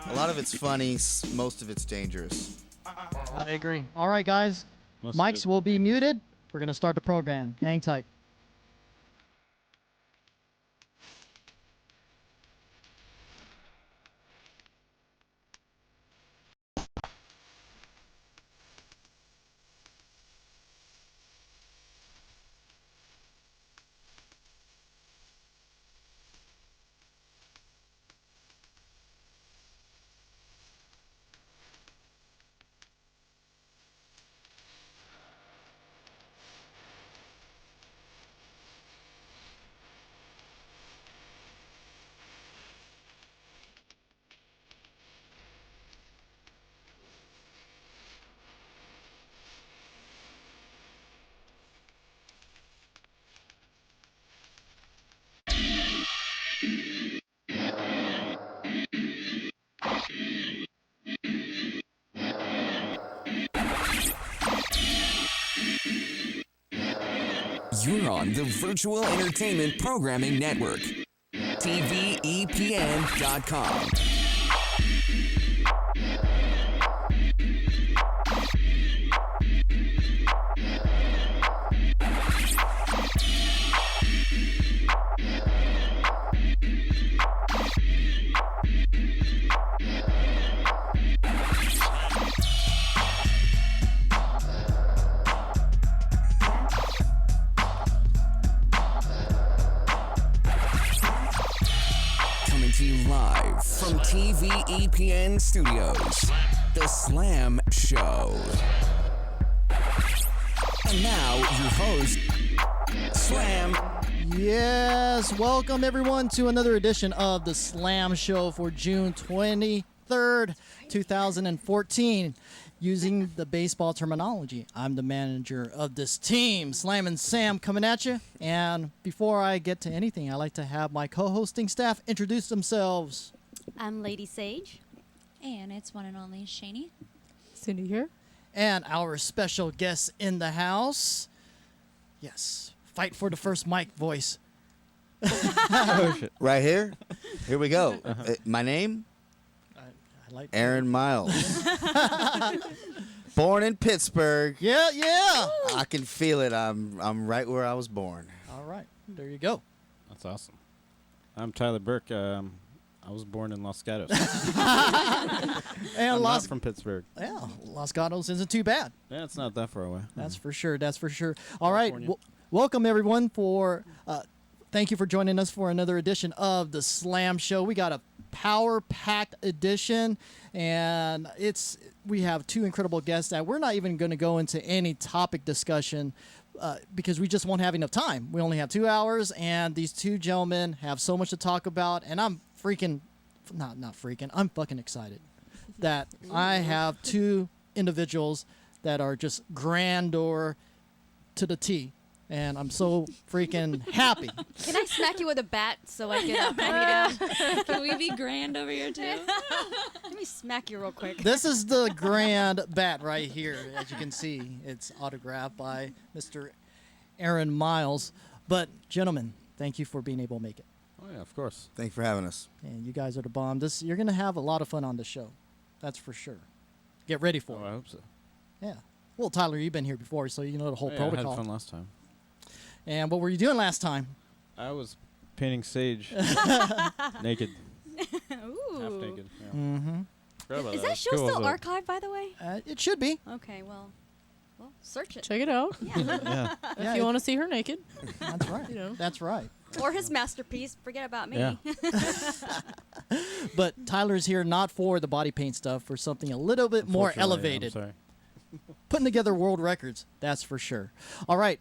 A lot of it's funny, most of it's dangerous. I agree. All right, guys. Most of Mics it. will be muted. We're going to start the program. Hang tight. You're on the Virtual Entertainment Programming Network, TVEPN.com. Coming to you live from TVEPN Studios, The Slam Show. And now, your host, Slam. Yes, welcome everyone to another edition of the Slam Show for June 23rd, 2014. Using the baseball terminology, I'm the manager of this team, Slam and Sam, coming at you. And before I get to anything, I like to have my co-hosting staff introduce themselves. I'm Lady Sage. And it's one and only Shani. Cindy here. And our special guest in the house. Yes, fight for the first mic voice. Oh, shit. Right here? Here we go. My name? I like Aaron Miles. Born in Pittsburgh. Yeah. I can feel it. I'm right where I was born. All right, there you go. That's awesome. I'm Tyler Burke. I was born in Los Gatos. And I'm Los not from Pittsburgh. Yeah, Los Gatos isn't too bad. Yeah, it's not that far away. That's for sure. That's for sure. All right. California. Welcome, everyone, thank you for joining us for another edition of the Slam Show. We got a power-packed edition, and we have two incredible guests that we're not even going to go into any topic discussion because we just won't have enough time. We only have 2 hours, and these two gentlemen have so much to talk about, and I'm I'm fucking excited that I have two individuals that are just grandeur to the T. And I'm so freaking happy. Can I smack you with a bat so I can calm you down? Can we be grand over here too? Let me smack you real quick. This is the grand bat right here. As you can see, it's autographed by Mr. Aaron Miles. But, gentlemen, thank you for being able to make it. Oh, yeah, of course. Thanks for having us. And you guys are the bomb. You're going to have a lot of fun on this show. That's for sure. Get ready for Oh, I it. hope so. Yeah. Well, Tyler, you've been here before, so you know the whole Yeah, I protocol. had fun last time. And what were you doing last time? I was painting sage naked, Ooh. half naked. Yeah. Mm-hmm. Forgot about Is that. that show Cool, still so- archived, by the way? It should be. Okay, well, search it. Check it out. Yeah. Yeah. Yeah, If you want to see her naked, That's right. you know. That's right. Or his masterpiece. Forget about me. Yeah. But Tyler's here not for the body paint stuff, for something a little bit more Unfortunately, elevated. I'm sorry. Putting together world records, that's for sure. All right.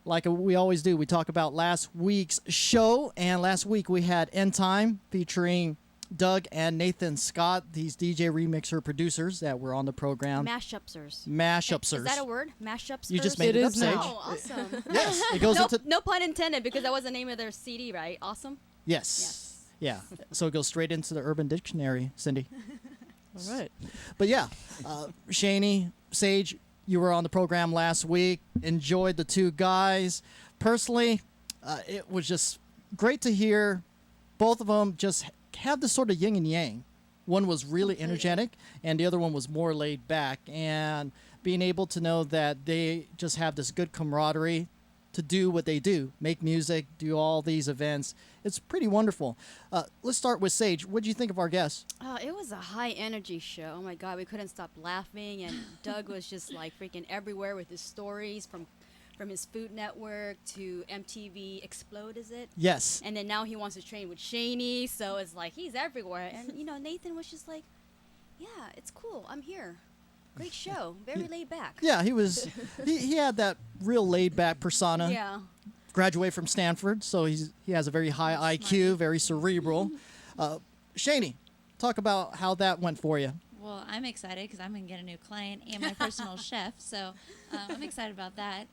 Like we always do, we talk about last week's show. And last week we had End Time featuring Doug and Nathan Scott, these DJ remixer producers that were on the program. Mashupsers. Mashupsers. Is that a word? Mashupsers? You just made it up, Sage. Oh, awesome. Yes, it goes no, into... no pun intended, because that was the name of their CD, right? Awesome? Yes. Yeah. So it goes straight into the Urban Dictionary, Cindy. All right. But yeah, Shani, Sage, you were on the program last week. Enjoyed the two guys. Personally, it was just great to hear both of them just have this sort of yin and yang. One was really energetic, and the other one was more laid back. And being able to know that they just have this good camaraderie to do what they do, make music, do all these events. It's pretty wonderful. Let's start with Sage. What did you think of our guests? It was a high energy show. Oh my God, we couldn't stop laughing, and Doug was just like freaking everywhere with his stories from his Food Network to MTV Explode, is it? Yes. And then now he wants to train with Shaney, so it's like he's everywhere. And Nathan was just like, yeah, it's cool. I'm here. Great show. Very laid back. Yeah, he was. he had that real laid back persona. Yeah. Graduated from Stanford, so he has a very high IQ, very cerebral. Shaney, talk about how that went for you. Well, I'm excited because I'm going to get a new client and my personal chef, so I'm excited about that.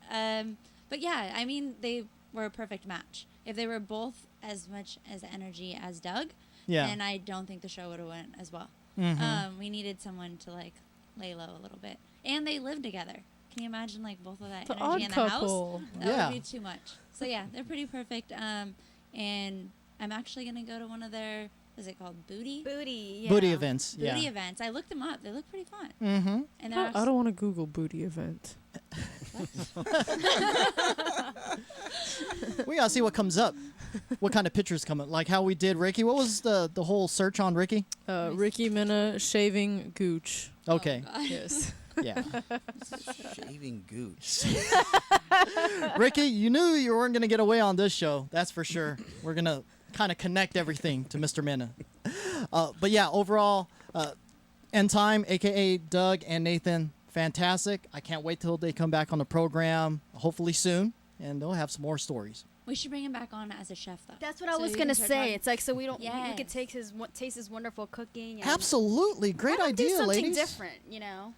But yeah, I mean, they were a perfect match. If they were both as much as energy as Doug, then I don't think the show would have went as well. We needed someone to like lay low a little bit, and they live together. Can you imagine like both of that The energy in the Odd Couple. house? That would be too much. So yeah, they're pretty perfect. And I'm actually going to go to one of their, is it called Booty? Booty, yeah. Booty events. Booty events. I looked them up. They look pretty fun. Mm-hmm. And I don't want to Google booty event. We gotta see what comes up. What kind of pictures come up? Like how we did Ricky. What was the whole search on Ricky? Ricky Minna shaving gooch. Okay. Yes. Yeah. Shaving gooch. Ricky, you knew you weren't gonna get away on this show. That's for sure. We're gonna kind of connect everything to Mr. Minna. But yeah, overall, End Time, aka Doug and Nathan, fantastic. I can't wait till they come back on the program, hopefully soon, and they'll have some more stories. We should bring him back on as a chef, though. That's what I So was you gonna can start say. talking- It's like so we don't. We Yes. could taste his wonderful cooking. And Absolutely, great why not idea, do something ladies. different, And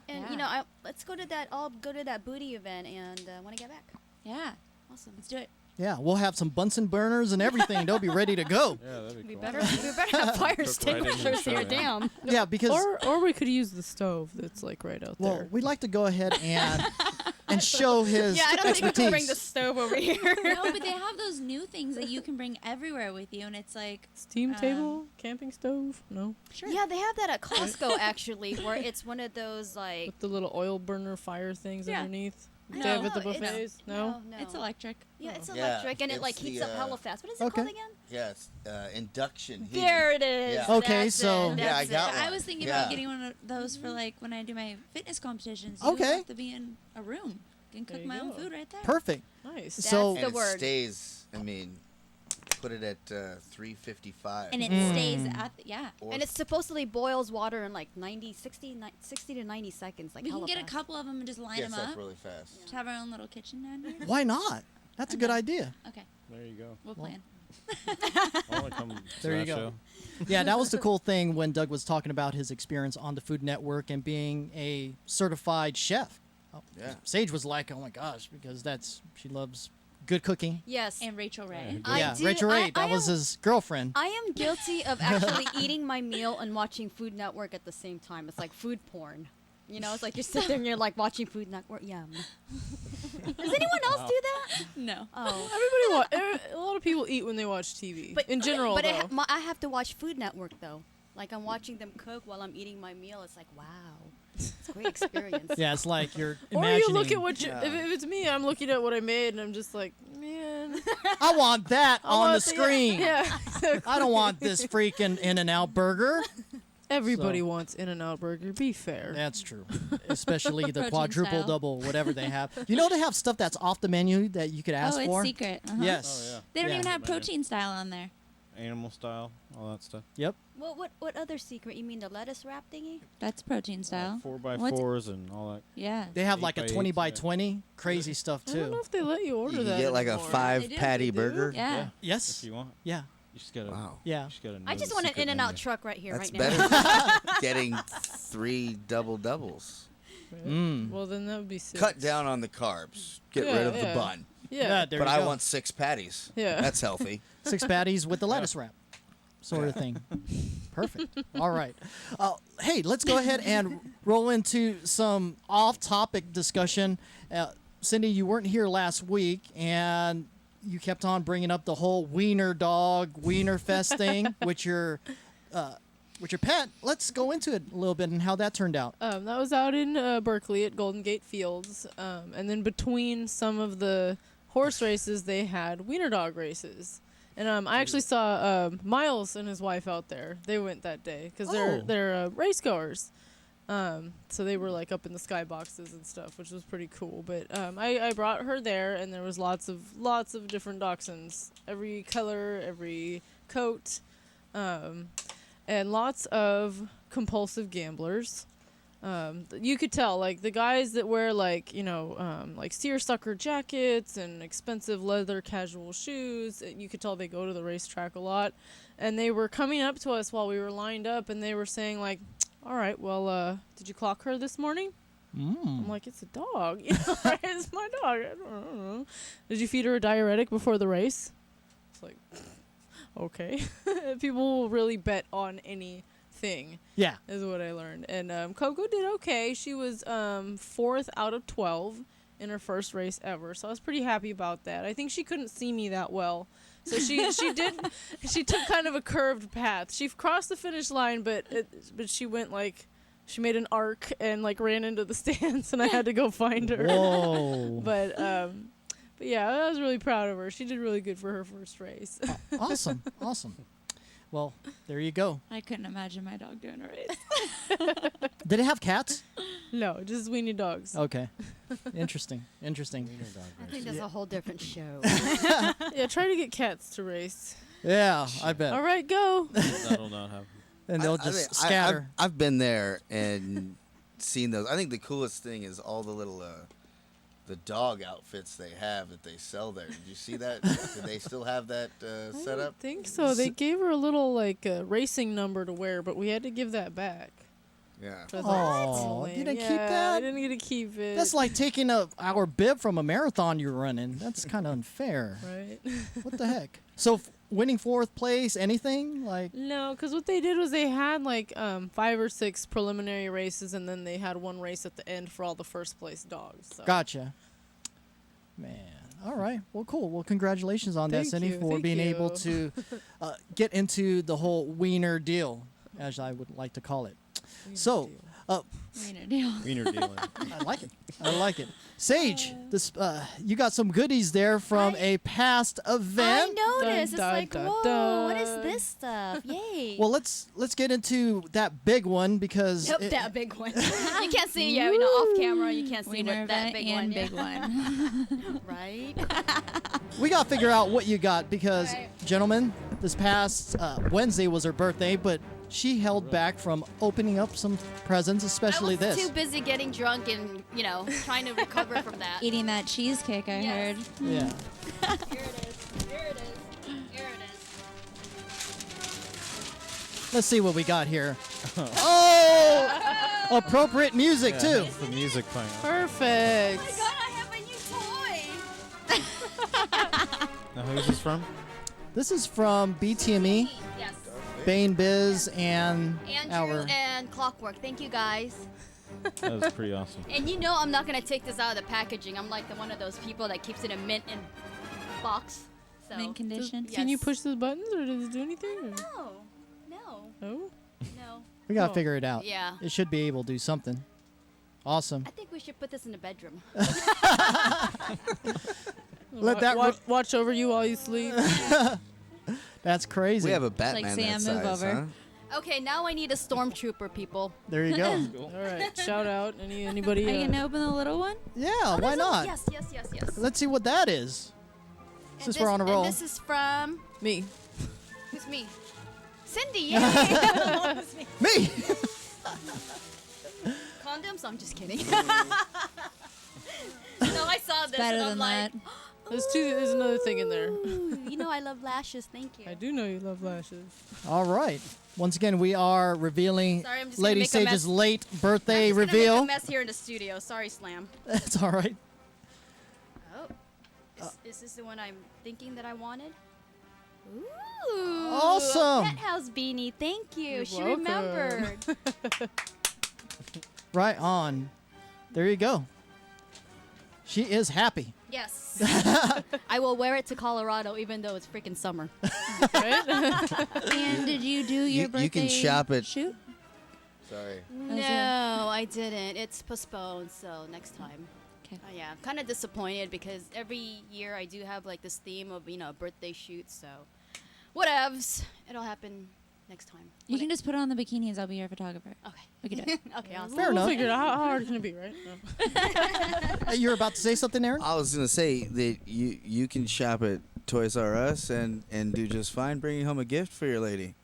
Yeah. let's go to that. I'll go to that booty event and when I get back. Yeah. Awesome. Let's do it. Yeah, we'll have some Bunsen burners and everything. They'll be ready to go. Yeah, that'd be We cool. better have fire Cook right in the extinguishers show, here. yeah. Damn. Yeah, because Or we could use the stove that's like right out well, there. we'd like to go ahead and show his Yeah, I don't think we expertise. can bring the stove over here. No, but they have those new things that you can bring everywhere with you, and it's like, Steam table, camping stove? No. sure. Yeah, they have that at Costco actually, where it's one of those like. With the little oil burner fire things Yeah. underneath. I They don't have at the know, it's- buffets? No? No. It's electric. Yeah, it's Yeah, electric, and it it's like heats the, up hella fast. What is it Okay. called again? Yeah, it's induction heating. There it is. Yeah. Okay, That's so- it, Yeah, I that's got it. one. I was thinking Yeah. about getting one of those for like when I do my fitness competitions. You Okay. have to be in a room. You can cook There you my own go. food right there. Perfect. Nice. So the And word. it stays. I mean, put it at 355. And it Mm. stays at yeah. Or And it supposedly boils water in like 60 to 90 seconds. Like We can hella get a fast. couple of them and just line yes, them that's up. really fast. Just have our own little kitchen down here. why not? That's a good idea. Okay, There you go. we'll plan. I want to come to There you that go. show. Yeah, that was the cool thing when Doug was talking about his experience on the Food Network and being a certified chef. Yeah. Sage was like, "Oh my gosh," because she loves good cooking. Yes. And Rachel Ray. I yeah, do- Rachel Ray, I that was am- his girlfriend. I am guilty of actually eating my meal and watching Food Network at the same time. It's like food porn. It's like you sit there and you're like watching Food Network. Yum. Does anyone else do that? No. Oh. A lot of people eat when they watch TV. But in general, but though. I have to watch Food Network though. Like I'm watching them cook while I'm eating my meal. It's like wow, it's a great experience. Yeah, it's like you're Or imagining. you look at what you. Yeah. If it's me, I'm looking at what I made, and I'm just like, man. I want that I on the want screen. Yeah. I don't want this freaking In-N-Out burger. Everybody So- wants In-N-Out burger. Be fair. That's true. Especially the Protein quadruple style. double, whatever they have. You know they have stuff that's off the menu that you could ask Oh, for? it's secret. Uh-huh. Yes. Oh, yeah. They don't Yeah. even have Menu. protein style on there. Animal style, all that stuff. Yep. What other secret? You mean the lettuce wrap thingy? That's protein style. 4x4s and all that. Yeah. They have 8 like a by 20 8s, by yeah. 20. Crazy stuff I don't know too. if they let you order You that. can get like a anymore. 5 They do, patty they do. burger. Yeah. Yes. If you want. Yeah. You just gotta. Wow. Yeah. You just gotta know I just the want an secret In-N-Out menu. truck right here, That's right now. better than getting 3 double doubles. Right? Mm. Well, then that would be sick. Cut down on the carbs. Get Yeah, rid of yeah. the bun. Yeah. there But you I go. want 6 patties. Yeah. That's healthy. 6 patties with the lettuce wrap. Sort of thing. Perfect. All right. Hey, let's go ahead and roll into some off-topic discussion. Cindy, you weren't here last week, and you kept on bringing up the whole wiener dog, wiener fest thing with your with your pet. Let's go into it a little bit and how that turned out. That was out in Berkeley at Golden Gate Fields. And then between some of the horse races, they had wiener dog races. And I actually saw Miles and his wife out there. They went that day because they're race goers. So they were like up in the sky boxes and stuff, which was pretty cool. But I brought her there, and there was lots of different dachshunds, every color, every coat, and lots of compulsive gamblers. You could tell, like the guys that wear like like seersucker jackets and expensive leather casual shoes. You could tell they go to the racetrack a lot, and they were coming up to us while we were lined up, and they were saying like, all right, well, did you clock her this morning? I'm like, it's a dog. It's my dog. I don't know. Did you feed her a diuretic before the race? It's like, okay. People will really bet on anything. Yeah. Is what I learned. And Coco did okay. She was 4th out of 12 in her first race ever. So I was pretty happy about that. I think she couldn't see me that well. So she took kind of a curved path. She crossed the finish line, but she went like, she made an arc and like ran into the stands, and I had to go find her. Whoa. But yeah, I was really proud of her. She did really good for her first race. Awesome. Well, there you go. I couldn't imagine my dog doing a race. Did it have cats? No, just weenie dogs. Okay. Interesting. I think that's a whole different show. Yeah, try to get cats to race. Yeah, I bet. All right, go. That'll not happen. And they'll just scatter. I've been there and seen those. I think the coolest thing is all the little the dog outfits they have that they sell there. Did you see that? Do they still have that set I up? think so. They gave her a little like racing number to wear, but we had to give that back. Yeah. That's Oh, lame. you didn't keep Yeah, that? I didn't get to keep it. That's like taking our bib from a marathon you're running. That's kind of unfair. right. What the heck? So winning 4th place, anything? Like, No, because what they did was they had like 5 or 6 preliminary races, and then they had one race at the end for all the first place dogs. So. gotcha. Man. All right. Well, cool. Well, congratulations on that, Thank Cindy, you, for thank being you. able to get into the whole wiener deal, as I would like to call it. So, Wiener deal. Wiener dealing. I like it. I like it. Sage, this you got some goodies there from a past event. I noticed. Dun, It's like, dun, whoa, dun, what is dun. this stuff? Yay. Well, let's get into that big one because Yep, that big one. You can't see, off camera, you can't see Wiener what that event big and one. big one. Right? we got to figure out what you got because, Right. gentlemen, this past Wednesday was her birthday, but she held back from opening up some presents, especially I was this. too busy getting drunk and, trying to recover from that. Eating that cheesecake, I Yes. heard. Yeah. Here it is. Here it is. Here it is. Let's see what we got here. Oh! Appropriate music, Yeah, too. that's the music playing. Perfect. Oh my god, I have a new toy. Now, who's this from? This is from BTME, Yes. Bane Biz, and Andrew our... and Clockwork. Thank you guys. That was pretty awesome. And I'm not gonna take this out of the packaging. I'm like one of those people that keeps it in mint and box. So Mint condition. Yes. Can you push the buttons, or does it do anything? Or? No. No. No. We got to Oh. figure it out. Yeah. It should be able to do something. Awesome. I think we should put this in the bedroom. Let that watch over you while you sleep. That's crazy. We have a Batman like that Sam, move size, over. huh? Okay, now I need a stormtrooper, people. There you go. All right. Shout out anybody. Are you going to open the little one? Yeah, Oh, why there's not? Yes. Let's see what that is. And Since we're on a roll. And this is from Me. who's me? Cindy. Yay! Me! Condoms? I'm just kidding. No, I saw this Better and I'm than like, that. There's another thing in there. ooh, I love lashes. Thank you. I do know you love lashes. All right. Once again, we are revealing Sorry, I'm just Lady gonna make a Sage's mess. late birthday I'm just gonna reveal. make a mess here in the studio. Sorry, Slam. That's all right. Oh, is this the one I'm thinking that I wanted? Ooh, Awesome. a Penthouse beanie. Thank you. You're She welcome. remembered. Right on. There you go. She is happy. Yes. I will wear it to Colorado even though it's freaking summer. And did you do your birthday you can shop it. shoot? Sorry. No, I didn't. It's postponed, so next time. Okay. Yeah, I'm kind of disappointed because every year I do have like this theme of, a birthday shoot, so whatevs. It'll happen next time. You can just put on the bikinis. I'll be your photographer. Okay. We can do it. Okay, awesome. Fair enough. We'll figure it out. How hard can it be, right? No. You were about to say something, Aaron? I was gonna say that you can shop at Toys R Us and do just fine bringing home a gift for your lady.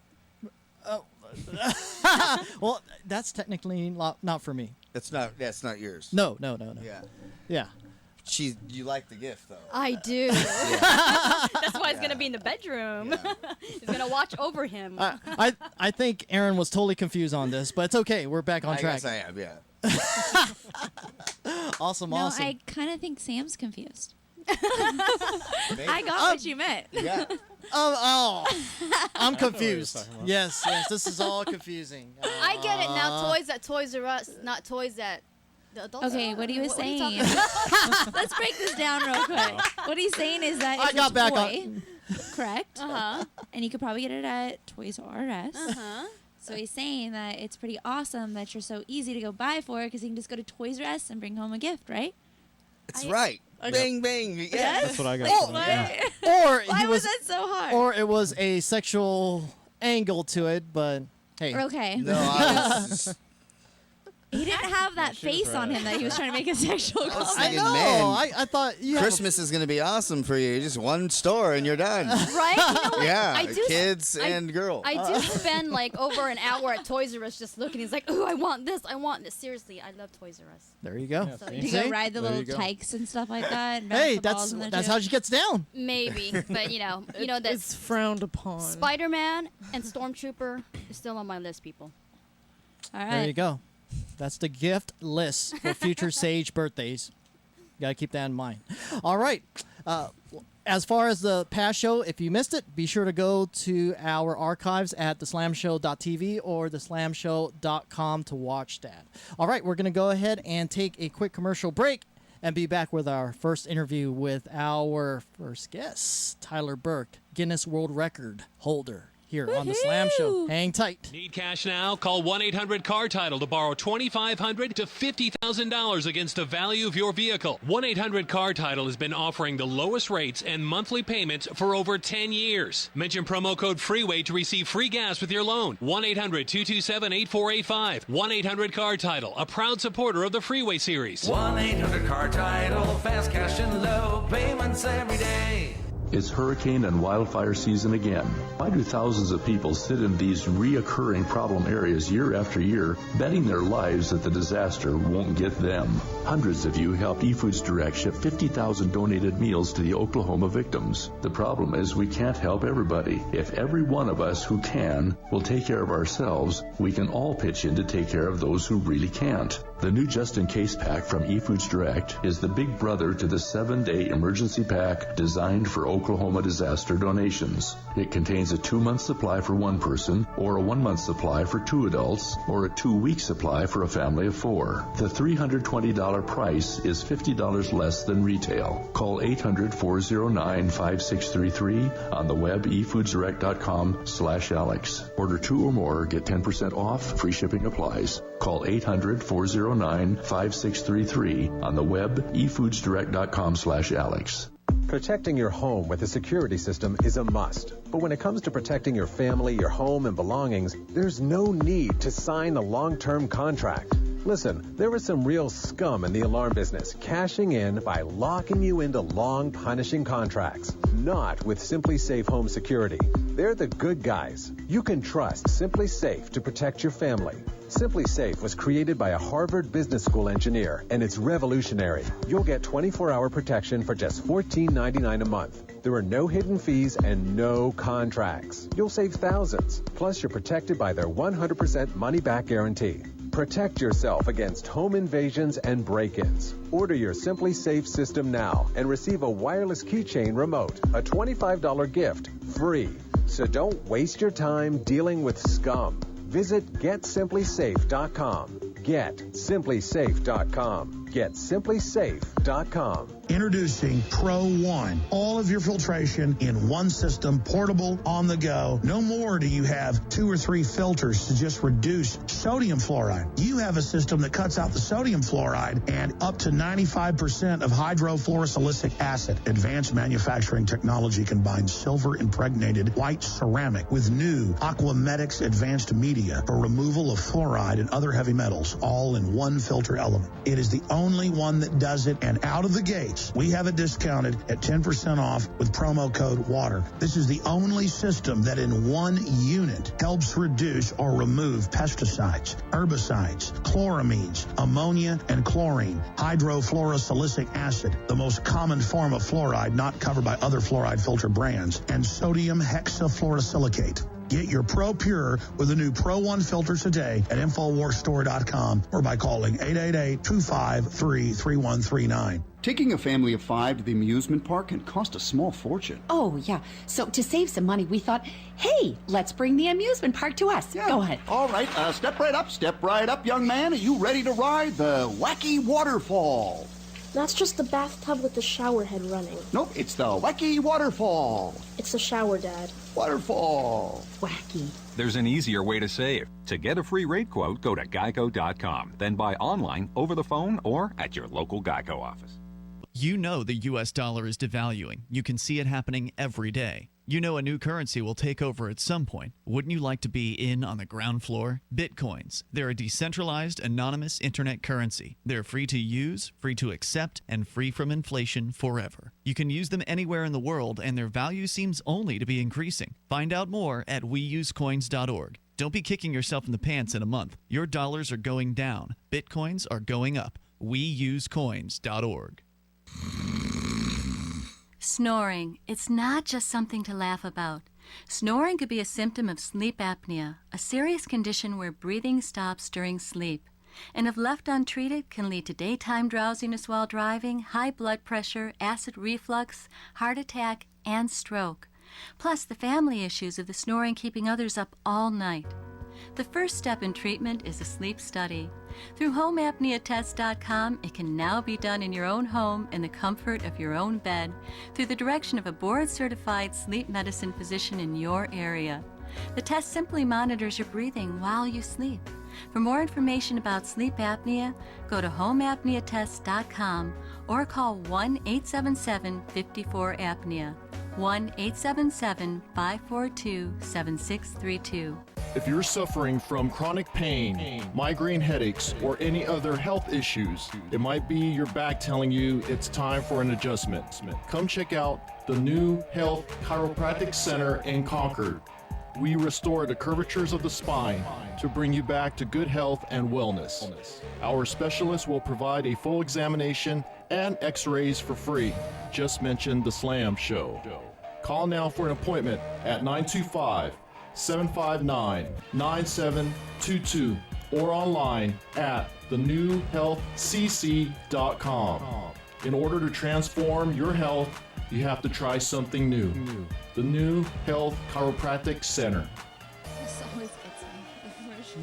Well, that's technically not for me. That's not yours. No. Yeah. You like the gift though. I do. That's why it's gonna be in the bedroom. Yeah. He's gonna watch over him. I think Aaron was totally confused on this, but it's okay. We're back on I track. guess I am. Yeah. Awesome. No, I kind of think Sam's confused. I got what you meant. Yeah. I'm confused. talking about. Yes, this is all confusing. I get it now. Toys at Toys R Us, not toys at the adults. Okay, what he was What are you saying. talking Let's break this down real quick. What he's saying is that I it's got a back toy, on. correct? Uh-huh. And you could probably get it at Toys R Us. Uh-huh. So he's saying that it's pretty awesome that you're so easy to go buy for because you can just go to Toys R Us and bring home a gift, right? It's right. Bing bing. Yeah. That's what I got. Oh, from it, yeah. Or Why he was was, that so hard? or it was a sexual angle to it, but hey. Okay. No, I was just, He didn't have that she was face on right. him that he was trying to make a sexual I was comment. I thinking, know. man, I thought you have a- Christmas is gonna be awesome for you. Just one store and you're done. Right? You know what? Yeah, I do. kids I- and girl. I do spend like over an hour at Toys R Us just looking. He's like, "Ooh, I want this. I want this." Seriously, I love Toys R Us. There you go. Yeah, So see? you Did you See? go ride the There little you go. tykes and stuff like that? And Hey, bounce the balls in there that's too? how she gets down. Maybe, but that It's frowned upon. Spider-Man and Stormtrooper is still on my list, people. All right. There you go. That's the gift list for future Sage birthdays. Gotta keep that in mind. All right. As far as the past show, if you missed it, be sure to go to our archives at theslamshow.tv or theslamshow.com to watch that. All right, we're going to go ahead and take a quick commercial break and be back with our first interview with our first guest, Tyler Burke, Guinness World Record holder here on the Slam Show. Hang tight. Need cash now? Call 1-800-CAR-TITLE to borrow $2,500 to $50,000 against the value of your vehicle. 1-800-CAR-TITLE has been offering the lowest rates and monthly payments for over 10 years. Mention promo code FREEWAY to receive free gas with your loan. 1-800-227-8485. 1-800-CAR-TITLE, a proud supporter of the Freeway Series. 1-800-CAR-TITLE, fast cash and low payments every day. It's hurricane and wildfire season again. Why do thousands of people sit in these reoccurring problem areas year after year, betting their lives that the disaster won't get them? Hundreds of you helped eFoods Direct ship 50,000 donated meals to the Oklahoma victims. The problem is we can't help everybody. If every one of us who can will take care of ourselves, we can all pitch in to take care of those who really can't. The new Just In Case pack from eFoods Direct is the big brother to the 7-day emergency pack designed for Oklahoma disaster donations. It contains a 2-month supply for one person, or a 1-month supply for 2 adults, or a 2-week supply for a family of 4. The $320 price is $50 less than retail. Call 800-409-5633 on the web efoodsdirect.com/Alex. Order 2 or more, get 10% off, free shipping applies. Call 800-409-5633 on the web efoodsdirect.com/Alex. Protecting your home with a security system is a must. But when it comes to protecting your family, your home, and belongings, there's no need to sign a long-term contract. Listen, there is some real scum in the alarm business, cashing in by locking you into long, punishing contracts. Not with Simply Safe Home Security. They're the good guys. You can trust Simply Safe to protect your family. Simply Safe was created by a Harvard Business School engineer, and it's revolutionary. You'll get 24-hour protection for just $14.99 a month. There are no hidden fees and no contracts. You'll save thousands. Plus, you're protected by their 100% money-back guarantee. Protect yourself against home invasions and break-ins. Order your Simply Safe system now and receive a wireless keychain remote, a $25 gift, free. So don't waste your time dealing with scum. Visit GetSimplySafe.com. GetSimplySafe.com. GetSimplySafe.com. Introducing Pro One. All of your filtration in one system, portable, on the go. No more do you have 2 or 3 filters to just reduce sodium fluoride. You have a system that cuts out the sodium fluoride and up to 95% of hydrofluorosilicic acid. Advanced manufacturing technology combines silver-impregnated white ceramic with new Aquamedics advanced media for removal of fluoride and other heavy metals, all in one filter element. It is the only one that does it, and out of the gates, we have it discounted at 10% off with promo code WATER. This is the only system that in one unit helps reduce or remove pesticides, herbicides, chloramines, ammonia, and chlorine, hydrofluorosilicic acid, the most common form of fluoride not covered by other fluoride filter brands, and sodium hexafluorosilicate. Get your Pro Pure with the new Pro One filter today at InfoWarsStore.com or by calling 888-253-3139. Taking a family of 5 to the amusement park can cost a small fortune. Oh, yeah. So to save some money, we thought, hey, let's bring the amusement park to us. Yeah. Go ahead. All right, step right up, young man. Are you ready to ride the wacky waterfall? That's just the bathtub with the shower head running. Nope, it's the wacky waterfall. It's the shower, Dad. Waterfall. Wacky. There's an easier way to save. To get a free rate quote, go to geico.com. Then buy online, over the phone, or at your local Geico office. You know the U.S. dollar is devaluing. You can see it happening every day. You know a new currency will take over at some point. Wouldn't you like to be in on the ground floor? Bitcoins. They're a decentralized, anonymous internet currency. They're free to use, free to accept, and free from inflation forever. You can use them anywhere in the world, and their value seems only to be increasing. Find out more at weusecoins.org. Don't be kicking yourself in the pants in a month. Your dollars are going down. Bitcoins are going up. weusecoins.org. Snoring. It's not just something to laugh about. Snoring could be a symptom of sleep apnea, a serious condition where breathing stops during sleep, and if left untreated can lead to daytime drowsiness while driving, high blood pressure, acid reflux, heart attack, and stroke. Plus the family issues of the snoring keeping others up all night. The first step in treatment is a sleep study. Through homeapneatest.com, it can now be done in your own home in the comfort of your own bed through the direction of a board-certified sleep medicine physician in your area. The test simply monitors your breathing while you sleep. For more information about sleep apnea, go to homeapneatest.com or call 1-877-54-APNEA, 1-877-542-7632. If you're suffering from chronic pain, migraine headaches, or any other health issues, it might be your back telling you it's time for an adjustment. Come check out the New Health Chiropractic Center in Concord. We restore the curvatures of the spine to bring you back to good health and wellness. Our specialists will provide a full examination and x-rays for free. Just mention the Slam Show. Call now for an appointment at 925-759-9722 or online at thenewhealthcc.com. In order to transform your health, you have to try something new. The New Health Chiropractic Center.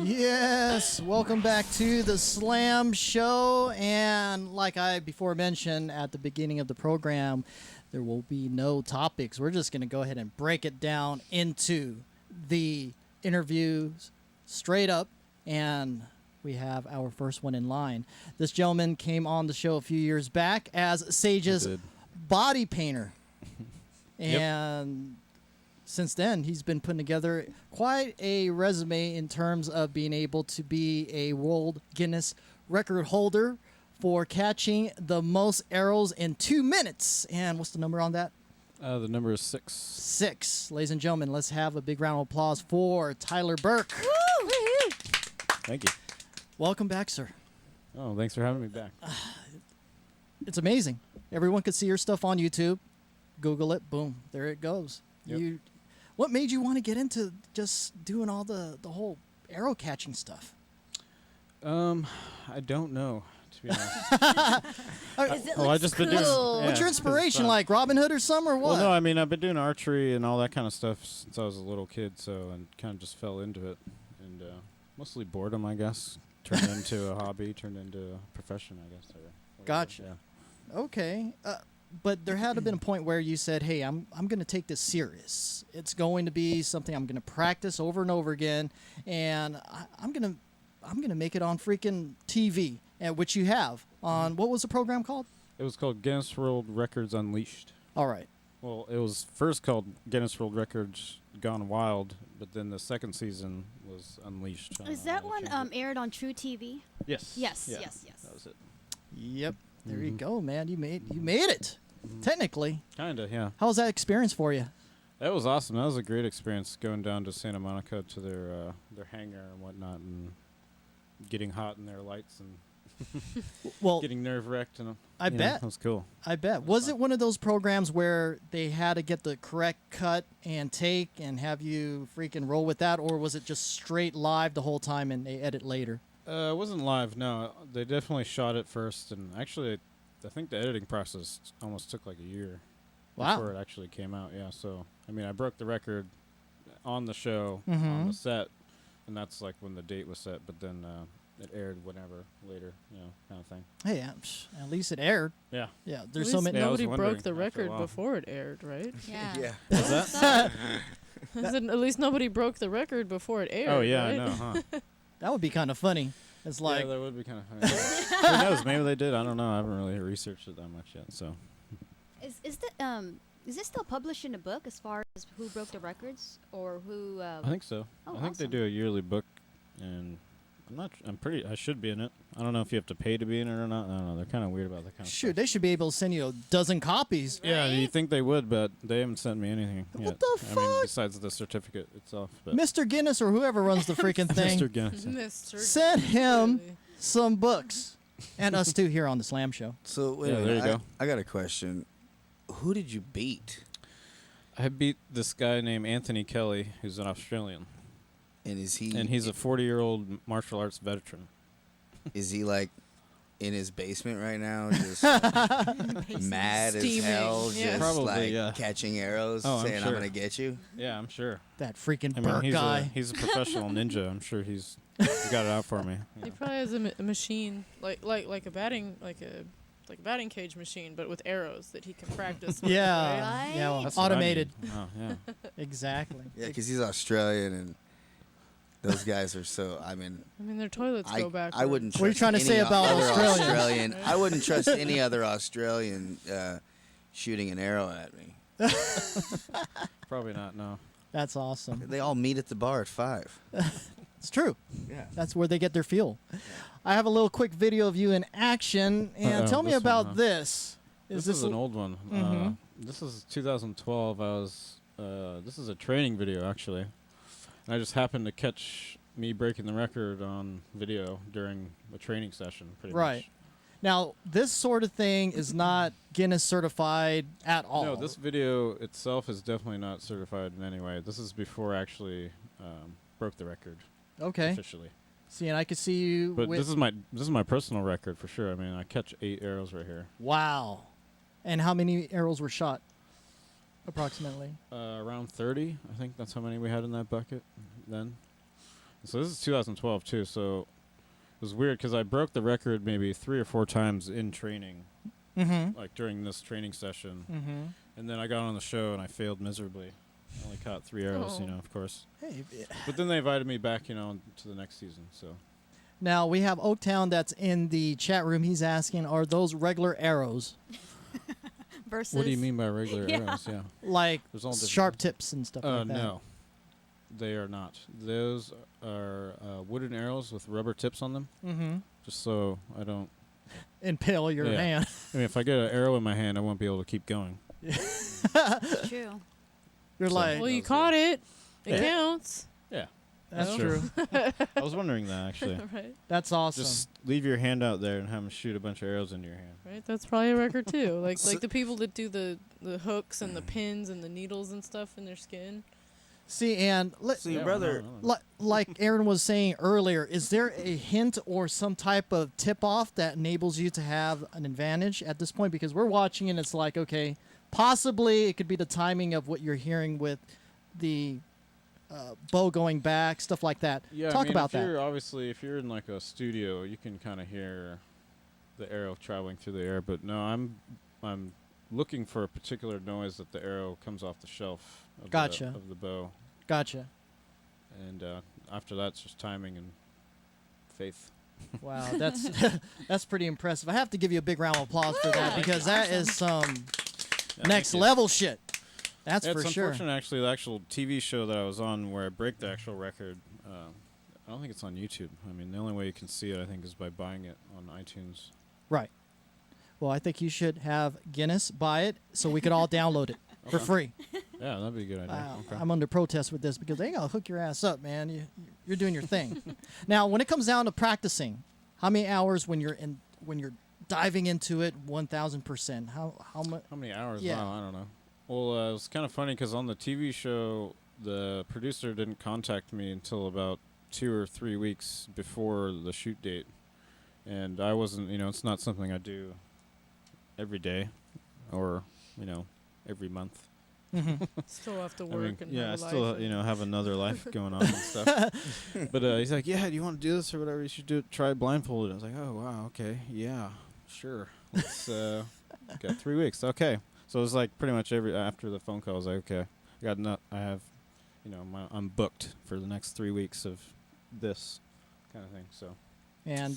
Yes, welcome back to the Slam Show. And like I before mentioned at the beginning of the program, there will be no topics. We're just going to go ahead and break it down into the interviews straight up. And we have our first one in line. This gentleman came on the show a few years back as Sage's body painter. And since then, he's been putting together quite a resume in terms of being able to be a World Guinness Record holder for catching the most arrows in 2 minutes. And what's the number on that? The number is 6. 6. Ladies and gentlemen, let's have a big round of applause for Tyler Burke. Woo! Thank you. Welcome back, sir. Oh, thanks for having me back. It's amazing. Everyone could see your stuff on YouTube. Google it. Boom. There it goes. Yep. What made you want to get into just doing all the whole arrow catching stuff? I don't know, to be honest. I just been doing. What's your inspiration like? Robin Hood or something, or what? Well, no, I mean I've been doing archery and all that kind of stuff since I was a little kid, and kind of just fell into it, and mostly boredom, I guess, turned into a hobby, turned into a profession, I guess. Gotcha. Yeah. Okay. But there had to have been a point where you said, "Hey, I'm going to take this serious. It's going to be something I'm going to practice over and over again, and I'm going to make it on freaking TV," which you have on. What was the program called? It was called Guinness World Records Unleashed. All right. Well, it was first called Guinness World Records Gone Wild, but then the second season was Unleashed. Is that one aired on True TV? Yes. Yes. Yeah, Yes. Yes. That was it. Yep. There you go, man. You made it. Technically. Kinda, yeah. How was that experience for you? That was awesome. That was a great experience going down to Santa Monica to their hangar and whatnot, and getting hot in their lights and getting nerve wracked. And I bet it was cool. I bet. Was it one of those programs where they had to get the correct cut and take and have you freaking roll with that, or was it just straight live the whole time and they edit later? It wasn't live. No, they definitely shot it first, and actually, I think the editing process almost took like a year before it actually came out. Yeah, so I mean, I broke the record on the show on the set, and that's like when the date was set. But then it aired whenever later, kind of thing. Hey, at least it aired. Yeah. Yeah. At There's least so many. nobody broke the record before it aired, right? Yeah. Yeah. What's that? I said, at least nobody broke the record before it aired. Oh yeah, right? I know, huh? That would be kind of funny. It's like, yeah, that would be kind of funny. Who knows? Maybe they did. I don't know. I haven't really researched it that much yet. So. Is it still published in a book as far as who broke the records or who? I think so. Oh, I think they do a yearly book, and I should be in it. I don't know if you have to pay to be in it or not. I don't know. They're kind of weird about that kind of shoot, they should be able to send you a dozen copies. stuff. Yeah, you think they would, but they haven't sent me anything yet. What the fuck? I mean, besides the certificate itself. But Mr. Guinness or whoever runs the freaking thing. Mr. Guinness. Mr. Send him some books. And us too here on the Slam Show. So wait a there minute, you go. I got a question. Who did you beat? I beat this guy named Anthony Kelly, who's an Australian. And is he? And he's a 40-year-old martial arts veteran. Is he like in his basement right now, just mad as hell, yeah. just Probably, like yeah. catching arrows, Oh, I'm saying, sure. "I'm gonna get you"? Yeah, I'm sure. That freaking I mean, Burke guy. He's a professional ninja. I'm sure he's got it out for me. He probably has a machine like a batting batting cage machine, but with arrows that he can practice. With, Yeah, right? yeah, well, That's what I automated. need. Oh, yeah. Exactly. Yeah, because he's Australian, and those guys are so. I mean, their toilets go back. I wouldn't. What are you trust trying to any say about other Australians? Australian? I wouldn't trust any other Australian shooting an arrow at me. Probably not. No. That's awesome. They all meet at the bar at 5. It's true. Yeah. That's where they get their fuel. I have a little quick video of you in action, and tell me this one, about huh? this. This is an old one. Mhm. This is 2012. This is a training video, actually. And I just happened to catch me breaking the record on video during a training session, pretty Right. much. Now, this sort of thing is not Guinness certified at all. No, this video itself is definitely not certified in any way. This is before I actually broke the record. Okay. Officially. See, and I could see you. But with this is my personal record for sure. I mean, I catch 8 arrows right here. Wow. And how many arrows were shot? Approximately. Around 30. I think that's how many we had in that bucket then. So this is 2012 too. So it was weird because I broke the record maybe 3 or 4 times in training, like during this training session. And then I got on the show and I failed miserably. I only caught 3 arrows, of course. Hey. But then they invited me back, to the next season. So. Now, we have Oaktown that's in the chat room. He's asking, are those regular arrows? Versus. What do you mean by regular arrows? Yeah. Like There's all different. sharp tips and stuff like that? No. They are not. Those are wooden arrows with rubber tips on them. Just so I don't impale your hand. I mean, if I get an arrow in my hand, I won't be able to keep going. True. You're like, well, you caught it. It Yeah. counts. Yeah. That's true. I was wondering that, actually. Right. That's awesome. Just leave your hand out there and have them shoot a bunch of arrows into your hand. Right. That's probably a record too. Like the people that do the hooks and the pins and the needles and stuff in their skin. See, and brother, like Aaron was saying earlier, is there a hint or some type of tip-off that enables you to have an advantage at this point? Because we're watching and it's like, okay, possibly it could be the timing of what you're hearing with the bow going back, stuff like that. Yeah, Talk about if that. Obviously, if you're in like a studio, you can kind of hear the arrow traveling through the air. But no, I'm looking for a particular noise that the arrow comes off the shelf of, of the bow. Gotcha. And after that, it's just timing and faith. Wow, that's pretty impressive. I have to give you a big round of applause for that because that is some next level shit. That's for it's sure. It's unfortunate, actually, the actual TV show that I was on where I break the actual record, I don't think it's on YouTube. I mean, the only way you can see it, I think, is by buying it on iTunes. Right. Well, I think you should have Guinness buy it so we could all download it for free. Yeah, that'd be a good idea. Okay. I'm under protest with this because they gotta hook your ass up, man. You're doing your thing. Now, when it comes down to practicing, how many hours when you're diving into it 1,000%? How much? How many hours? Yeah. Wow, I don't know. Well, it was kind of funny because on the TV show, the producer didn't contact me until about 2 or 3 weeks before the shoot date, and I wasn't. It's not something I do every day, or every month. Mm-hmm. Still have to work and yeah, have I a still life have another life going on and stuff. But he's like, yeah, do you want to do this or whatever? You should try blindfolded. I was like, oh wow, okay, yeah, sure. Let's got 3 weeks, okay. So it was like pretty much after the phone call, I was like, okay, I'm booked for the next 3 weeks of this kind of thing. So. And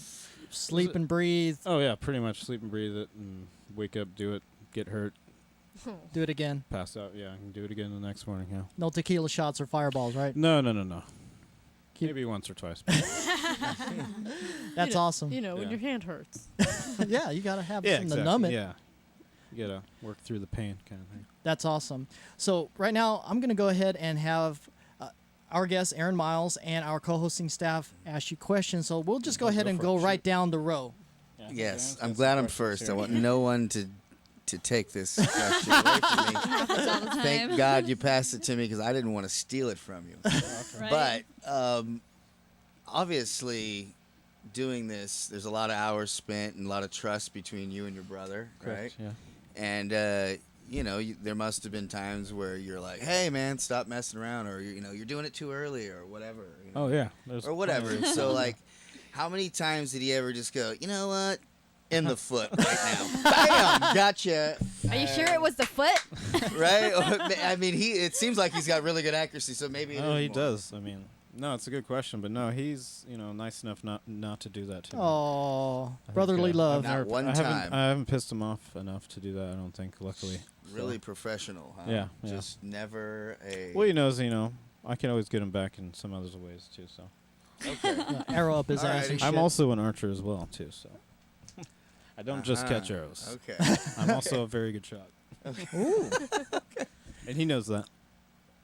sleep and breathe. Oh yeah, pretty much sleep and breathe it, and wake up, do it, get hurt. Do it again. Pass out, yeah. I can do it again the next morning, yeah. No tequila shots or fireballs, right? No. Maybe once or twice. That's awesome. When your hand hurts. Yeah, you got to have something to numb it. Yeah. You got to work through the pain kind of thing. That's awesome. So right now, I'm going to go ahead and have our guest, Aaron Miles, and our co-hosting staff ask you questions. So we'll just go ahead and go right down the row. Yeah, yes, I'm glad I'm first. I want no one to take this question away from me. Thank God you passed it to me because I didn't want to steal it from you. Right. But obviously, doing this, there's a lot of hours spent and a lot of trust between you and your brother, Correct, right? Yeah. And there must have been times where you're like, "Hey, man, stop messing around," or you're doing it too early, or whatever. Oh yeah. Or whatever. So like, how many times did he ever just go, you know what? In the foot right now. Bam! Gotcha. Are you sure it was the foot? Right? I mean, it seems like he's got really good accuracy, so maybe. Oh, he does. I mean, no, it's a good question, but no, he's nice enough not to do that to me. Oh, brotherly love. Not one time. I haven't pissed him off enough to do that. I don't think. Luckily. Really professional, huh? Yeah. Just never a. Well, he knows. I can always get him back in some other ways too. So. Okay. Arrow up his ass. And I'm shit. also an archer as well too. So. I don't just catch arrows. Okay. I'm also a very good shot. Ooh. And he knows that.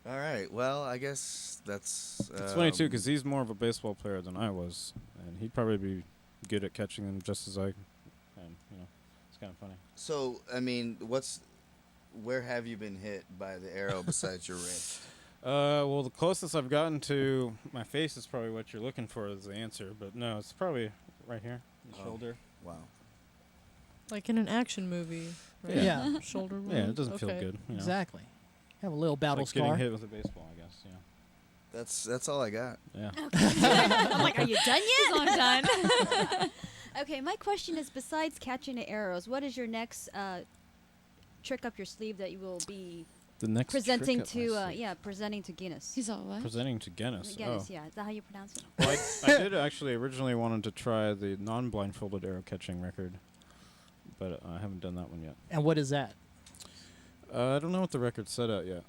All right. Well, I guess that's. It's funny too because he's more of a baseball player than I was, and he'd probably be good at catching them just as I am. It's kind of funny. So, I mean, where have you been hit by the arrow besides your wrist? Well, the closest I've gotten to my face is probably what you're looking for as the answer, but no, it's probably right here, the shoulder. Wow. Like in an action movie, right? Yeah. Shoulder wound. Yeah, it doesn't feel good. Exactly. Have a little battle like scar. getting hit with a baseball, I guess. Yeah. That's all I got. Yeah. I'm like, are you done yet? I'm done. Okay, my question is, besides catching the arrows, what is your next trick up your sleeve that you will be The next presenting trick up my sleeve. presenting to Guinness? He's all what? Presenting to Guinness. Guinness, Oh. yeah. Is that how you pronounce it? Well, I did actually originally wanted to try the non-blindfolded arrow catching record, but I haven't done that one yet. And what is that? I don't know what the record's set at yet.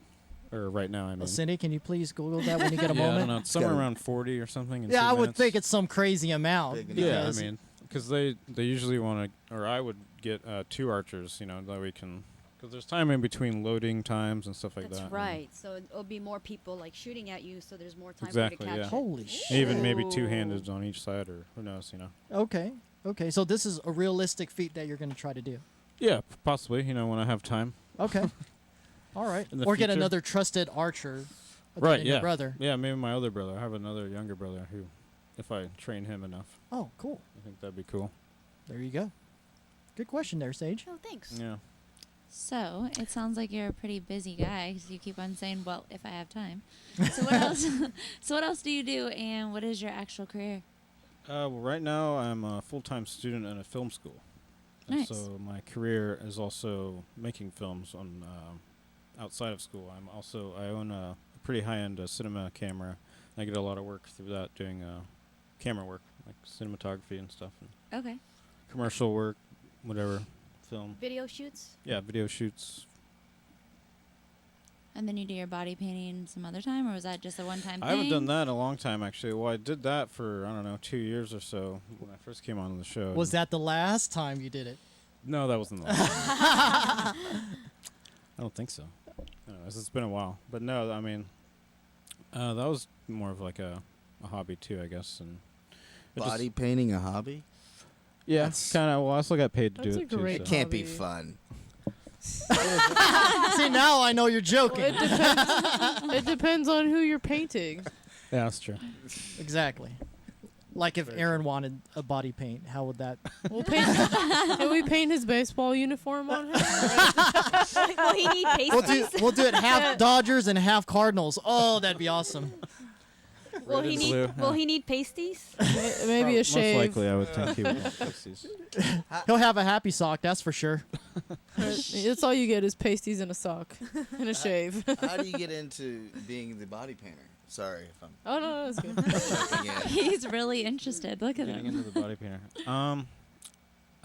Or right now, I mean. Cindy, can you please Google that when you get a yeah, moment? I don't know. It's somewhere around 40 or something. Yeah, I would think it's some crazy amount. Yeah, I mean, because they usually want to, or I would get 2 archers, that we can, because there's time in between loading times and stuff like that. That's right. So it'll be more people like shooting at you, so there's more time Exactly, for you to catch yeah. it. Holy shit. Even maybe 2-handed on each side, or who knows, Okay. Okay. So this is a realistic feat that you're going to try to do. Yeah, possibly, when I have time. Okay. All right. In the Or get future. another trusted archer. other Right, than yeah. Your brother. Yeah, maybe my other brother. I have another younger brother who, if I train him enough. Oh, cool. I think that'd be cool. There you go. Good question there, Sage. Oh, thanks. Yeah. So it sounds like you're a pretty busy guy because you keep on saying, "Well, if I have time." So what else? So what else do you do, and what is your actual career? Well, right now I'm a full-time student at a film school. Nice. So my career is also making films on outside of school. I own a pretty high-end cinema camera. I get a lot of work through that, doing camera work, like cinematography and stuff. And Okay. commercial work, whatever, film. Video shoots? Yeah, video shoots. And then you do your body painting some other time, or was that just a one-time thing? I haven't done that in a long time, actually. Well, I did that for, 2 years or so when I first came on the show. Was that the last time you did it? No, that wasn't the last time. I don't think so. Anyways, it's been a while. But no, that was more of like a hobby too, I guess. And body painting a hobby? Yeah, kind of. Well, I also got paid to do That's it a too. great It can't be hobby. fun. See, now I know you're joking. Well, it depends on who you're painting. Yeah, that's true. Exactly. Like if Aaron wanted a body paint, how would that? We'll paint. Can we paint his baseball uniform on him? Will he need pasties? We'll do it half Dodgers and half Cardinals. Oh, that'd be awesome. Will he need? blue, Will yeah. he need pasties? Maybe a shave. Most likely, I would think he would want pasties. He'll have a happy sock, that's for sure. That's all you get is pasties and a sock and a shave. How do you get into being the body painter? Sorry if I'm Oh no, that's good. jumping in. He's really interested. Look at Getting him. into the body painter. I'm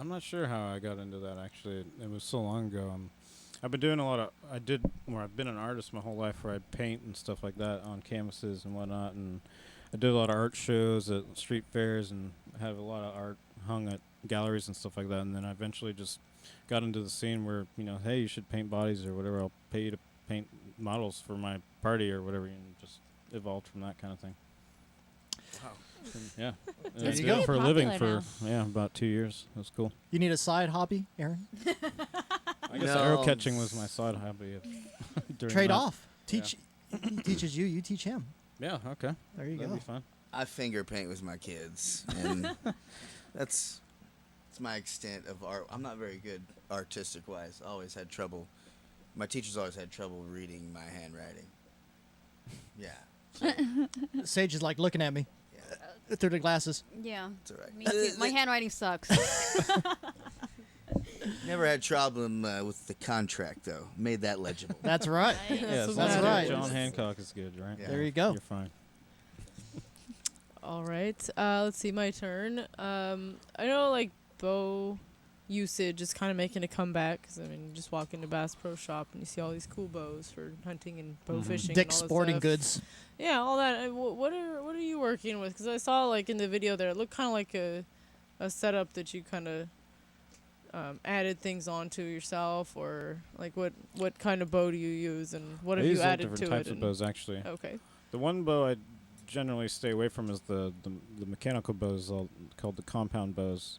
not sure how I got into that, actually. It was so long ago. I've been doing a lot of, I've been an artist my whole life, where I paint and stuff like that on canvases and whatnot, and I did a lot of art shows at street fairs and have a lot of art hung at galleries and stuff like that, and then I eventually just got into the scene where, hey, you should paint bodies or whatever, I'll pay you to paint models for my party or whatever, and just evolved from that kind of thing. Wow. And yeah. And There I you did go. it for a living Popular for, about 2 years. It was cool. You need a side hobby, Aaron? I guess No. arrow catching was my side hobby. During Trade that. off. Teach. He teaches you, you teach him. Yeah, okay. There you That'd go. be fun. I finger paint with my kids, and that's my extent of art. I'm not very good artistic wise. I always had trouble. My teachers always had trouble reading my handwriting. Yeah. So, Sage is like looking at me through the glasses. Yeah. it's all right. Me too. My handwriting sucks. Never had problem with the contract though. Made that legible. That's right. Yeah, as long That's as right. John Hancock is good, right? Yeah. There you go. You're fine. All right. Let's see. My turn. I know like bow usage is kind of making a comeback. 'Cause, you just walk into Bass Pro Shop and you see all these cool bows for hunting and bow fishing. and Dick's all that Sporting stuff. Goods. Yeah, all that. What are you working with? Because I saw like in the video there, it looked kind of like a setup that you kind of added things onto yourself, or like what kind of bow do you use, and what I have use you all added different to types it? of bows, actually. Okay. The one bow I generally stay away from is the mechanical bows called the compound bows.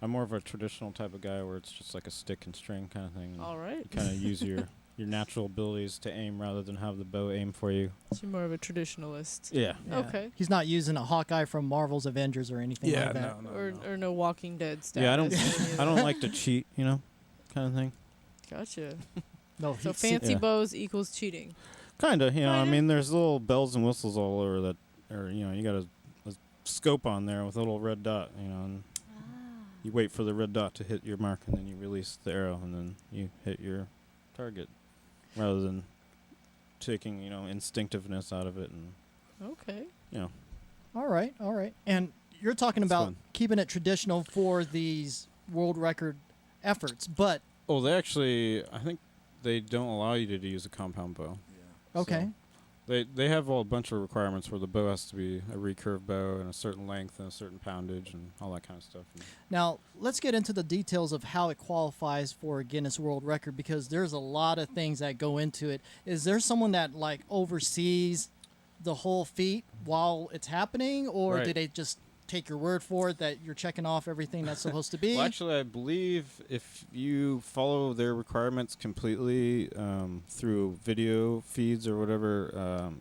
I'm more of a traditional type of guy where it's just like a stick and string kind of thing. All right. You kind of use your natural abilities to aim rather than have the bow aim for you. So you're more of a traditionalist. Yeah. Yeah. Okay. He's not using a Hawkeye from Marvel's Avengers or anything like that. Or no Walking Dead stuff. Yeah, I don't like to cheat, kind of thing. Gotcha. No, So fancy Yeah. bows equals cheating. Kind of, I mean, there's little bells and whistles all over that, or, you got a scope on there with a little red dot, and you wait for the red dot to hit your mark, and then you release the arrow, and then you hit your target, rather than taking, instinctiveness out of it, and, Okay. All right. And you're talking about fun. keeping it traditional for these world record efforts, but Oh, they actually, I think they don't allow you to use a compound bow. okay. They have a bunch of requirements where the bow has to be a recurve bow and a certain length and a certain poundage and all that kind of stuff. Now, let's get into the details of how it qualifies for a Guinness World Record, because there's a lot of things that go into it. Is there someone that like oversees the whole feat while it's happening, or Right. do they just take your word for it that you're checking off everything that's supposed to be? Well, actually, I believe if you follow their requirements completely through video feeds or whatever,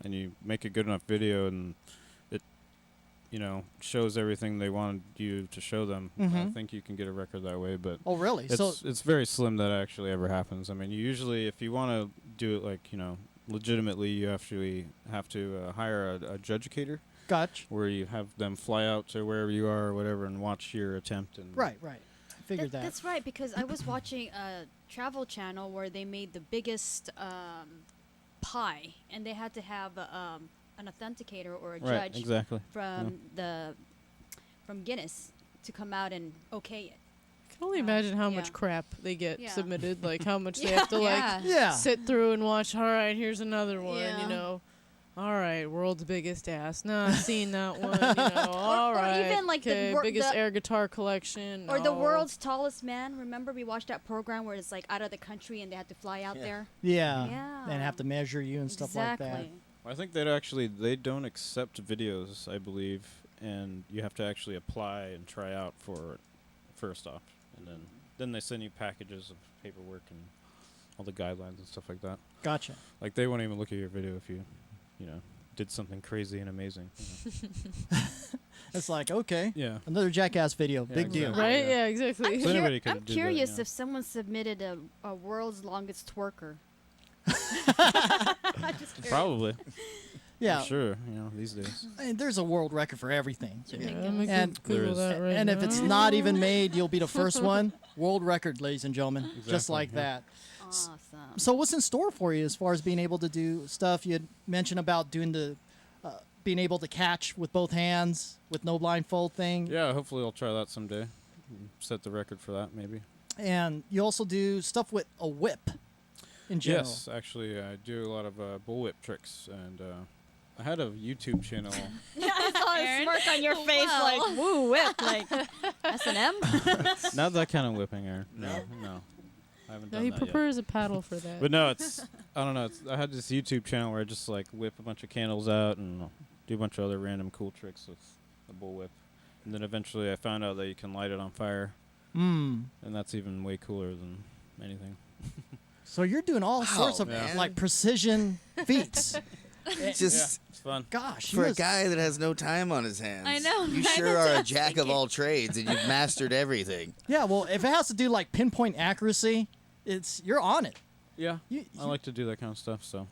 and you make a good enough video and it, shows everything they wanted you to show them, I think you can get a record that way. But Oh, really? So it's very slim that actually ever happens. I mean, usually if you want to do it like, legitimately, you actually have to hire a judgicator. Gotcha. Where you have them fly out to wherever you are or whatever and watch your attempt. And Right. figured that. That's right, because I was watching a Travel Channel where they made the biggest pie, and they had to have an authenticator or a Right, judge exactly. from Guinness to come out and okay it. I can only imagine how yeah. much crap they get Yeah. submitted, like how much they Yeah. have to like Yeah. sit through and watch. All right, here's another one. Yeah. You know, all right, world's biggest ass. No, I've seen that one. You know, all or right, even, like, the okay, wor- biggest the- air guitar collection. Or the no. world's tallest man. Remember we watched that program where it's like out of the country and they had to fly out there? Yeah. Yeah. And have to measure you and stuff like that. Exactly. I think they don't accept videos, I believe, and you have to actually apply and try out for it first off, and then they send you packages of paperwork and all the guidelines and stuff like that. Gotcha. Like they won't even look at your video if you did something crazy and amazing. It's like, okay, Yeah. another Jackass video, Yeah, big deal. exactly. Right? Yeah, exactly. So anybody could I'm do that, curious yeah. if someone submitted a world's longest twerker. Just curious. Probably. Yeah. I'm sure. These days. I mean, there's a world record for everything. Yeah, I'm gonna And, Google that right and if now. it's not even made, you'll be the first one. World record, ladies and gentlemen. Just Exactly, like yeah. that. Awesome. So what's in store for you as far as being able to do stuff? You had mentioned about doing the being able to catch with both hands with no blindfold thing. Yeah, hopefully I'll try that someday. Set the record for that, maybe. And you also do stuff with a whip in general. Yes, actually, I do a lot of bullwhip tricks, and I had a YouTube channel. Yeah, I saw a smirk on your face, like, woo, whip, like, S&M? Not that kind of whipping, Aaron. No. I haven't No, done he that prefers a paddle for that. But no, I don't know. I had this YouTube channel where I just like whip a bunch of candles out and do a bunch of other random cool tricks with the bullwhip. And then eventually I found out that you can light it on fire. Mm. And that's even way cooler than anything. So you're doing all sorts of man. like precision feats. It's just it's fun. Gosh, for a guy that has no time on his hands. I know, You right? sure That's are what I a was jack of all trades, and you've mastered everything. Yeah, well, if it has to do like pinpoint accuracy, you're on it. Yeah, I like to do that kind of stuff. So,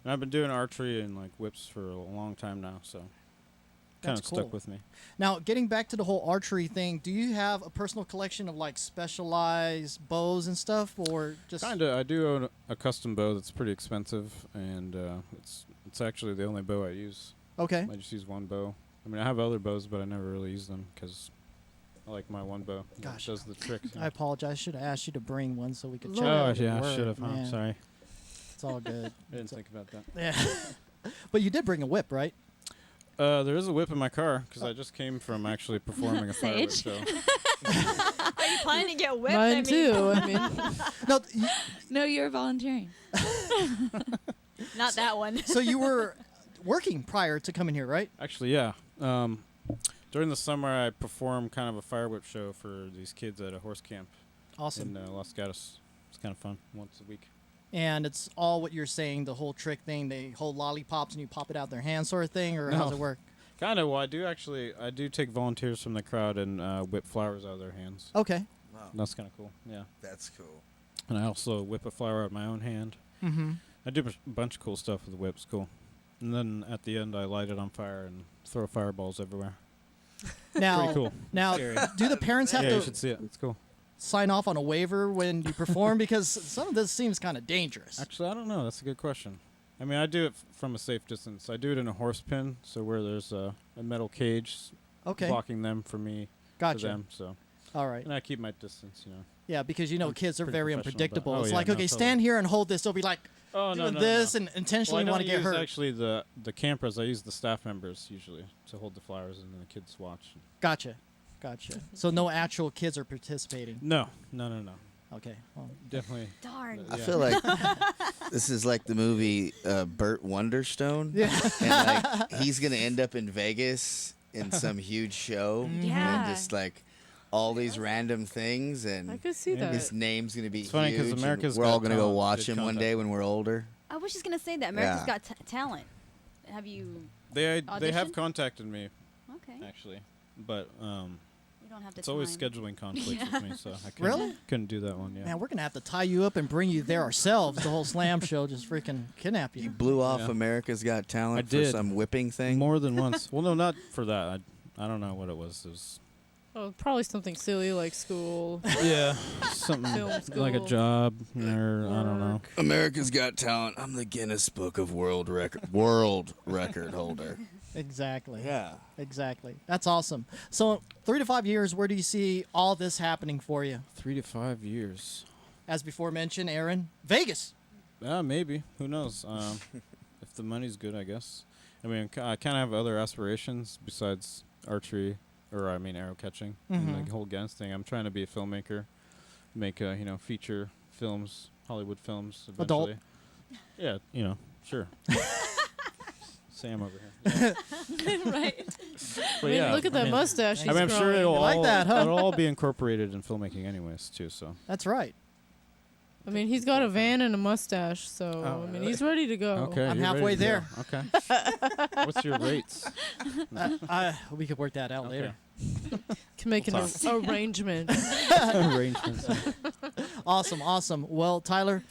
and I've been doing archery and like whips for a long time now. So, kind That's of cool. stuck with me. Now, getting back to the whole archery thing, do you have a personal collection of like specialized bows and stuff, or just Kinda. I do own a custom bow that's pretty expensive, and it's actually the only bow I use. Okay. I just use one bow. I mean, I have other bows, but I never really use them because I like my one bow. Gosh, It does the trick. I apologize. I should have asked you to bring one so we could check Oh, out yeah, the I word, should have. Huh? man. Sorry. It's all good. I didn't think about that. Yeah. But you did bring a whip, right? There is a whip in my car because I just came from actually performing a fire whip show. Are you planning to get whipped? Mine too. I mean, No, No, you're volunteering. Not that one. so you were working prior to coming here, right? Actually, yeah. During the summer, I perform kind of a fire whip show for these kids at a horse camp. Awesome. In Los Gatos. It's kind of fun once a week. And it's all what you're saying, the whole trick thing. They hold lollipops and you pop it out their hand, sort of thing, or No. how's it work? Kind of. Well, I do take volunteers from the crowd and whip flowers out of their hands. Okay. Wow. That's kind of cool. Yeah. That's cool. And I also whip a flower out of my own hand. Mm-hmm. I do a bunch of cool stuff with the whip. It's cool. And then at the end, I light it on fire and throw fireballs everywhere. Now, Pretty cool. now, Scary. do the parents have Yeah, to you should see it. It's cool. sign off on a waiver when you perform? Because some of this seems kind of dangerous. Actually, I don't know. That's a good question. I mean, I do it from a safe distance. I do it in a horse pen, so where there's a metal cage Okay. blocking them from me Gotcha. to them. So, All right. and I keep my distance, Yeah, because you know kids are pretty very professional, unpredictable. but- oh, It's yeah, like, no, okay, totally. stand here and hold this. They'll be like Oh, no, doing no, this no. and intentionally well, I want to don't get use hurt. actually the campers. I use the staff members usually to hold the flowers, and then the kids watch. Gotcha. So no actual kids are participating. No. Okay. Well, Definitely. Darn. I feel like this is like the movie Burt Wonderstone. Yeah. And like he's gonna end up in Vegas in some huge show. Yeah. And just like all these random things, and I could see that. his name's gonna be It's funny 'cause huge. and America's we're all Got gonna go Talent watch did him one contact day me. when we're older. I was just going to say that. America's Yeah. Got Talent. Have you... They have Audition? contacted me Okay. actually, but You don't have the it's always time. scheduling conflicts with me, so I Really? couldn't do that one. Yeah. man, we're gonna have to tie you up and bring you there ourselves. The whole slam show, just freaking kidnap You you. blew off Yeah. America's Got Talent I for did. some whipping thing. More than once. Well, no, not for that. I don't know what it was. It was Oh, probably something silly like school. Yeah, something Film like a school. job or I don't know. America's Got Talent. I'm the Guinness Book of World Record holder. Exactly. Yeah. Exactly. That's awesome. So 3 to 5 years, where do you see all this happening for you? 3 to 5 years. As before mentioned, Aaron, Vegas. Maybe. Who knows? If the money's good, I guess. I mean, I kind of have other aspirations besides archery, or I mean arrow catching, and the whole Guinness thing. I'm trying to be a filmmaker, make feature films, Hollywood films eventually. Adult. Yeah, sure. Sam over here. Right. But I mean, look at that mustache. He's I'm sure growing. it'll You like that, huh? it'll all be incorporated in filmmaking anyways too. So That's right. I mean, he's got a van and a mustache, so I mean, he's ready to go. okay, I'm you're halfway ready to there. go. Okay. What's your rates? We could work that out later. Can make an arrangement. Arrangements. Awesome. Well, Tyler,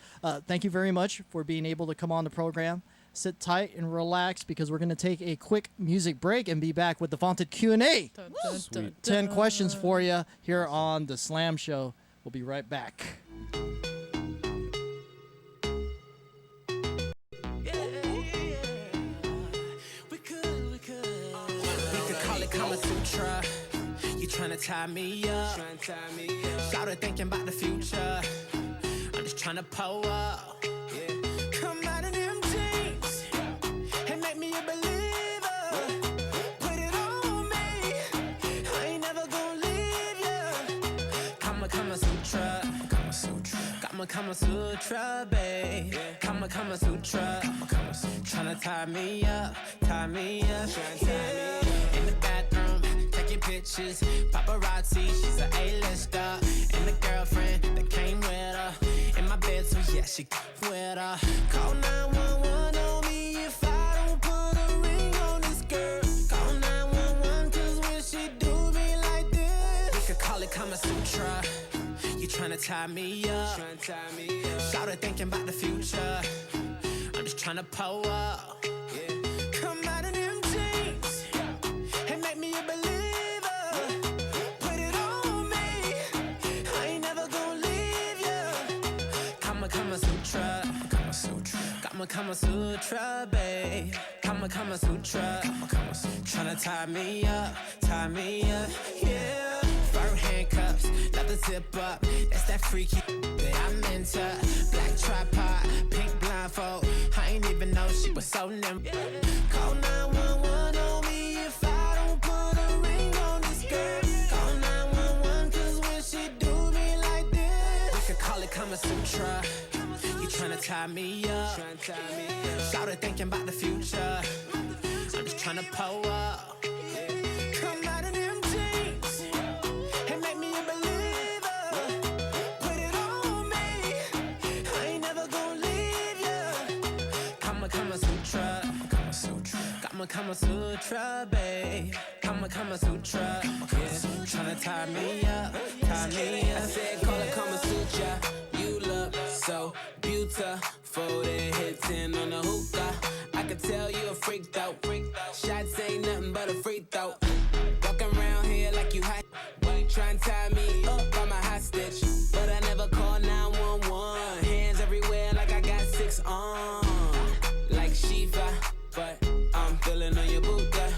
thank you very much for being able to come on the program. Sit tight and relax because we're going to take a quick music break and be back with the vaunted Q&A. Dun, dun, Sweet. 10 questions for you here on The Slam Show. We'll be right back. We could call it Kama Sutra. You tryna tie me up. Started thinking about the future. I'm just tryna pull up. Come out of them jeans and make me a believer. Put it on me. I ain't never gonna leave ya. Kama Sutra. Kama Sutra, babe. Kama Sutra. Tryna tie me up. Yeah. In the bathroom, taking pictures. Paparazzi, she's an A-lister. And the girlfriend that came with her. In my bed, so yeah, she with her. Call 911 on me if I don't put a ring on this girl. Call 911 'cause when she do me like this, we could call it Kama Sutra. You tryna tie me up. Started thinking about the future. I'm just tryna pull up. Come out of them jeans and make me a believer. Put it on me. I ain't never gonna leave ya. Kama Sutra. Kama Sutra, babe. Kama Sutra. Tryna tie me up. Yeah. Fur handcuffs, leather zip up. That's that freaky that I'm into. Black tripod, pink blindfold. I ain't even know she was so nimble. Call 911 on me if I don't put a ring on this girl. Call 911 'cause when she do me like this, we could call it Kama Sutra. You tryna tie me up. Started thinking about the future. I'm just tryna pull up. Come out of them jeans and make me a believer. Put it on me. I ain't never gonna leave ya. Kama Sutra. Kama Sutra, babe. Kama Sutra. Yeah. Tryna tie me up. I said call it Kama Sutra. You look so beautiful. That hit 10 on the hookah. I can tell you a freak though. Shots ain't nothing but a free throw. Walking around here like you hot. Try and tie me up, I'm a hostage. But I never call 911. Hands everywhere like I got 6 on. Like Shiva, but I'm feeling on your Buddha.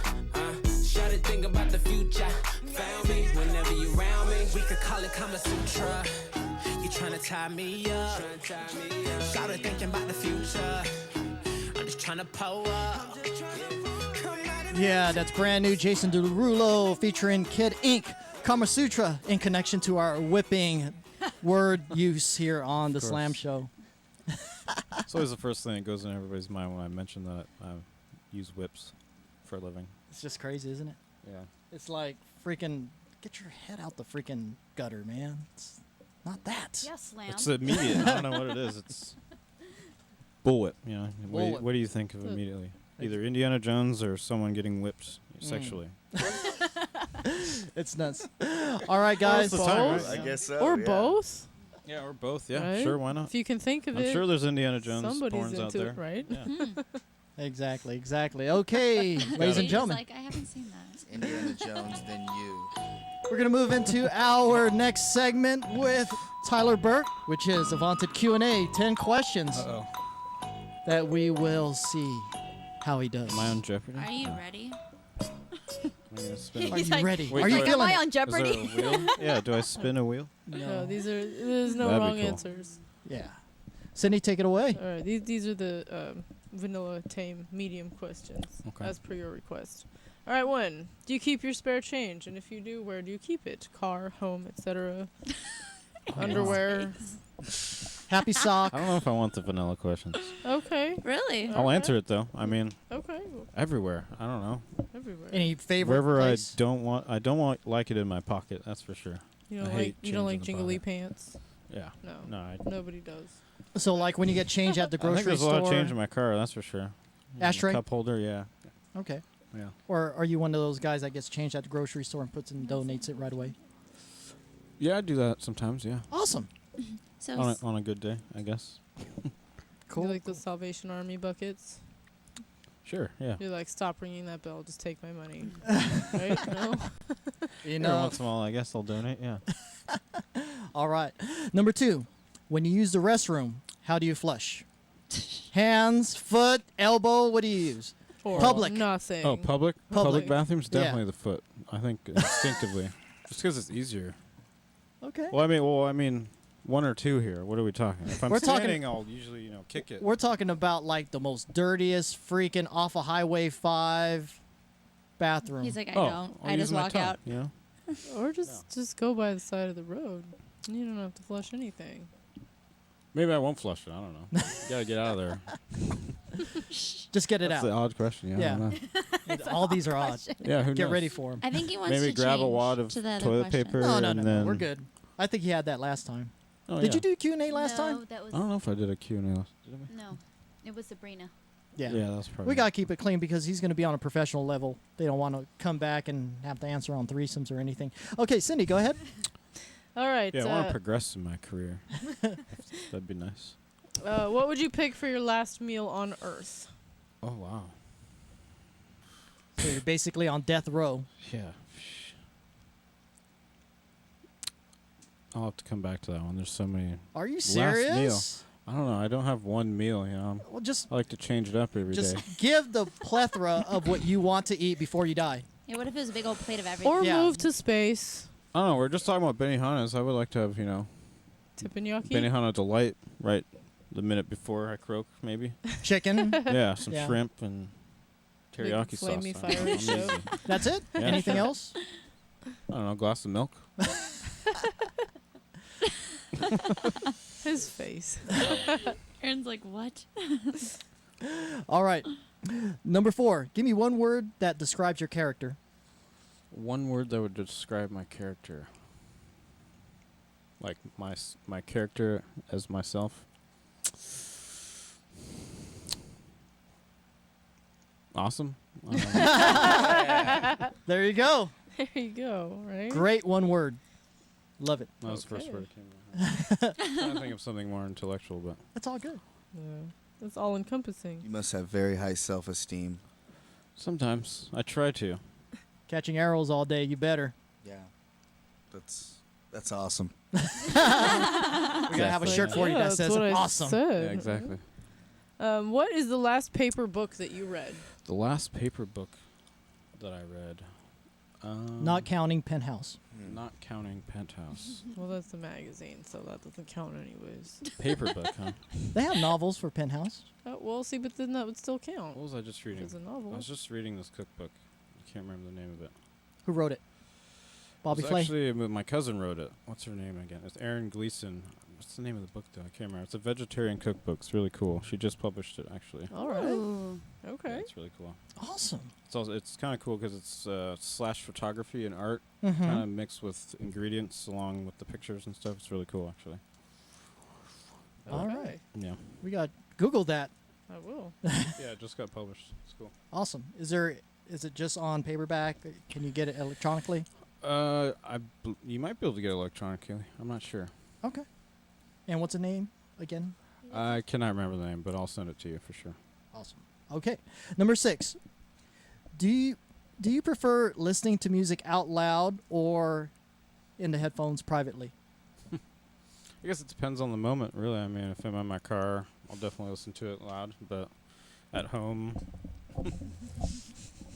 Started thinking about the future. Found me whenever you round me. We could call it Kama Sutra. You tryna tie me up. Started thinking about the future. I'm just tryna pull up. Yeah, that's brand new Jason Derulo featuring Kid Ink. Kama Sutra in connection to our whipping word use here on the Slam Show. It's always the first thing that goes in everybody's mind when I mention that I use whips for a living. It's just crazy, isn't it? Yeah. It's like freaking get your head out the freaking gutter, man. It's not that. Yeah, Slam. It's immediate. I don't know what it is. It's bullwhip. Bullwhip. What do you think of immediately? Either Indiana Jones or someone getting whipped sexually. It's nuts. All right, guys. Well, that's the time, I guess so. Or yeah. both. Yeah, or both. Yeah, Right? sure. Why not? If you can think of it. I'm sure there's Indiana Jones somebody's porns out into there. it, right? Yeah. Exactly. Okay, ladies and He's gentlemen. like, I haven't seen that. Indiana Jones than you. We're going to move into our next segment with Tyler Burke, which is a vaunted Q&A, 10 questions that we will see how he does. Am I on Jeopardy? Are you ready? Are you ready? Wait, Are you feeling Am I it? on Jeopardy? Is there a wheel? Yeah, do I spin a wheel? No, there's no That'd be wrong cool. answers. Yeah. Cindy, take it away. All right, these are the vanilla tame medium questions as per your request. All right, 1. Do you keep your spare change? And if you do, where do you keep it? Car, home, etc. Underwear. Happy sock. I don't know if I want the vanilla questions. Okay. Really? I'll answer it though. I mean, Okay. everywhere. I don't know. Everywhere. Any favorite Wherever place? I don't want like it in my pocket. That's for sure. You I don't hate like change in the jingly pocket. pants? Yeah. No. Nobody does. So, like when you get change at the I grocery think there's store. a lot of change in my car. That's for sure. Ashtray? Cup holder. Yeah. Okay. Yeah. Or are you one of those guys that gets changed at the grocery store and puts and donates it right away? Yeah, I do that sometimes. Yeah. Awesome. So On a good day, I guess. Cool. You like the Salvation Army buckets? Sure. Yeah. You're like, stop ringing that bell. Just take my money. Right? No? You Every know. once in a while, I guess I'll donate. Yeah. All right. Number 2, when you use the restroom, how do you flush? Hands, foot, elbow. What do you use? Or Public. Nothing. Oh, public bathrooms, Yeah. definitely the foot. I think instinctively, just because it's easier. Okay. Well, I mean, 1 or 2 here. What are we talking? If I'm We're talking- standing, I'll usually kick it. We're talking about like the most dirtiest freaking off a Highway 5 bathroom. He's like, I Oh, don't. I'll I use just my walk tongue, out. You know? Or just go by the side of the road. You don't have to flush anything. Maybe I won't flush it. I don't know. You gotta get out of there. Just get it That's out. the odd question. Yeah. I don't know. All these are odd. Yeah, who Get knows? ready for them. I think he wants Maybe to grab a change wad of to the other toilet question. paper. No, and then we're good. I think he had that last time. Oh, Did yeah. you do Q&A last No, time? that was I don't know if I did a Q&A last. Did I? no. It was Sabrina. Yeah. Yeah, that's probably. We got to keep it clean because he's going to be on a professional level. They don't want to come back and have to answer on threesomes or anything. Okay, Cindy, go ahead. All right. Yeah, I want to progress in my career. That'd be nice. What would you pick for your last meal on Earth? Oh wow. So you're basically on death row. Yeah. I'll have to come back to that one. There's so many. Are you Last serious? meal. I don't know. I don't have one meal. Well, just I like to change it up every day. just give the plethora of what you want to eat before you die. Yeah, what if it was a big old plate of everything? Or Yeah. move to space. I don't know. We're just talking about Benihana's. I would like to have Teppanyaki? Benihana Delight right the minute before I croak, maybe. Chicken. Yeah, some Yeah. shrimp and Big teriyaki sauce. flamey I'm fiery easy. show. That's it? Yeah, Anything sure. else? I don't know. A glass of milk. His face. Aaron's like, what? All right. Number 4. Give me one word that describes your character. One word that would describe my character. Like my character as myself. Awesome. There you go. There you go, right? Great one word. Love it. That was the first Okay. word that came to mind. I'm trying to think of something more intellectual, but That's all good. Yeah. That's all encompassing. You must have very high self-esteem. sometimes I try to. Catching arrows all day, you better. Yeah. That's awesome. We're going to have a shirt for you that that's says what I awesome. said. Yeah, exactly. What is the last paper book that you read? The last paper book that I read. Not counting Penthouse. Not counting Penthouse. Well, that's a magazine, so that doesn't count anyways. Paper book, huh? They have novels for Penthouse. Well, see, but then that would still count. What was I just reading? It's a novel. I was just reading this cookbook. I can't remember the name of it. Who wrote it? Bobby It's Flay? actually, my cousin wrote it. What's her name again? It's Erin Gleason. What's the name of the book, though? I can't remember. It's a vegetarian cookbook. It's really cool. She just published it, actually. All right. Ooh. Okay. Yeah, it's really cool. Awesome. It's kind of cool because it's slash photography and art, Mhm. kind of mixed with ingredients along with the pictures and stuff. It's really cool, actually. All right. Yeah. We got Google that. I will. Yeah, it just got published. It's cool. Awesome. Is it just on paperback? Can you get it electronically? You might be able to get it electronically. I'm not sure. Okay. And what's the name again? I cannot remember the name, but I'll send it to you for sure. Awesome. Okay. Number 6. Do you prefer listening to music out loud or in the headphones privately? I guess it depends on the moment, really. I mean, if I'm in my car, I'll definitely listen to it loud. But at home,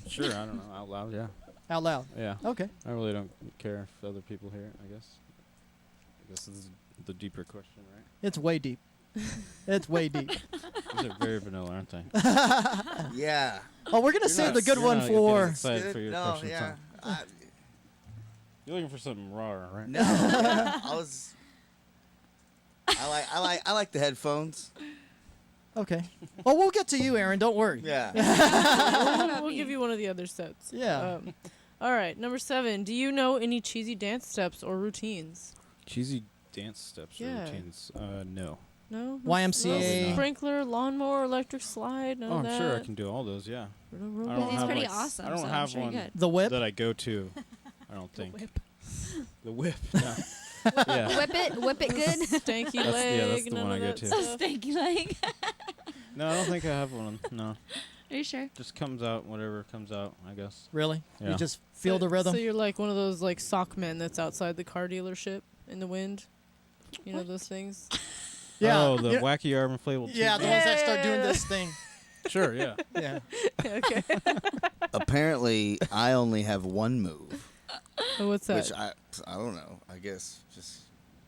sure, I don't know, out loud, yeah. Out loud? Yeah. Okay. I really don't care if other people hear it, I guess. I guess this is the deeper question, right? It's way deep. It's way deep. These are very vanilla, aren't they? Yeah. Oh, we're going to save the good one for... Excited for your No, question, yeah. Tom. You're looking for something raw, right? No, I like the headphones. Okay. Well, we'll get to you, Aaron. Don't worry. Yeah. We'll give you one of the other sets. Yeah. All right, number 7. Do you know any cheesy dance steps or routines? Cheesy dance steps or Yeah. routines? No. No? YMCA. No sprinkler, lawnmower, electric slide, none Oh, of I'm that? sure I can do all those, yeah. He's pretty awesome. I don't so I'm have sure one you're good. The whip? that I go to, I don't think. The whip. Whip it good. Stanky That's- leg. yeah, that's the none one of I go that to. stuff. Stanky leg. No, I don't think I have one. No. Are you sure? Just comes out, whatever comes out, I guess. Really? Yeah. You just feel the rhythm? So you're like one of those like sock men that's outside the car dealership in the wind. You know those things? Yeah. Oh, the Yeah. wacky arm inflatable. Yeah, the ones that start doing this thing. Sure, yeah. Yeah. Okay. Apparently, I only have one move. Oh, what's that? Which I don't know. I guess just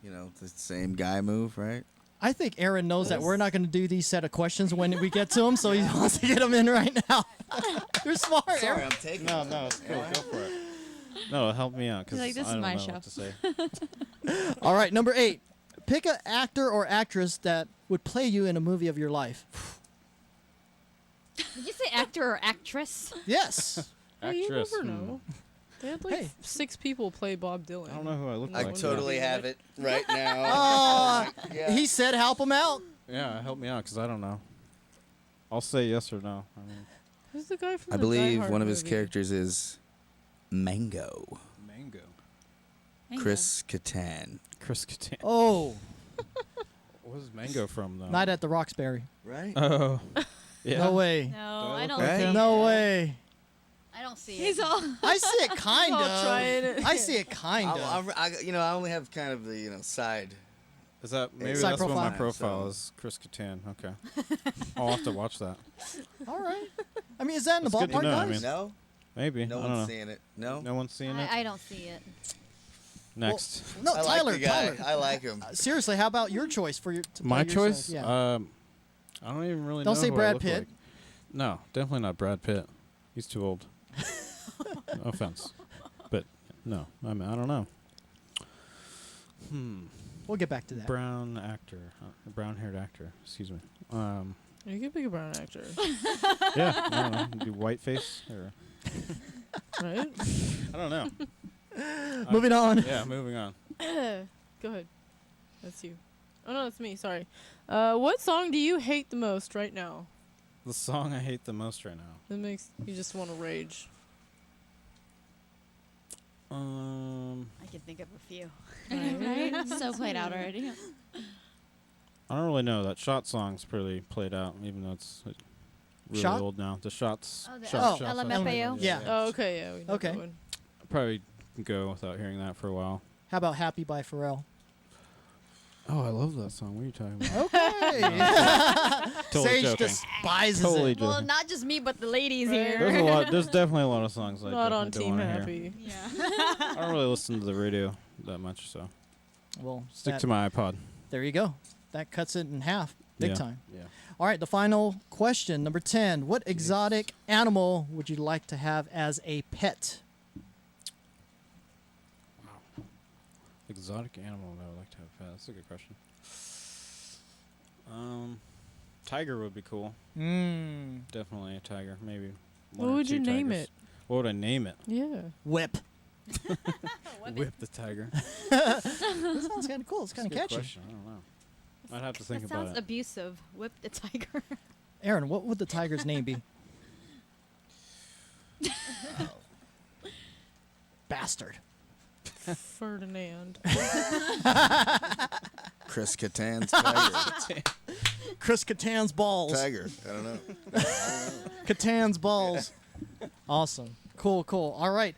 the same guy move, right? I think Aaron knows that we're not going to do these set of questions when we get to them, so he wants to get them in right now. You're smart, Sorry, Aaron. I'm taking. No, it's cool. Go for it. No, help me out because He's like, this I is don't my know show. what to say. All right, number 8. Pick an actor or actress that would play you in a movie of your life. Did you say actor or actress? Yes. You Actress. never know. They had like Hey. 6 people play Bob Dylan. I don't know who I look And I like. one totally movie, have right? it right now. Oh, Yeah. he said help him out. Yeah, help me out because I don't know. I'll say yes or no. I mean, Who's the guy from I the believe Die Hard one of his movie? characters is Mango. Mango. Chris Kattan. Chris Kattan. Oh, Where's Mango from, though? Night at the Roxbury. Right? Oh. Yeah. No way. No, I don't like see him? it. No way. I don't see He's it. all. I see it kind all of. trying it. I see it kind of. I only have kind of the Is side. that maybe Side that's what my profile. profile is? Chris Kattan. Okay. I'll have to watch that. All right. I mean, is that in the That's good to ballpark, know, I guys? mean. No, Maybe. no I don't one's know. seeing it. No. No one's seeing it. I don't see it. Next. No, I Tyler. like the guy. Tyler. I like him. Seriously, how about your choice for your? To play My yourself? choice? Yeah. I don't even really Don't know say who I Brad look Pitt. like. No, definitely not Brad Pitt. He's too old. No offense. But no, I don't know. We'll get back to that. Brown actor. Brown-haired actor. Excuse me. You could pick a brown actor, Yeah, I don't know. Do whiteface or right? I don't know. Moving on. Yeah, moving on. Go ahead. That's you. Oh no, that's me. Sorry. What song do you hate the most right now? The song I hate the most right now. That makes you just want to rage. I can think of a few. Right? So played out already. I don't really know. That Shot song's pretty played out, even though it's really Shot? old now. The Shots. Oh, the Shots, LMFAO? Yeah. Oh, okay, yeah. We know Okay. that one. Probably go without hearing that for a while. How about Happy by Pharrell? Oh, I love that song. What are you talking about? Okay. Totally Sage joking. despises Totally it. joking. Well, not just me, but the ladies Right. here. There's a lot. There's definitely a lot of songs I Not definitely on don't Team wanna hear. Happy. Yeah. I don't really listen to the radio that much, so Well, stick that- to my iPod. There you go. That cuts it in half, big Yeah. time. Yeah. All right, the final question, number 10. What exotic animal would you like to have as a pet? Exotic animal that I would like to have pet. That's a good question. Tiger would be cool. Definitely a tiger. Maybe. What one or would two you name tigers. it? What would I name it? Yeah. Whip. Whip the tiger. That sounds kind of cool. It's kind of That's a good catchy. question. I don't know. I'd have to think That about sounds it. abusive. Whip the tiger. Aaron, what would the tiger's name be? Bastard. Ferdinand. Chris Kattan's tiger. Chris Kattan's balls. Tiger. I don't know. Kattan's balls. Awesome. Cool. All right.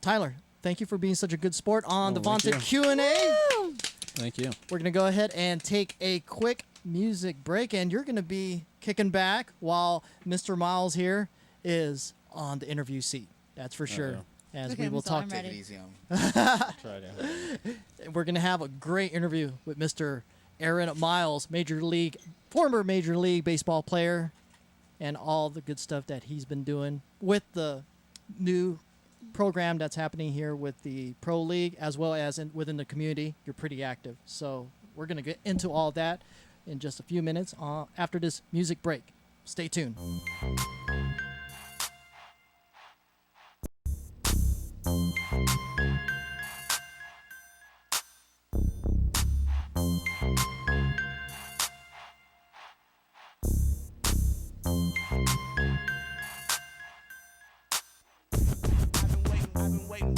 Tyler, thank you for being such a good sport on the thank Vaunted Q&A. Thank you. We're going to go ahead and take a quick music break, and you're going to be kicking back while Mr. Miles here is on the interview seat. That's for sure. As Okay, we will so talk I'm to ready. Take it easy on him. Try to. We're going to have a great interview with Mr. Aaron Miles, former Major League Baseball player, and all the good stuff that he's been doing with the new program that's happening here with the Pro League, as well as within the community. You're pretty active. So we're going to get into all that in just a few minutes after this music break. Stay tuned.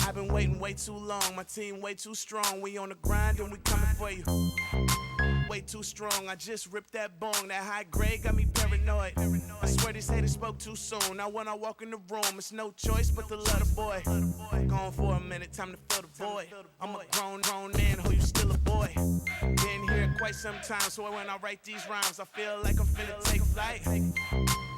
I've been waiting way too long. My team way too strong. We on the grind and we coming for you. Way too strong. I just ripped that bong. That high grade got me paranoid. I swear these haters spoke too soon. Now when I walk in the room, it's no choice but to love the boy. Gone for a minute, time to fill the void. I'm a grown man, who you still a boy. Been here quite some time, so when I write these rhymes, I feel like I'm finna take flight.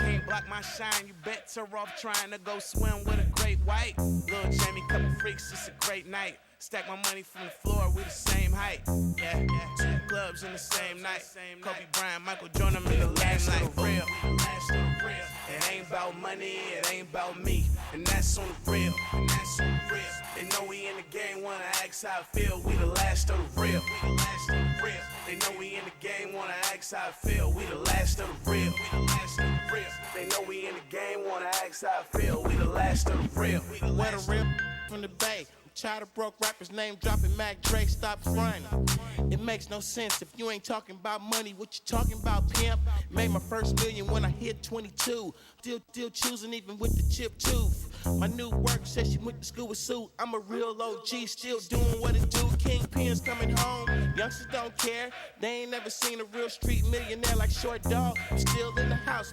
Can't block my shine, you better off trying to go swim with a great white. Little Jamie, couple freaks, it's a great night. Stack my money from the floor, we the same height. Yeah, 2 clubs in the same night. Kobe Bryant, Michael Jordan, in the last night. Real. It ain't about money, it ain't about me. And that's on the real. They know we in the game, wanna ask how I feel. We the last of the real. They know we in the game, wanna ask how I feel. We the last of the real. They know we in the game, wanna ask how I feel. We the last of the real. Where the real from the bay. Tired of broke rappers, name dropping Mac Dre, stop fronting. It makes no sense if you ain't talking about money. What you talking about, pimp? Made my first million when I hit 22. Still choosing even with the chip tooth. My new work says she went to school with Sue. I'm a real OG, still doing what it do. Kingpins coming home, youngsters don't care. They ain't never seen a real street millionaire like Short Dog. I'm still in the house.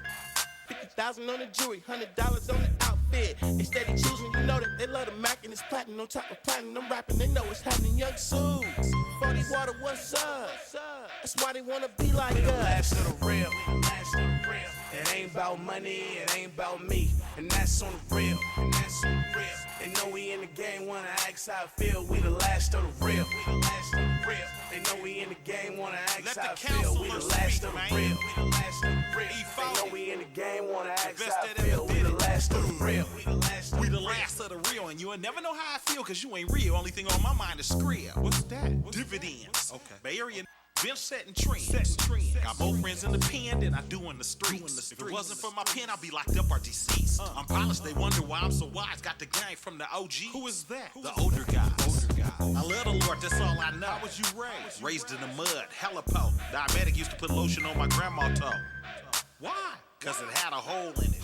50,000 on the jewelry, $100 on the outfit. They steady choosing, you know that they love the Mac and it's platinum on top of platinum. I'm rapping, they know what's happening. Young Suits, 40 water, what's up? That's why they wanna be like we the us. last of the real. It ain't about money, it ain't about me. And that's on the real. They know we in the game, wanna ask how I feel. We the last of the real. They know we in the game, wanna ask how I feel. We the last of the real. They know we in the game, wanna ask how I feel. We the last of the real. We the last of the real, and you'll never know how I feel because you ain't real. Only thing on my mind is Skrill. What's that? Dividends. Okay. Bay Area been setting trends. Got more friends in the pen than I do in the streets. If it wasn't for my pen, I'd be locked up or deceased. I'm polished, they wonder why I'm so wise. Got the gang from the OG. Who is that? The older guy. I love the Lord, that's all I know. How was you raised? Raised in the mud, hella po. Diabetic used to put lotion on my grandma's toe. Why? Cause it had a hole in it.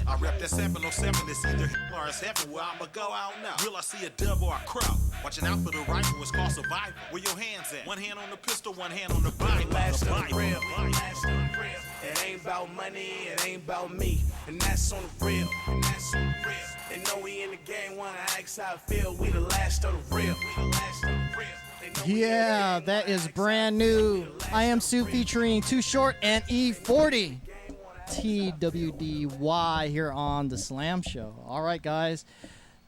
I rep that 707, it's either hell or it's heaven. Where I'ma go, I don't know. Will I see a dove or a crow? Watching out for the rifle, it's called survival. Where your hands at? One hand on the pistol, one hand on the Bible. Last of the real. It ain't about money, it ain't about me. And that's on the real. They know we in the game, wanna ask how I feel. We the last of the real. Yeah, that is brand new. I Am Sue featuring Too Short and E40. TWDY here on the Slam Show. All right, guys,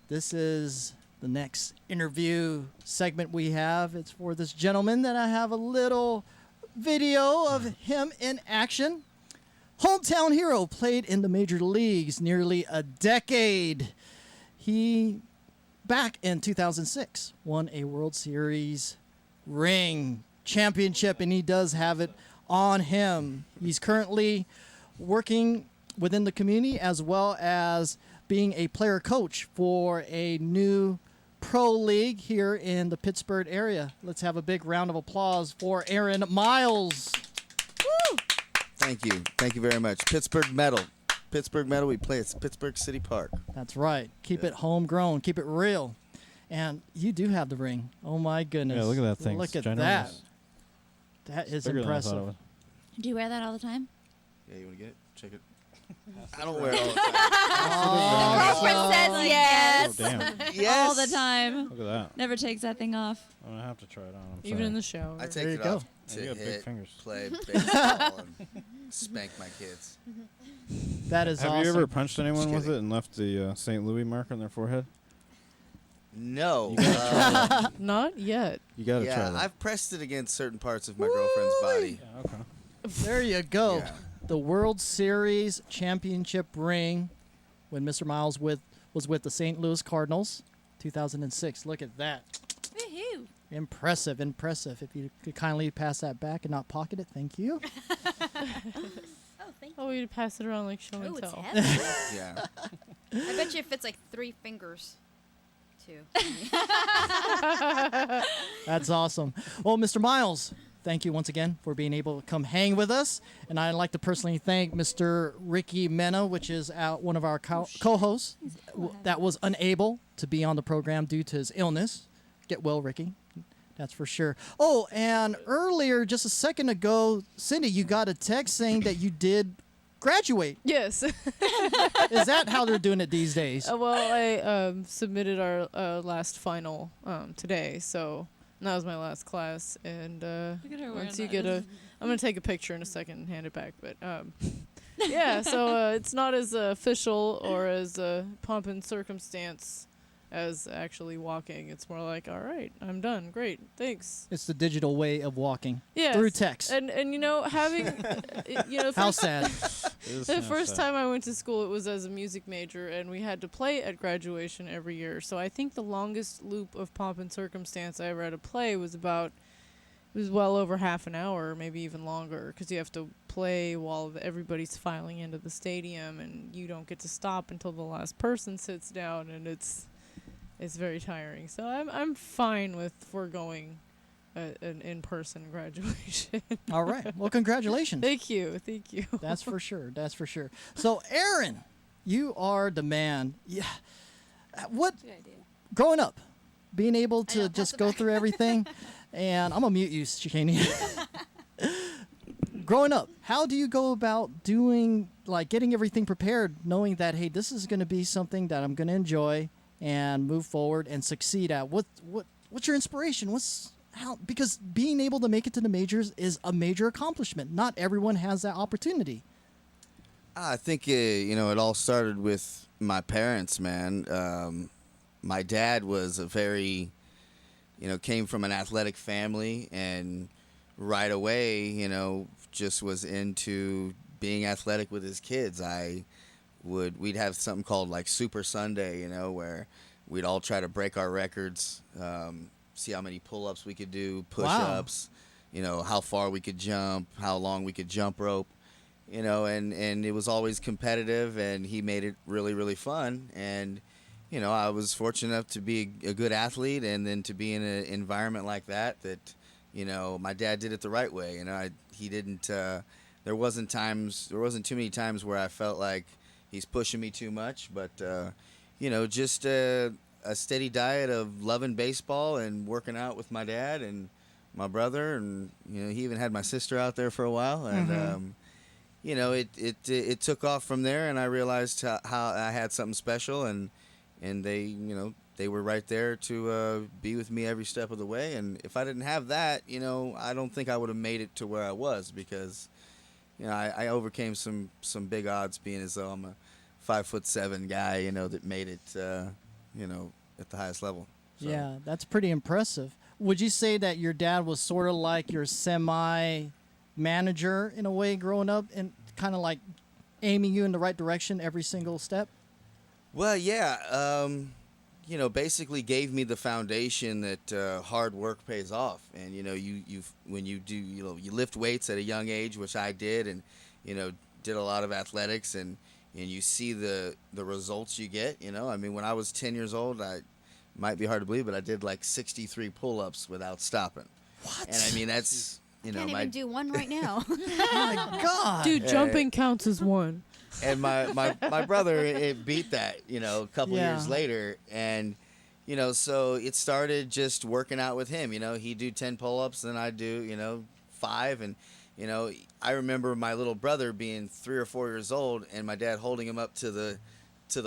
this is the next interview segment we have. It's for this gentleman that I have a little video of him in action. Hometown hero, played in the major leagues nearly a decade. He, back in 2006, won a World Series ring championship, and he does have it on him. He's currently working within the community as well as being a player coach for a new pro league here in the Pittsburgh area. Let's have a big round of applause for Aaron Miles. Woo! Thank you very much. Pittsburgh Metal, we play at Pittsburgh City Park. That's right. Keep it homegrown, keep it real. And you do have the ring. Oh my goodness. Yeah, look at that thing. Look It's at ginormous. that. That is Bigger than I thought it impressive. was. Do you wear that all the time? Yeah, you want to get it? Check it. I don't wear it all the time. The girlfriend says yes. Oh, damn. Yes. All the time. Look at that. Never takes that thing off. I'm gonna have to try it on. I'm Even sorry. in the shower. I take There you it go. off to You got big hit, fingers. play baseball, and spank my kids. That is Have awesome. you ever punched anyone Just with kidding. it and left the St. Louis mark on their forehead? No. Not yet. You gotta try Yeah, that. I've pressed it against certain parts of my girlfriend's body. Yeah, okay. There you go. Yeah. The World Series championship ring when Mr. Miles was with the St. Louis Cardinals, 2006. Look at that. Woohoo. Impressive, impressive. If you could kindly pass that back and not pocket it, thank you. Oh, you'd pass it around like show Oh, and it's tell. heavy. Yeah. I bet you it fits like 3 fingers, too. That's awesome. Well, Mr. Miles, thank you once again for being able to come hang with us. And I'd like to personally thank Mr. Ricky Mena, which is one of our co-hosts that was unable to be on the program due to his illness. Get well, Ricky. That's for sure. Oh, and earlier, just a second ago, Cindy, you got a text saying that you did graduate. Yes. Is that how they're doing it these days? Well, I submitted our last final today, so that was my last class. And Look at her once wearing you that. get I'm gonna take a picture in a second and hand it back. But yeah, so it's not as official or as pomp and circumstance as actually walking. It's more like, all right, I'm done. Great, thanks. It's the digital way of walking Yeah, through text. And you know, having How sad. The first time I went to school, it was as a music major, and we had to play at graduation every year. So I think the longest loop of pomp and circumstance I ever had to play was well over half an hour, maybe even longer, because you have to play while everybody's filing into the stadium, and you don't get to stop until the last person sits down, and it's very tiring. So I'm fine with foregoing an in-person graduation. All right. Well, congratulations. Thank you. That's for sure. That's for sure. So, Aaron, you are the man. Yeah. What? Growing up, being able to just go through everything, and I'm gonna mute you, Shikani. Growing up, how do you go about getting everything prepared, knowing that, hey, this is gonna be something that I'm gonna enjoy and move forward and succeed at? What's your inspiration? Because being able to make it to the majors is a major accomplishment. Not everyone has that opportunity. I think it all started with my parents, man. My dad was came from an athletic family, and right away, just was into being athletic with his kids. We'd have something called like Super Sunday, where we'd all try to break our records, see how many pull-ups we could do, push-ups, how far we could jump, how long we could jump rope, and it was always competitive, and he made it really, really fun. And, I was fortunate enough to be a good athlete, and then to be in an environment like that, my dad did it the right way. He didn't, there wasn't too many times where I felt like he's pushing me too much, but, just a steady diet of loving baseball and working out with my dad and my brother, and he even had my sister out there for a while, and it took off from there, and I realized how I had something special, and they were right there to be with me every step of the way. And if I didn't have that, I don't think I would have made it to where I was, because I overcame some big odds, being as though I'm a 5'7" guy, that made it at the highest level. So. Yeah, that's pretty impressive. Would you say that your dad was sort of like your semi-manager in a way growing up, and kind of like aiming you in the right direction every single step? Well, yeah. Basically gave me the foundation that hard work pays off. And, when you do, you lift weights at a young age, which I did, and, did a lot of athletics, and you see the results you get. When I was 10 years old, might be hard to believe, but I did like 63 pull-ups without stopping. What? And that's, Can't even do one right now. Oh my God. Dude, jumping counts as one. And my brother, it beat that, a couple years later. And, so it started just working out with him. He'd do 10 pull-ups, and I'd do, 5. And, You know, I remember my little brother being 3 or 4 years old, and my dad holding him up to the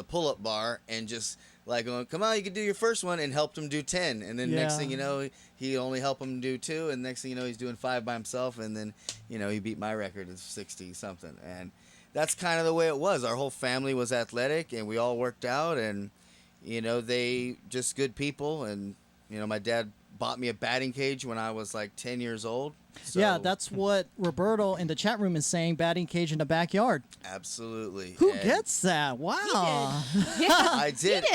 pull-up bar and just like going, "Come on, you can do your first one," and helped him do 10. And then next thing you know, he only helped him do 2, and next thing you know, he's doing 5 by himself. And then, you know, he beat my record of 60 something. And that's kind of the way it was. Our whole family was athletic, and we all worked out, and you know, they just good people. And you know, my dad bought me a batting cage when I was like 10 years old. So, yeah, that's what Roberto in the chat room is saying, batting cage in the backyard. Absolutely. Who gets that? Wow. I did.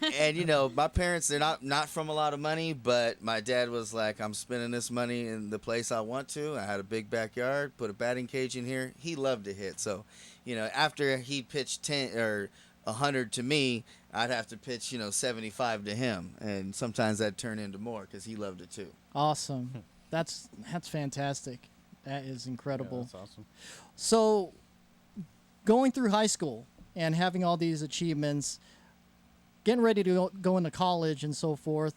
And you know, my parents, they're not from a lot of money, but my dad was like, "I'm spending this money in the place I want to." I had a big backyard, put a batting cage in here. He loved to hit. So, you know, after he pitched 10 or 100 to me, I'd have to pitch, you know, 75 to him. And sometimes that'd turn into more because he loved it too. Awesome. That's fantastic. That is incredible. Yeah, that's awesome. So, going through high school and having all these achievements, getting ready to go into college and so forth,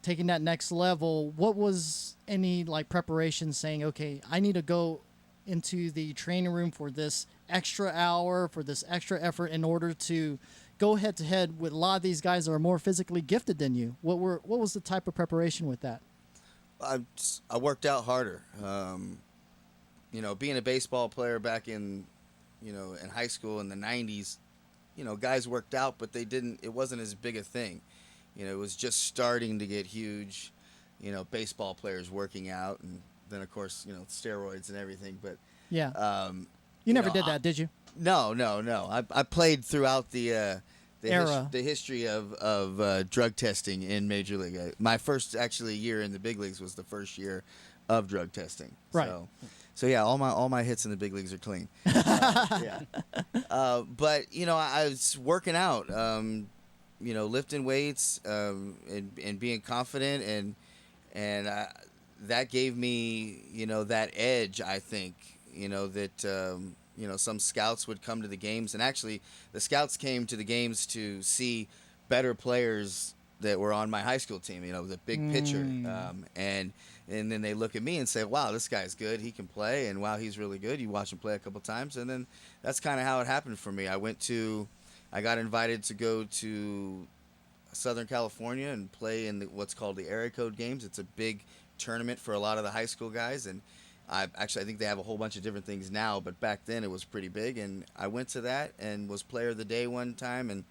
taking that next level, what was any like preparation saying, okay, I need to go into the training room for this extra hour, for this extra effort in order to go head to head with a lot of these guys that are more physically gifted than you? What was the type of preparation with that? I worked out harder. You know, being a baseball player back in, you know, in high school in the 90s, you know, guys worked out, but it wasn't as big a thing. You know, it was just starting to get huge, you know, baseball players working out, and then of course, you know, steroids and everything. But yeah, you never did that, did you? No. I played throughout the era. The history of drug testing in Major League. My first actually year in the big leagues was the first year of drug testing. Right. So yeah, all my hits in the big leagues are clean. Yeah. But you know, I was working out, you know, lifting weights, and being confident, and that gave me, you know, that edge. I think, you know, that. You know, some scouts would come to the games, and actually the scouts came to the games to see better players that were on my high school team, you know, the big pitcher. And then they look at me and say, "Wow, this guy's good. He can play." And "Wow, he's really good." You watch him play a couple times. And then that's kind of how it happened for me. I got invited to go to Southern California and play in what's called the Area Code Games. It's a big tournament for a lot of the high school guys. And I think they have a whole bunch of different things now, but back then it was pretty big, and I went to that and was player of the day one time, and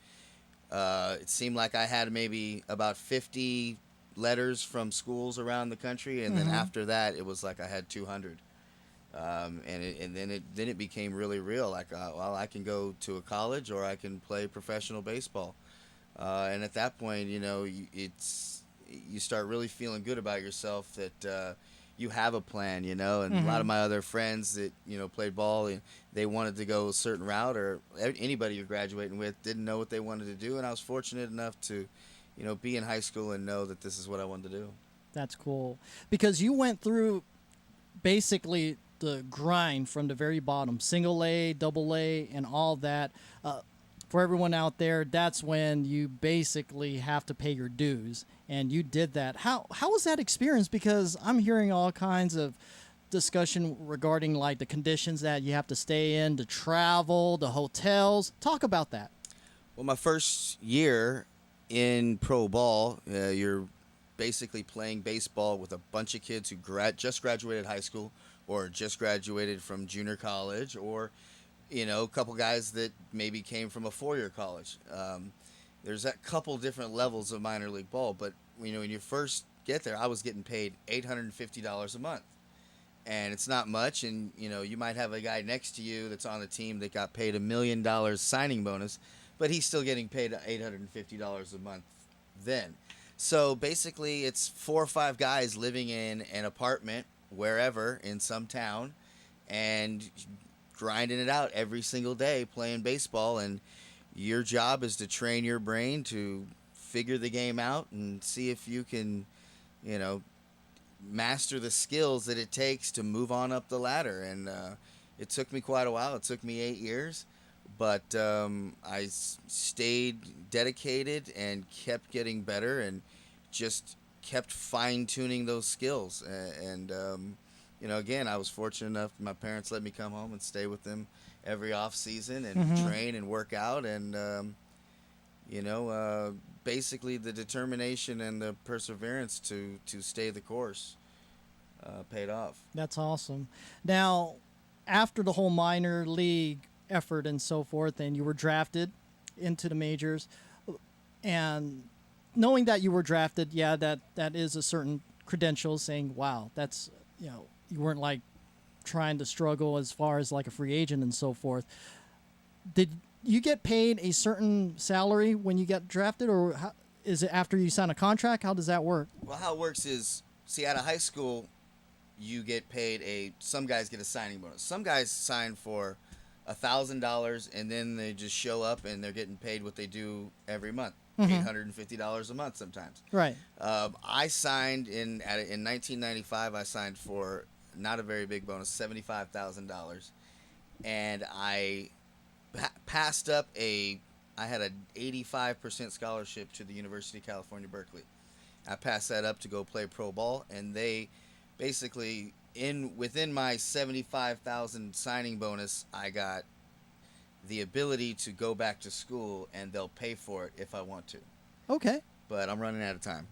it seemed like I had maybe about 50 letters from schools around the country, and then after that it was like I had 200, and then it became really real. Like, well, I can go to a college or I can play professional baseball, and at that point, you know, you start really feeling good about yourself that. You have a plan, you know, and a lot of my other friends that, you know, played ball, they wanted to go a certain route, or anybody you're graduating with didn't know what they wanted to do. And I was fortunate enough to, you know, be in high school and know that this is what I wanted to do. That's cool. Because you went through basically the grind from the very bottom, single A, double A, and all that. For everyone out there, that's when you basically have to pay your dues, and you did that. How was that experience? Because I'm hearing all kinds of discussion regarding like the conditions that you have to stay in, the travel, the hotels. Talk about that. Well, my first year in pro ball, you're basically playing baseball with a bunch of kids who just graduated high school or just graduated from junior college, or you know, a couple guys that maybe came from a four-year college. There's a couple different levels of minor league ball, but you know, when you first get there, I was getting paid $850 a month, and it's not much. And you know, you might have a guy next to you that's on the team that got paid $1 million signing bonus, but he's still getting paid $850 a month then. So basically, it's 4 or 5 guys living in an apartment wherever in some town, and grinding it out every single day playing baseball, and your job is to train your brain to figure the game out and see if you can, you know, master the skills that it takes to move on up the ladder. And it took me quite a while. It took me 8 years, but I stayed dedicated and kept getting better and just kept fine-tuning those skills. And again, I was fortunate enough. My parents let me come home and stay with them every off season and train and work out, and basically the determination and the perseverance to stay the course paid off. That's awesome. Now, after the whole minor league effort and so forth, and you were drafted into the majors, and knowing that you were drafted, that is a certain credential saying, wow, that's, you weren't like trying to struggle as far as like a free agent and so forth. Did you get paid a certain salary when you get drafted, or is it after you sign a contract? How does that work? Well, how it works is, out of high school, you get paid some guys get a signing bonus. Some guys sign for $1,000 and then they just show up and they're getting paid what they do every month. $850 a month sometimes. Right. I signed in 1995. I signed for not a very big bonus, $75,000, and I passed up I had an 85% scholarship to the University of California, Berkeley. I passed that up to go play pro ball, and they basically within my $75,000 signing bonus, I got the ability to go back to school, and they'll pay for it if I want to. Okay. But I'm running out of time.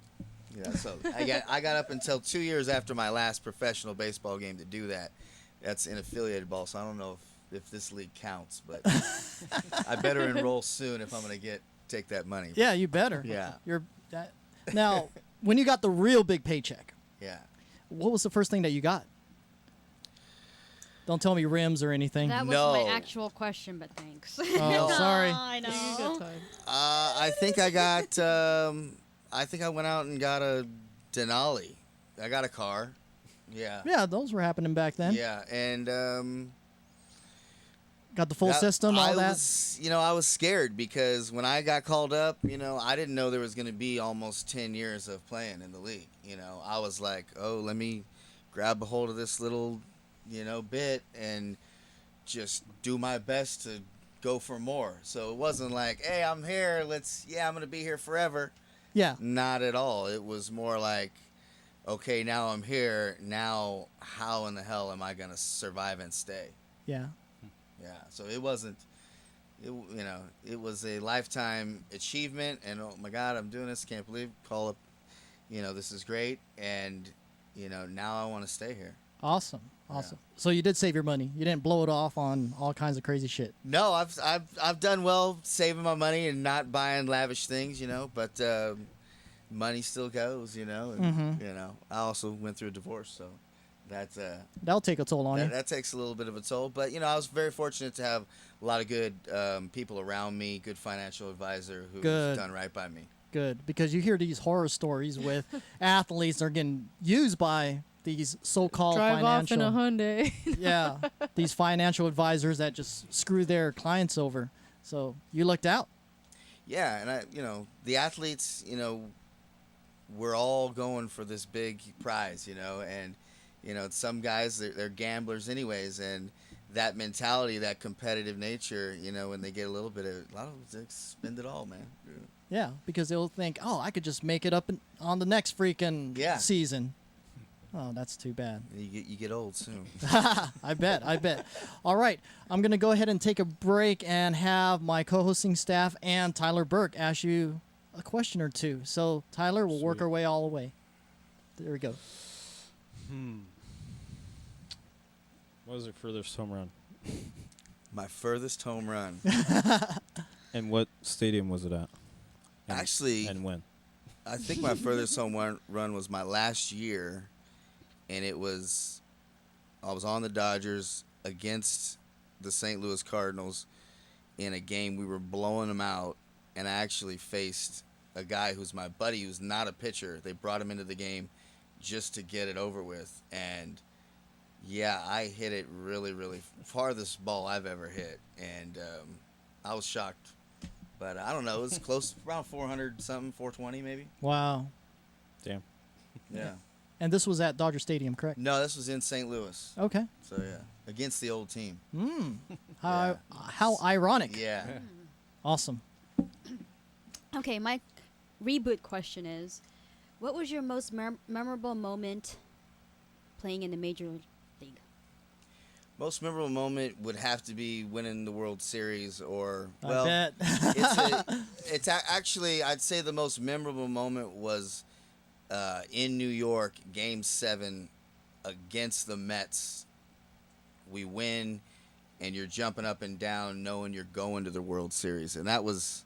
Yeah, so I got up until 2 years after my last professional baseball game to do that. That's in affiliated ball, so I don't know if this league counts, but I better enroll soon if I'm going to take that money. Yeah, you better. Yeah. Now, when you got the real big paycheck, what was the first thing that you got? Don't tell me rims or anything. That was my actual question, but thanks. Oh, sorry. I know. You got time. I think I got. I think I went out and got a Denali. I got a car. Yeah. Yeah, those were happening back then. Yeah, and got the full system, all that. I was scared because when I got called up, I didn't know there was going to be almost 10 years of playing in the league. I was like, oh, let me grab a hold of this little, bit and just do my best to go for more. So it wasn't like, hey, I'm here. I'm going to be here forever. Yeah. Not at all. It was more like, okay, now I'm here. Now, how in the hell am I going to survive and stay? Yeah. Yeah. So it wasn't, it was a lifetime achievement. And oh my God, I'm doing this. Can't believe. Call up, this is great. And, now I want to stay here. Awesome. Awesome. Yeah. So you did save your money. You didn't blow it off on all kinds of crazy shit. No, I've done well saving my money and not buying lavish things, but money still goes, and, I also went through a divorce, so that's that'll take a toll on you. That takes a little bit of a toll, but I was very fortunate to have a lot of good people around me, good financial advisor who's done right by me. Good, because you hear these horror stories with athletes that are getting used by these so-called financial... Drive off in a Hyundai. Yeah, these financial advisors that just screw their clients over. So you lucked out. Yeah, and the athletes, we're all going for this big prize, and some guys they're gamblers anyways, and that mentality, that competitive nature, when they get a lot of them spend it all, man. Yeah, because they'll think, oh, I could just make it up on the next freaking season. Oh, that's too bad. You get old soon. I bet. All right, I'm going to go ahead and take a break and have my co-hosting staff and Tyler Burke ask you a question or two. So, Tyler, we'll work our way all the way. There we go. What was your furthest home run? My furthest home run. And what stadium was it at? And when? I think my furthest home run was my last year. And I was on the Dodgers against the St. Louis Cardinals in a game. We were blowing them out, and I actually faced a guy who's my buddy who's not a pitcher. They brought him into the game just to get it over with. And, yeah, I hit it really, really farthest ball I've ever hit. And I was shocked. But I don't know. It was close, around 400-something, 420 maybe. Wow. Damn. Yeah. And this was at Dodger Stadium, correct? No, this was in St. Louis. Okay. So, yeah, against the old team. How ironic. Yeah. Awesome. Okay, my reboot question is, what was your most memorable moment playing in the Most memorable moment would have to be winning the World Series, or I bet. Actually, I'd say the most memorable moment was in New York, Game 7 against the Mets. We win, and you're jumping up and down, knowing you're going to the World Series, and that was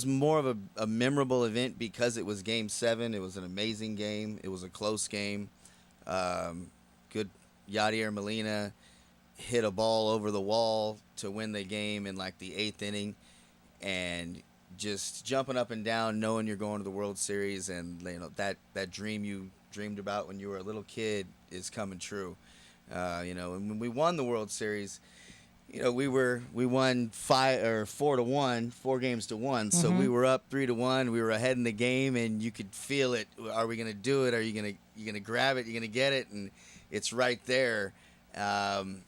more of a memorable event because it was Game 7. It was an amazing game. It was a close game. Good. Yadier Molina hit a ball over the wall to win the game in like the 8th inning, and just jumping up and down, knowing you're going to the World Series, and that dream you dreamed about when you were a little kid is coming true. And when we won the World Series, we won 4-1, 4 games to 1. So we were up 3-1. We were ahead in the game, and you could feel it. Are we gonna do it? Are you gonna grab it? You gonna get it? And it's right there, and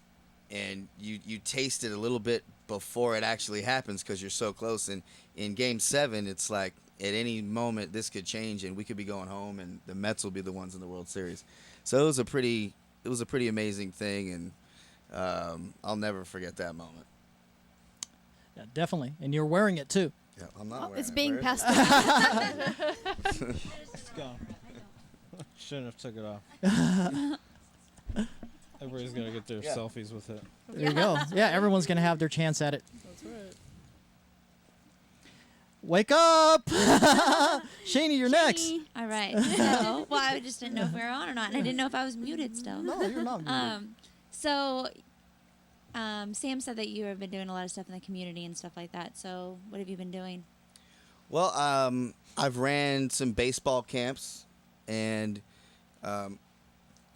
you taste it a little bit before it actually happens because you're so close. And in Game 7, it's like at any moment this could change, and we could be going home, and the Mets will be the ones in the World Series. So it was a pretty amazing thing, and I'll never forget that moment. Yeah, definitely. And you're wearing it too. Yeah, I'm not wearing it. It's being passed It's gone. Shouldn't have took it off. Everybody's gonna get their selfies with it. There you go. Yeah, everyone's gonna have their chance at it. That's right. Wake up, Shani, you're next. All right. So, well, I just didn't know if we were on or not, and I didn't know if I was muted still. No, you're not muted. Sam said that you have been doing a lot of stuff in the community and stuff like that. So, what have you been doing? Well, I've ran some baseball camps, and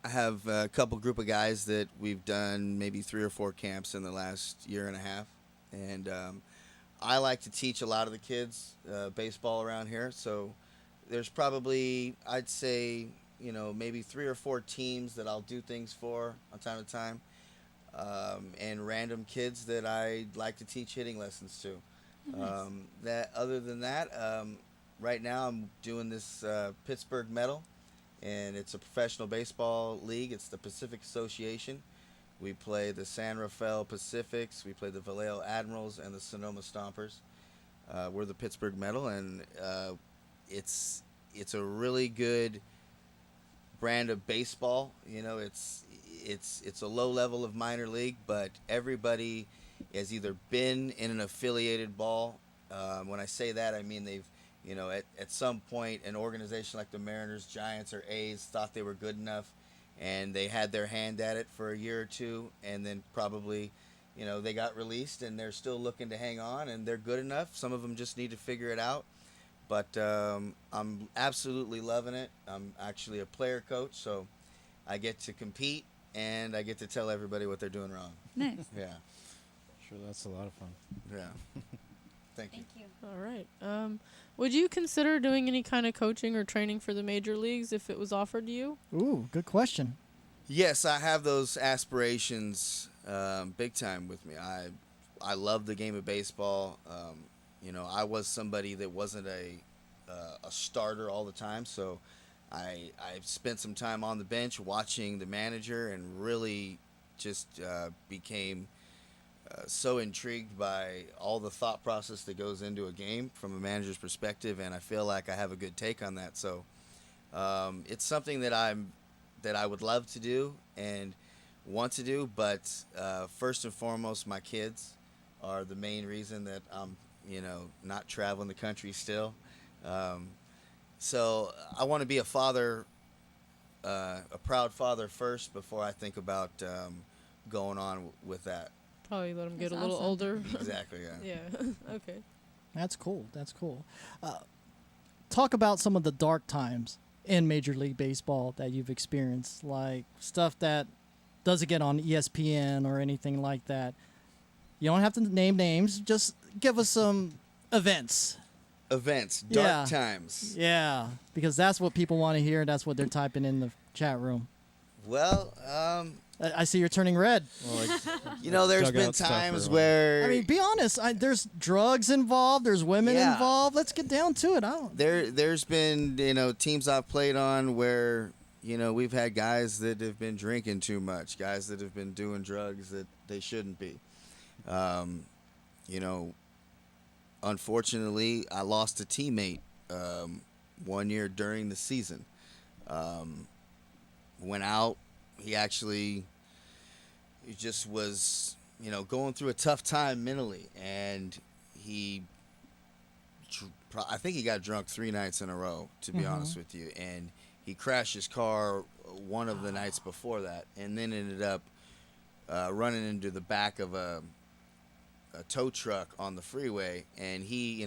I have a couple group of guys that we've done maybe 3 or 4 camps in the last year and a half, and I like to teach a lot of the kids baseball around here. So there's probably, I'd say, maybe 3 or 4 teams that I'll do things for on time to time, and random kids that I like to teach hitting lessons to. Nice. Other than that, right now I'm doing this Pittsburgh Medal, and it's a professional baseball league. It's the Pacific Association. We play the San Rafael Pacifics, we play the Vallejo Admirals, and the Sonoma Stompers. We're the Pittsburgh Medal, and it's a really good brand of baseball. It's a low level of minor league, but everybody has either been in an affiliated ball. When I say that, I mean they've, at some point an organization like the Mariners, Giants, or A's thought they were good enough, and they had their hand at it for a year or two, and then probably, they got released, and they're still looking to hang on, and they're good enough. Some of them just need to figure it out. But I'm absolutely loving it. I'm actually a player coach, so I get to compete, and I get to tell everybody what they're doing wrong. Nice. Yeah. Sure, that's a lot of fun. Yeah. Thank you. All right. Would you consider doing any kind of coaching or training for the major leagues if it was offered to you? Ooh, good question. Yes, I have those aspirations big time with me. I love the game of baseball. I was somebody that wasn't a starter all the time, so I spent some time on the bench watching the manager, and really just became so intrigued by all the thought process that goes into a game from a manager's perspective, and I feel like I have a good take on that. So it's something that I would love to do and want to do, but first and foremost, my kids are the main reason that I'm not traveling the country still. So I want to be a father, a proud father first before I think about going on with that. Probably let them get That's a little awesome. older. Exactly, yeah. Yeah. Okay. That's cool. Talk about some of the dark times in Major League Baseball that you've experienced, like stuff that doesn't get on ESPN or anything like that. You don't have to name names. Just give us some events. Dark times. Yeah, because that's what people want to hear. That's what they're typing in the chat room. Well, I see you're turning red. Well, there's been times where... I mean, be honest. There's drugs involved. There's women involved. Let's get down to it. There's been, teams I've played on where, we've had guys that have been drinking too much, guys that have been doing drugs that they shouldn't be. Unfortunately, I lost a teammate 1 year during the season. Went out. He just was, going through a tough time mentally, and I think he got drunk 3 nights in a row, to be honest with you, and he crashed his car one of the nights before that, and then ended up running into the back of a tow truck on the freeway, and he,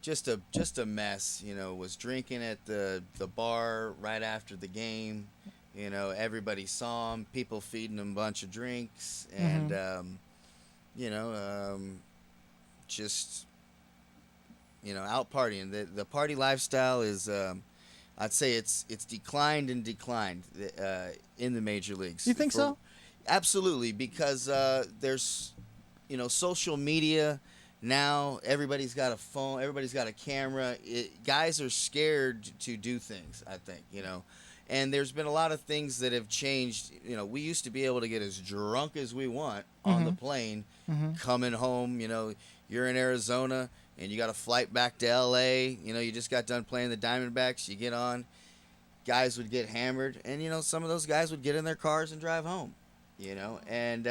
just a mess. Was drinking at the bar right after the game. Everybody saw him, people feeding him a bunch of drinks, and just out partying. The party lifestyle is, I'd say it's declined and declined in the major leagues. You think so? Absolutely, because there's social media now. Everybody's got a phone, everybody's got a camera. Guys are scared to do things, I think, and there's been a lot of things that have changed. We used to be able to get as drunk as we want on the plane coming home. You're in Arizona and you got a flight back to LA, you just got done playing the Diamondbacks, you get on, guys would get hammered, and some of those guys would get in their cars and drive home, and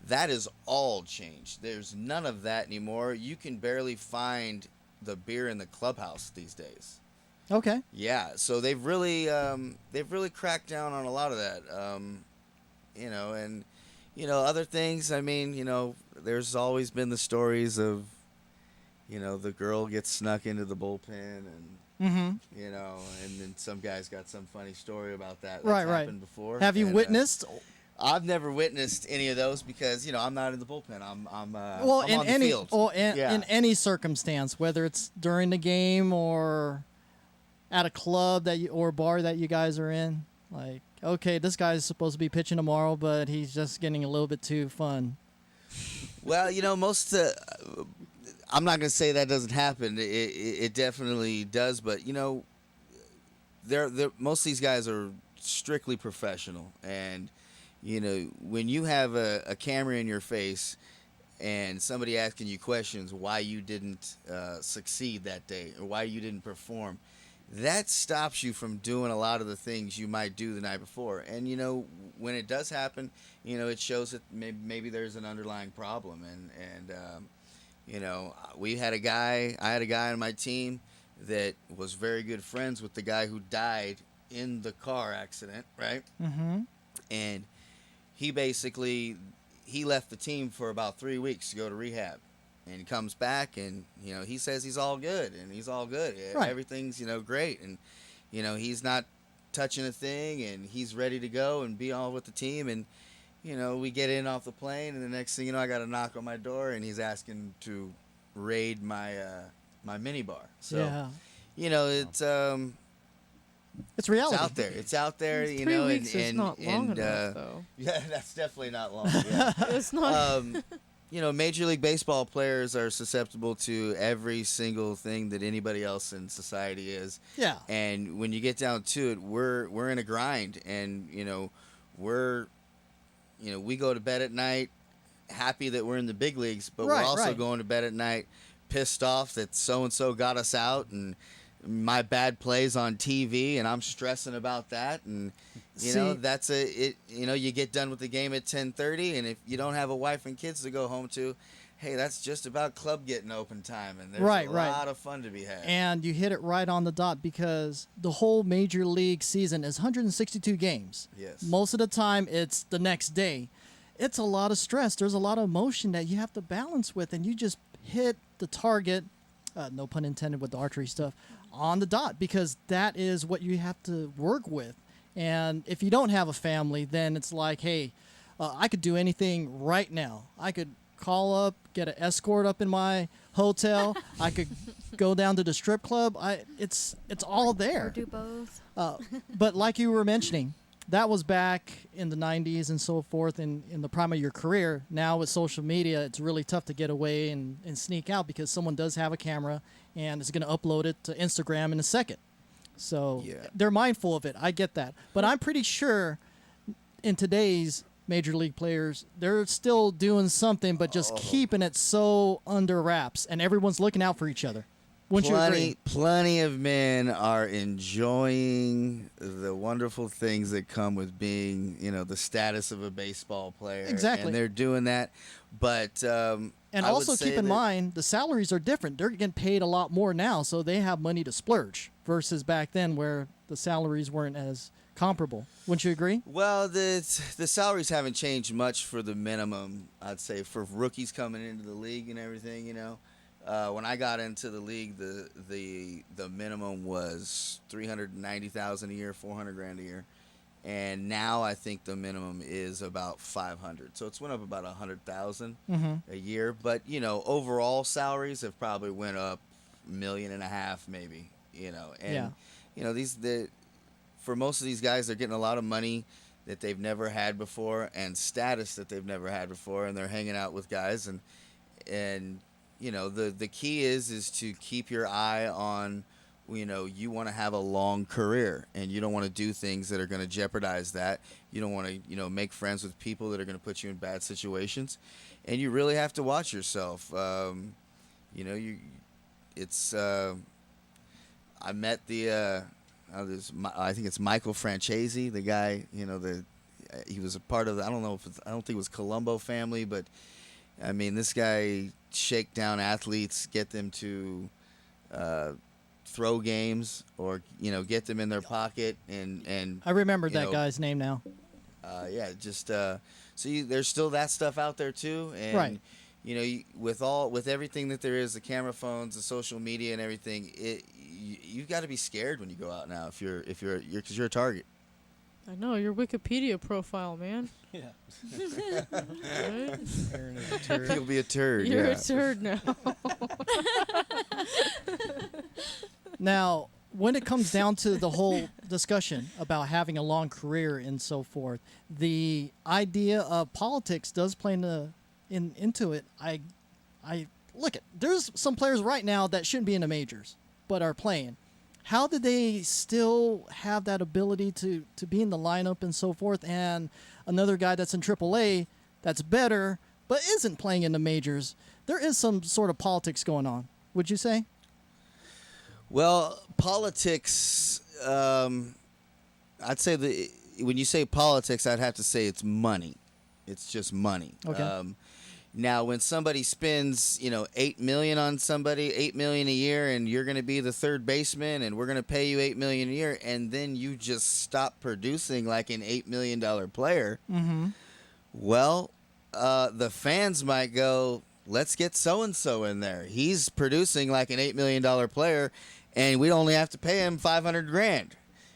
that has all changed. There's none of that anymore. You can barely find the beer in the clubhouse these days. Okay. Yeah, so they've really cracked down on a lot of that. And other things. I mean, there's always been the stories of, the girl gets snuck into the bullpen, and and then some guys got some funny story about that. That's happened before. Have you witnessed? I've never witnessed any of those because I'm not in the bullpen. I'm in on any the field. in any circumstance, whether it's during the game or at a club or bar that you guys are in. Like, okay, this guy's supposed to be pitching tomorrow, but he's just getting a little bit too fun. Well, I'm not going to say that doesn't happen. It definitely does, but most of these guys are strictly professional, and when you have a camera in your face and somebody asking you questions why you didn't succeed that day or why you didn't perform, that stops you from doing a lot of the things you might do the night before. And when it does happen, it shows that maybe there's an underlying problem. And I had a guy on my team that was very good friends with the guy who died in the car accident, right? And he left the team for about 3 weeks to go to rehab, and he comes back, and he says he's all good, and he's all good. Right. Everything's great, and he's not touching a thing, and he's ready to go and be all with the team. And we get in off the plane, and the next thing I got a knock on my door, and he's asking to raid my my minibar. So it's reality. It's out there. 3 weeks is not long enough, though. Yeah, that's definitely not long. Yeah. It's not. Major League Baseball players are susceptible to every single thing that anybody else in society is. Yeah. And when you get down to it, we're in a grind, and we go to bed at night happy that we're in the big leagues, but we're also going to bed at night pissed off that so and so got us out, and my bad plays on TV, and I'm stressing about that. And that's you get done with the game at 10:30, and if you don't have a wife and kids to go home to, hey, that's just about club getting open time, and there's a lot of fun to be had. And you hit it right on the dot, because the whole major league season is 162 games. Yes. Most of the time it's the next day. It's a lot of stress. There's a lot of emotion that you have to balance with, and you just hit the target, no pun intended with the archery stuff, on the dot, because that is what you have to work with. And if you don't have a family, then it's like, hey, I could do anything right now. I could call up, get an escort up in my hotel. I could go down to the strip club. It's all there. Or do both. But like you were mentioning, that was back in the 90s and so forth, in the prime of your career. Now with social media, it's really tough to get away and sneak out, because someone does have a camera and is going to upload it to Instagram in a second. So they're mindful of it. I get that. But I'm pretty sure in today's major league players, they're still doing something, but just keeping it so under wraps, and everyone's looking out for each other. Wouldn't you agree? Plenty of men are enjoying the wonderful things that come with being, the status of a baseball player. Exactly. And they're doing that. But and also keep in mind, the salaries are different. They're getting paid a lot more now, so they have money to splurge versus back then where the salaries weren't as comparable. Wouldn't you agree? Well, the salaries haven't changed much for the minimum, I'd say, for rookies coming into the league and everything, When I got into the league, the minimum was $390,000 a year, $400,000 a year, and now I think the minimum is about $500,000. So it's went up about $100,000 a year. But overall salaries have probably went up $1.5 million, maybe. For most of these guys, they're getting a lot of money that they've never had before and status that they've never had before, and they're hanging out with guys and. The key is to keep your eye on, you want to have a long career, and you don't want to do things that are going to jeopardize that. You don't want to, make friends with people that are going to put you in bad situations, and you really have to watch yourself. I met I think it's Michael Francesi, the guy, he was a part of I don't think it was Colombo family, but I mean, this guy shake down athletes, get them to throw games, or get them in their pocket, and I remember that guy's name now. There's still that stuff out there too, and right. With everything that there is, the camera phones, the social media, and everything, you've got to be scared when you go out now because you're a target. I know your Wikipedia profile, man. Yeah. Right? You'll be a turd. You're a turd now. Now, when it comes down to the whole discussion about having a long career and so forth, the idea of politics does play into it. I look at there's some players right now that shouldn't be in the majors but are playing. How did they still have that ability to be in the lineup and so forth? And another guy that's in AAA that's better but isn't playing in the majors. There is some sort of politics going on, would you say? Well, politics, I'd say when you say politics, I'd have to say it's money. It's just money. Okay. Now, when somebody spends, $8 million on somebody, $8 million a year, and you're going to be the third baseman, and we're going to pay you $8 million a year, and then you just stop producing like an $8 million player, well, the fans might go, let's get so-and-so in there. He's producing like an $8 million player, and we only have to pay him $500,000.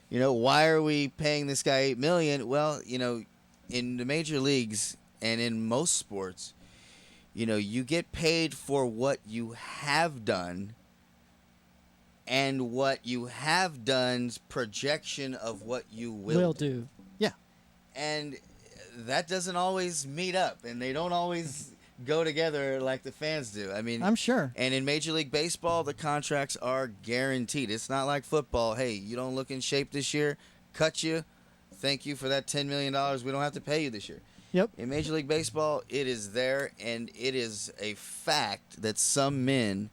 Why are we paying this guy $8 million? Well, in the major leagues and in most sports, you get paid for what you have done and what you have done's projection of what you will do. Yeah. And that doesn't always meet up, and they don't always go together like the fans do. I mean, I'm sure. And in Major League Baseball, the contracts are guaranteed. It's not like football. Hey, you don't look in shape this year, cut you. Thank you for that $10 million. We don't have to pay you this year. Yep. In Major League Baseball, it is there, and it is a fact that some men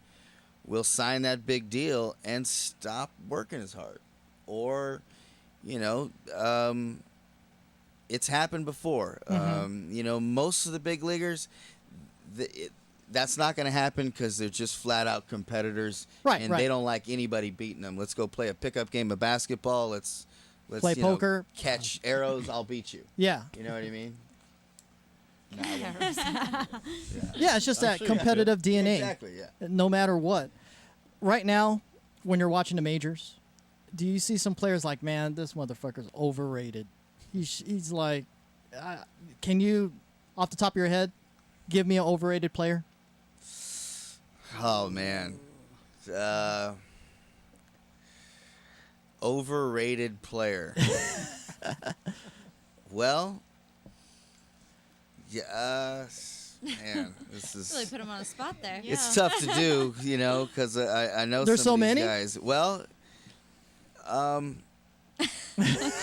will sign that big deal and stop working as hard. Or, it's happened before. Most of the big leaguers, that's not going to happen because they're just flat-out competitors, and they don't like anybody beating them. Let's go play a pickup game of basketball. Let's play poker. Catch arrows. I'll beat you. Yeah. You know what I mean? Yeah, it's just that competitive DNA. Exactly, yeah. No matter what. Right now, when you're watching the majors, do you see some players like, man, this motherfucker's overrated? He's like, can you, off the top of your head, give me an overrated player? Oh, man. Overrated player. Well... Yeah, man, this is really put him on the spot there. It's tough to do, because I know there's some so of these many guys. Well, How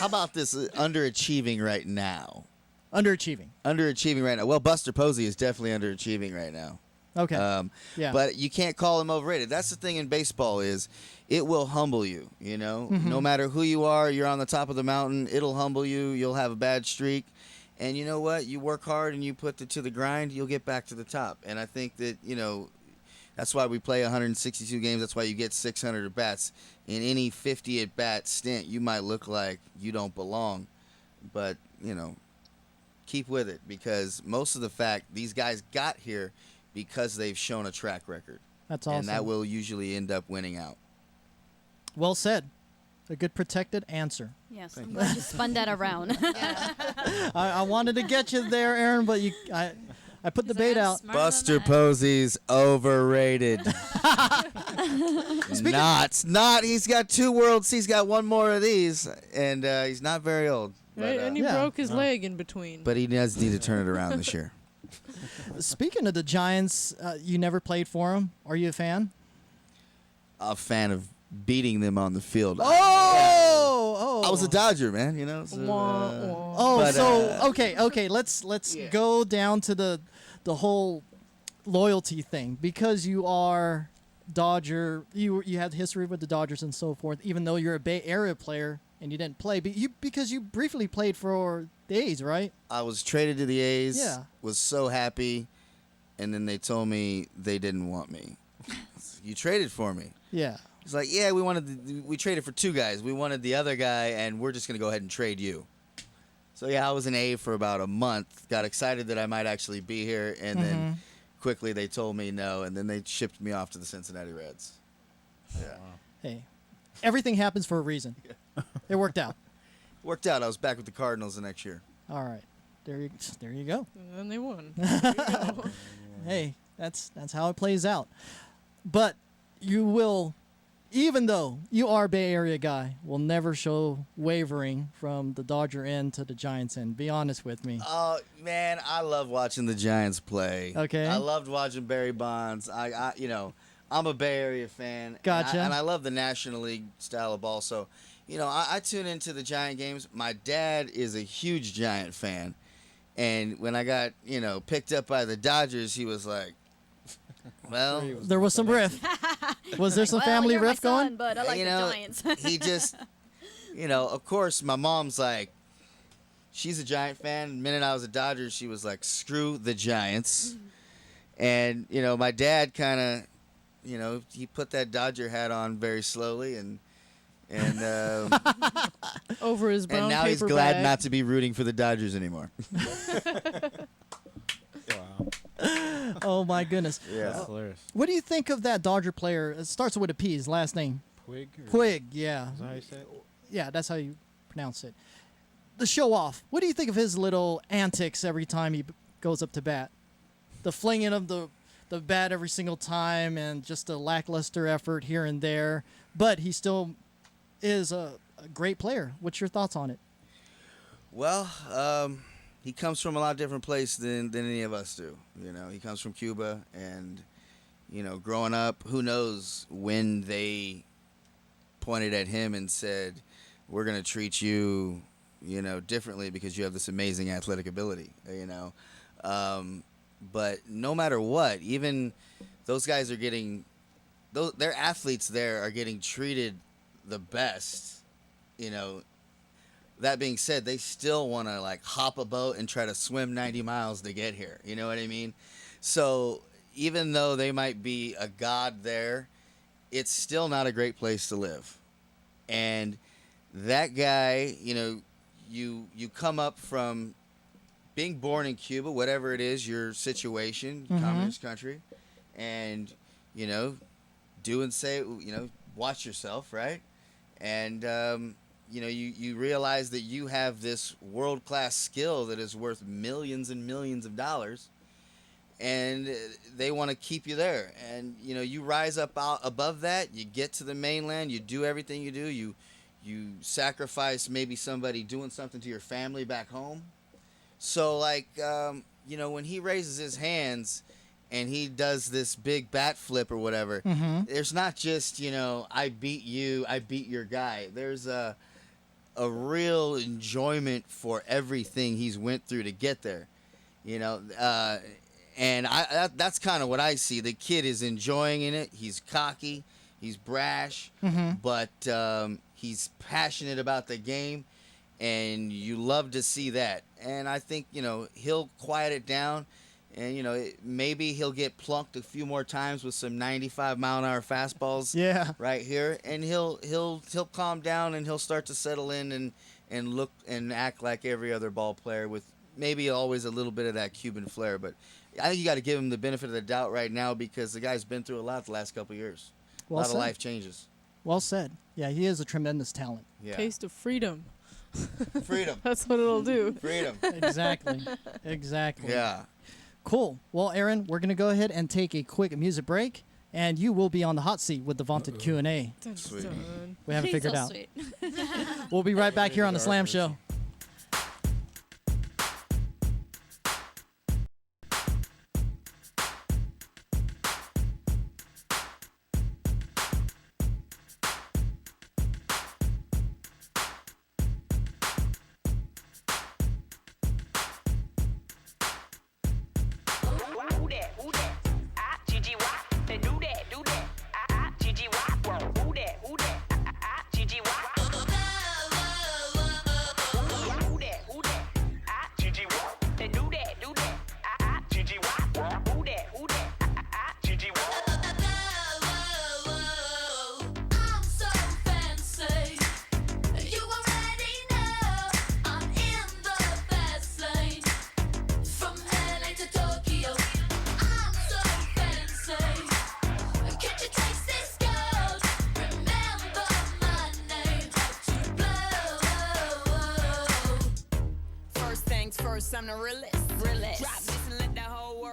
about this underachieving right now? Underachieving right now. Well, Buster Posey is definitely underachieving right now. Okay. Yeah. But you can't call him overrated. That's the thing in baseball is it will humble you, you know? Mhm. No matter who you are, you're on the top of the mountain, it'll humble you. You'll have a bad streak. And you know what? You work hard and you put it to the grind, you'll get back to the top. And I think that, you know, that's why we play 162 games. That's why you get 600 at-bats. In any 50 at-bat stint, you might look like you don't belong. But, you know, keep with it because most of the fact these guys got here because they've shown a track record. That's awesome. And that will usually end up winning out. Well said. A good protected answer. Yes, I'm glad you spun that around. I wanted to get you there, Aaron, but I put the bait out. Buster Posey's overrated. Not. He's got 2 worlds. He's got 1 more of these, and he's not very old. Right, and he broke his leg in between. But he does need to turn it around this year. Speaking of the Giants, you never played for them. Are you a fan? A fan of beating them on the field. Oh. I was a Dodger, man. You know. So, okay. Let's go down to the whole loyalty thing because you are Dodger. You had history with the Dodgers and so forth. Even though you're a Bay Area player and you didn't play, but because you briefly played for the A's, right? I was traded to the A's. Yeah. Was so happy, and then they told me they didn't want me. You traded for me. Yeah. It's like, yeah, we traded for 2 guys. We wanted the other guy, and we're just going to go ahead and trade you. So, yeah, I was an A for about a month. Got excited that I might actually be here, and then quickly they told me no, and then they shipped me off to the Cincinnati Reds. Yeah. Hey, everything happens for a reason. It worked out. Worked out. I was back with the Cardinals the next year. All right. There you go. And then they won. Hey, that's how it plays out. But you will, even though you are a Bay Area guy, will never show wavering from the Dodger end to the Giants end. Be honest with me. Oh, man, I love watching the Giants play. Okay. I loved watching Barry Bonds. I'm a Bay Area fan. Gotcha. And I love the National League style of ball. So, I tune into the Giant games. My dad is a huge Giant fan. And when I got, picked up by the Dodgers, he was like, well, there was some riff. Was there some family you're riff my son, going? But I like the Giants. He just, of course, my mom's like, she's a Giant fan. The minute I was a Dodger, she was like, screw the Giants. And, my dad kind of, he put that Dodger hat on very slowly and over his brown and now he's paper glad bag. not to be rooting for the Dodgers anymore. Oh my goodness. Yeah. That's hilarious. What do you think of that Dodger player? It starts with a P, his last name. Puig? Puig, yeah. Is that how you say it? Yeah, that's how you pronounce it. The show off. What do you think of his little antics every time he goes up to bat? The flinging of the bat every single time and just a lackluster effort here and there. But he still is a great player. What's your thoughts on it? Well, he comes from a lot different place than any of us do. He comes from Cuba, and growing up, who knows when they pointed at him and said, "We're going to treat you, differently because you have this amazing athletic ability." But no matter what, even those guys are getting, their athletes there are getting treated the best. That being said, they still want to hop a boat and try to swim 90 miles to get here. You know what I mean? So even though they might be a god there, it's still not a great place to live. And that guy, you come up from being born in Cuba, whatever it is, your situation, communist country, and, do and say, watch yourself, right? And, you realize that you have this world-class skill that is worth millions and millions of dollars, and they want to keep you there. And, you rise up out above that, you get to the mainland, you do everything you do, you sacrifice maybe somebody doing something to your family back home. So, when he raises his hands and he does this big bat flip or whatever, there's not just, I beat you, I beat your guy. There's a real enjoyment for everything he's went through to get there, and that's kind of what I see. The kid is enjoying in it. He's cocky, he's brash, but he's passionate about the game, and you love to see that. And I think, he'll quiet it down, and, maybe he'll get plunked a few more times with some 95-mile-an-hour fastballs right here, and he'll calm down, and he'll start to settle in and look and act like every other ball player, with maybe always a little bit of that Cuban flair. But I think you got to give him the benefit of the doubt right now, because the guy's been through a lot the last couple of years. A lot of life changes. Well said. Yeah, he is a tremendous talent. Yeah. Taste of freedom. Freedom. That's what it'll do. Freedom. Exactly. Yeah. Cool. Well, Aaron, we're going to go ahead and take a quick music break, and you will be on the hot seat with the vaunted Q&A. Sweet. We haven't figured out. Sweet. We'll be right back here on the Slam Show.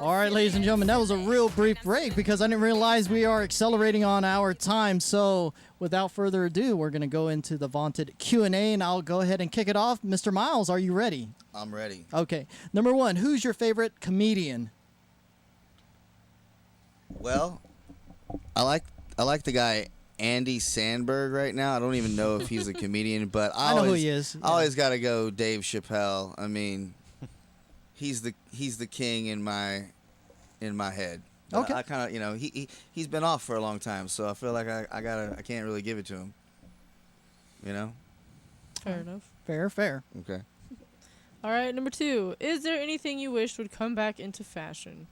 All right, ladies and gentlemen, that was a real brief break because I didn't realize we are accelerating on our time. So without further ado, we're going to go into the vaunted Q&A, and I'll go ahead and kick it off. Mr. Miles, are you ready? I'm ready. Okay. Number one, who's your favorite comedian? Well, I like the guy Andy Sandberg right now. I don't even know if he's a comedian, but I know who he is. I always got to go Dave Chappelle. I mean, he's the king in my head. But Okay. I kind of, he's been off for a long time, so I feel like I can't really give it to him. Fair enough. Fair. Okay. All right, number two. Is there anything you wished would come back into fashion?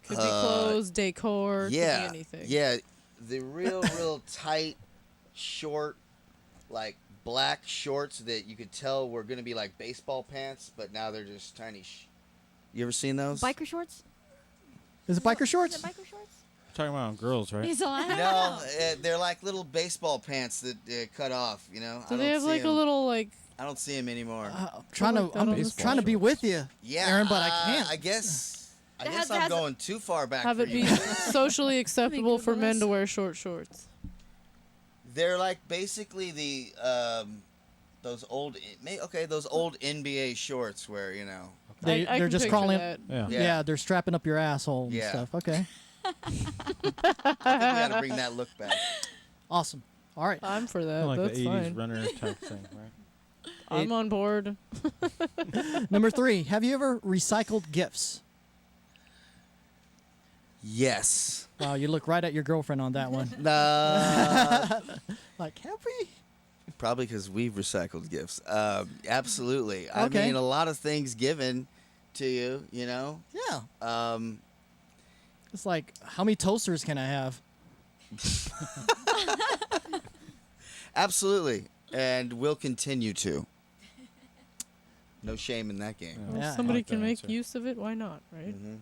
Could be clothes, decor, could be anything. Yeah, the real tight, short, like black shorts that you could tell were going to be like baseball pants, but now they're just tiny. You ever seen those? Biker shorts? Is it biker shorts? Is it biker shorts? Talking about girls, right? No, they're like little baseball pants that cut off. Do they have like a little like? I don't see them anymore. I'm trying to be with you, Yeah, Aaron, but I can't. I guess has- I'm going too far back. Have for it you. be socially acceptable for men to wear short shorts? They're like basically the those old NBA shorts where They're can just picture crawling. that. Yeah, they're strapping up your asshole and Yeah. stuff. Okay. I think we got to bring that look back. Awesome. All right. I'm for that. Like That's the 80s fine. runner type thing, right? I'm on board. Number three, have you ever recycled gifts? Yes. Wow, you look right at your girlfriend on that one. Like, have we? Probably because we've recycled gifts. Absolutely. Okay. I mean, a lot of things given to you, Yeah. It's like, how many toasters can I have? Absolutely. And we'll continue to. No shame in that game. Well, Yeah, I somebody like that can make answer. use of it. Why not, right? Mhm.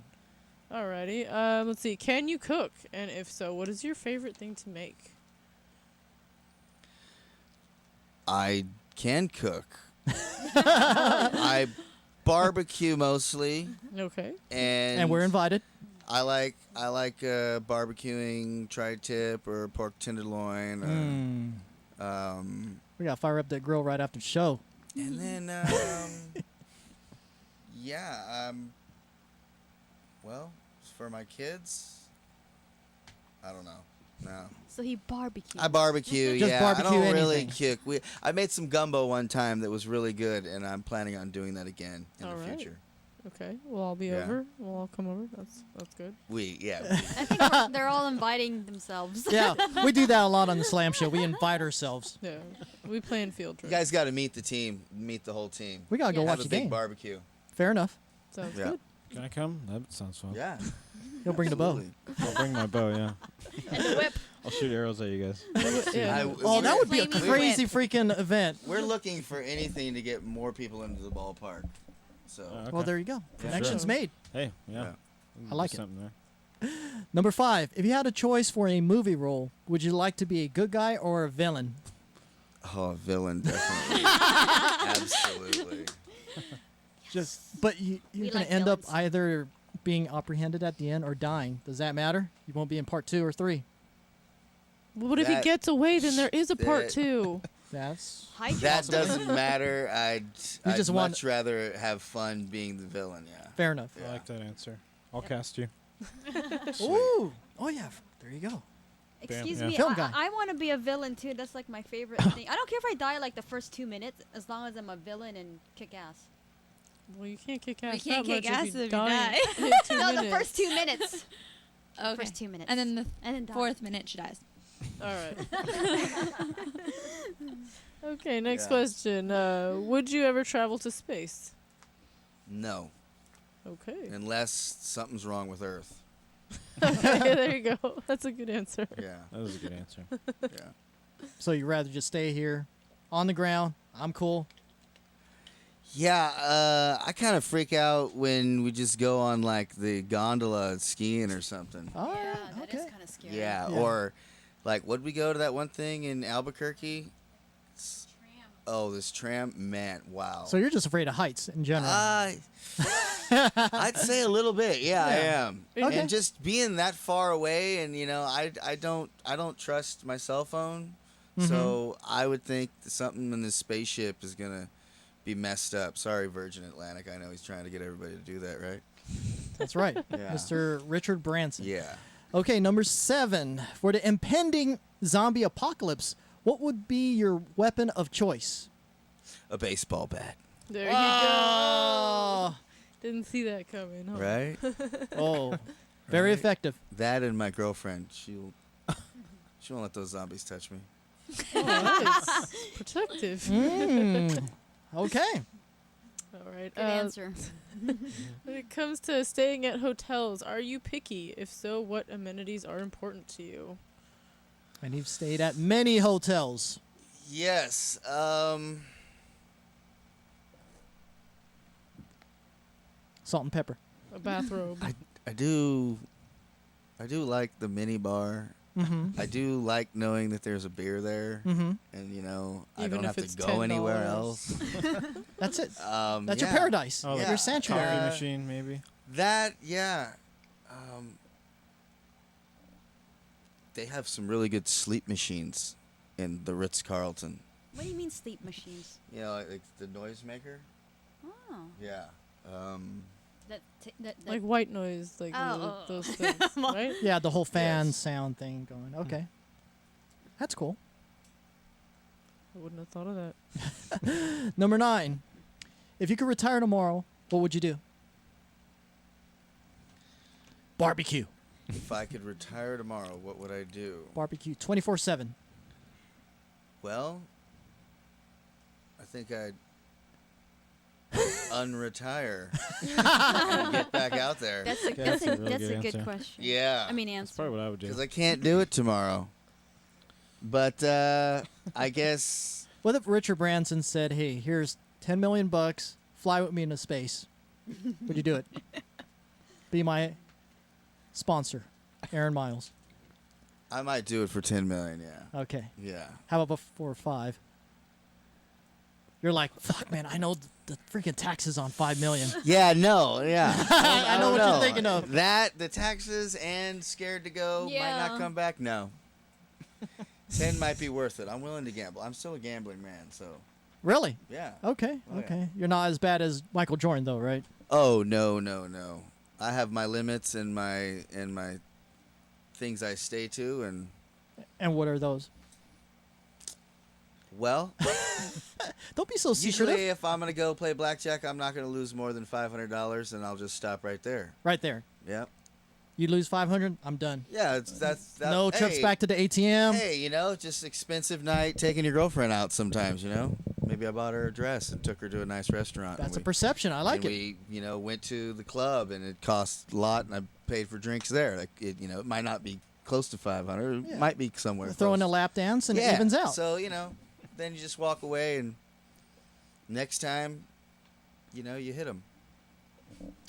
Alrighty. Let's see. Can you cook? And if so, what is your favorite thing to make? I can cook. I barbecue mostly, Okay. And we're invited. I like barbecuing tri-tip or pork tenderloin. We got to fire up that grill right after the show. And then Yeah. Well, for my kids, I don't know. No. So he barbecued. I barbecue. Just yeah. barbecue I don't really anything. cook. I made some gumbo one time that was really good, and I'm planning on doing that again in All the right. future. Okay. Well, I'll be Yeah. over. We'll all come over. That's good. I think they're all inviting themselves. Yeah, we do that a lot on the Slam Show. We invite ourselves. Yeah. We plan field You trips. guys got to meet the team, meet the whole team. We gotta go Have watch a the big game. barbecue. Fair enough. Sounds Yeah. good. Can I come? That sounds fun. Yeah. He'll bring the bow. I'll bring my bow, yeah. And the whip. I'll shoot arrows at you guys. Oh, that would be a Flaming crazy whip. freaking event. We're looking for anything to get more people into the ballpark. So. Okay. Well, there you go. Connections made. Hey, yeah. Yeah. I like it. Something there. Number 5. If you had a choice for a movie role, would you like to be a good guy or a villain? Oh, villain, definitely. Absolutely. But you're We going to like end up villains. either being apprehended at the end or dying. Does that matter? You won't be in part 2 or 3. Well, what if he That- gets away? Then there is a part that- 2. That's That doesn't matter. I'd just want- much rather have fun being the villain, yeah. fair enough. I like that answer. I'll cast you. Ooh. Oh, yeah. There you go. Excuse Yeah. me, Film guy. I want to be a villain too. That's like my favorite thing. I don't care if I die like the first 2 minutes, as long as I'm a villain and kick ass. Well, you can't kick ass. can't that kick much ass if you if you die. die. in 2 No, the minutes. first 2 minutes. Okay. First 2 minutes. And then the And then die. 4th minute she dies. All right. Okay, next Yeah. question. Would you ever travel to space? No, Okay. unless something's wrong with Earth. Okay, there you go. That's a good answer. Yeah. That was a good answer. Yeah. So you'd rather just stay here on the ground. I'm cool. Yeah, I kind of freak out when we just go on like the gondola skiing or something. Oh, Yeah, that is okay. kind of scary. Yeah, Yeah. or like, would we go to that one thing in Albuquerque? Oh, this tram, man, wow. So you're just afraid of heights in general. I'd say a little bit. Yeah, I am. Okay. And just being that far away, and I don't trust my cell phone, so I would think that something in this spaceship is gonna be messed up. Sorry, Virgin Atlantic. I know he's trying to get everybody to do that, right? That's right. Yeah. Mr. Richard Branson. Yeah. Okay, number 7. For the impending zombie apocalypse, what would be your weapon of choice? A baseball bat. There you go. Oh, Didn't see that coming. Huh? Right? oh, very Right. effective. That and my girlfriend. She won't let those zombies touch me. Oh, nice. Protective. Okay. All right. Good answer. When it comes to staying at hotels, are you picky? If so, what amenities are important to you? And you've stayed at many hotels. Yes. Salt and pepper. A bathrobe. I do like the mini bar. Mm-hmm. I do like knowing that there's a beer there, Mm-hmm. and I Even don't if have it's to go anywhere $10. else. That's it. That's yeah. your paradise. Oh, Your sanctuary. Coffee machine, maybe. That, yeah. They have some really good sleep machines in the Ritz-Carlton. What do you mean sleep machines? You know, like the noisemaker. Oh. Yeah. That Like white noise, like Oh. those things, right? Yeah, the whole fan Yes. sound thing going. Okay. That's cool. I wouldn't have thought of that. Number 9. If you could retire tomorrow, what would you do? Barbecue. If I could retire tomorrow, what would I do? Barbecue 24/7. Well, I think I'd unretire and get back out there. That's a That's a really that's good a good answer. question. Yeah. I mean, That's answer. probably what I would do. Because I can't do it tomorrow. But I guess What if Richard Branson said, "Hey, here's $10 million bucks. Fly with me into space." Would you do it? Be my sponsor, Aaron Miles. I might do it for $10 million. Yeah. Okay. Yeah. How about for 5? You're like, fuck, man. I know the freaking taxes on $5 million. Yeah. No. Yeah. I know don't what you're thinking of. That, the taxes, and scared to go might Yeah. not come back. No. 10 might be worth it. I'm willing to gamble. I'm still a gambling man, so Really? yeah. Okay. Oh, yeah. Okay. You're not as bad as Michael Jordan, though, right? Oh no. I have my limits and my things I stay to, And what are those? well, Don't be so secretive. usually if I'm gonna go play blackjack, I'm not gonna lose more than $500, and I'll just stop right there. Right there. Yeah. You lose 500, I'm done. Yeah, that's No trips hey, back to the ATM. Hey, just expensive night taking your girlfriend out sometimes, Maybe I bought her a dress and took her to a nice restaurant. That's a perception. I like it. We, went to the club and it cost a lot, and I paid for drinks there. Like it might not be close to 500. It might be somewhere. Throwing close. a lap dance and it evens out. So then you just walk away, and next time, you hit them.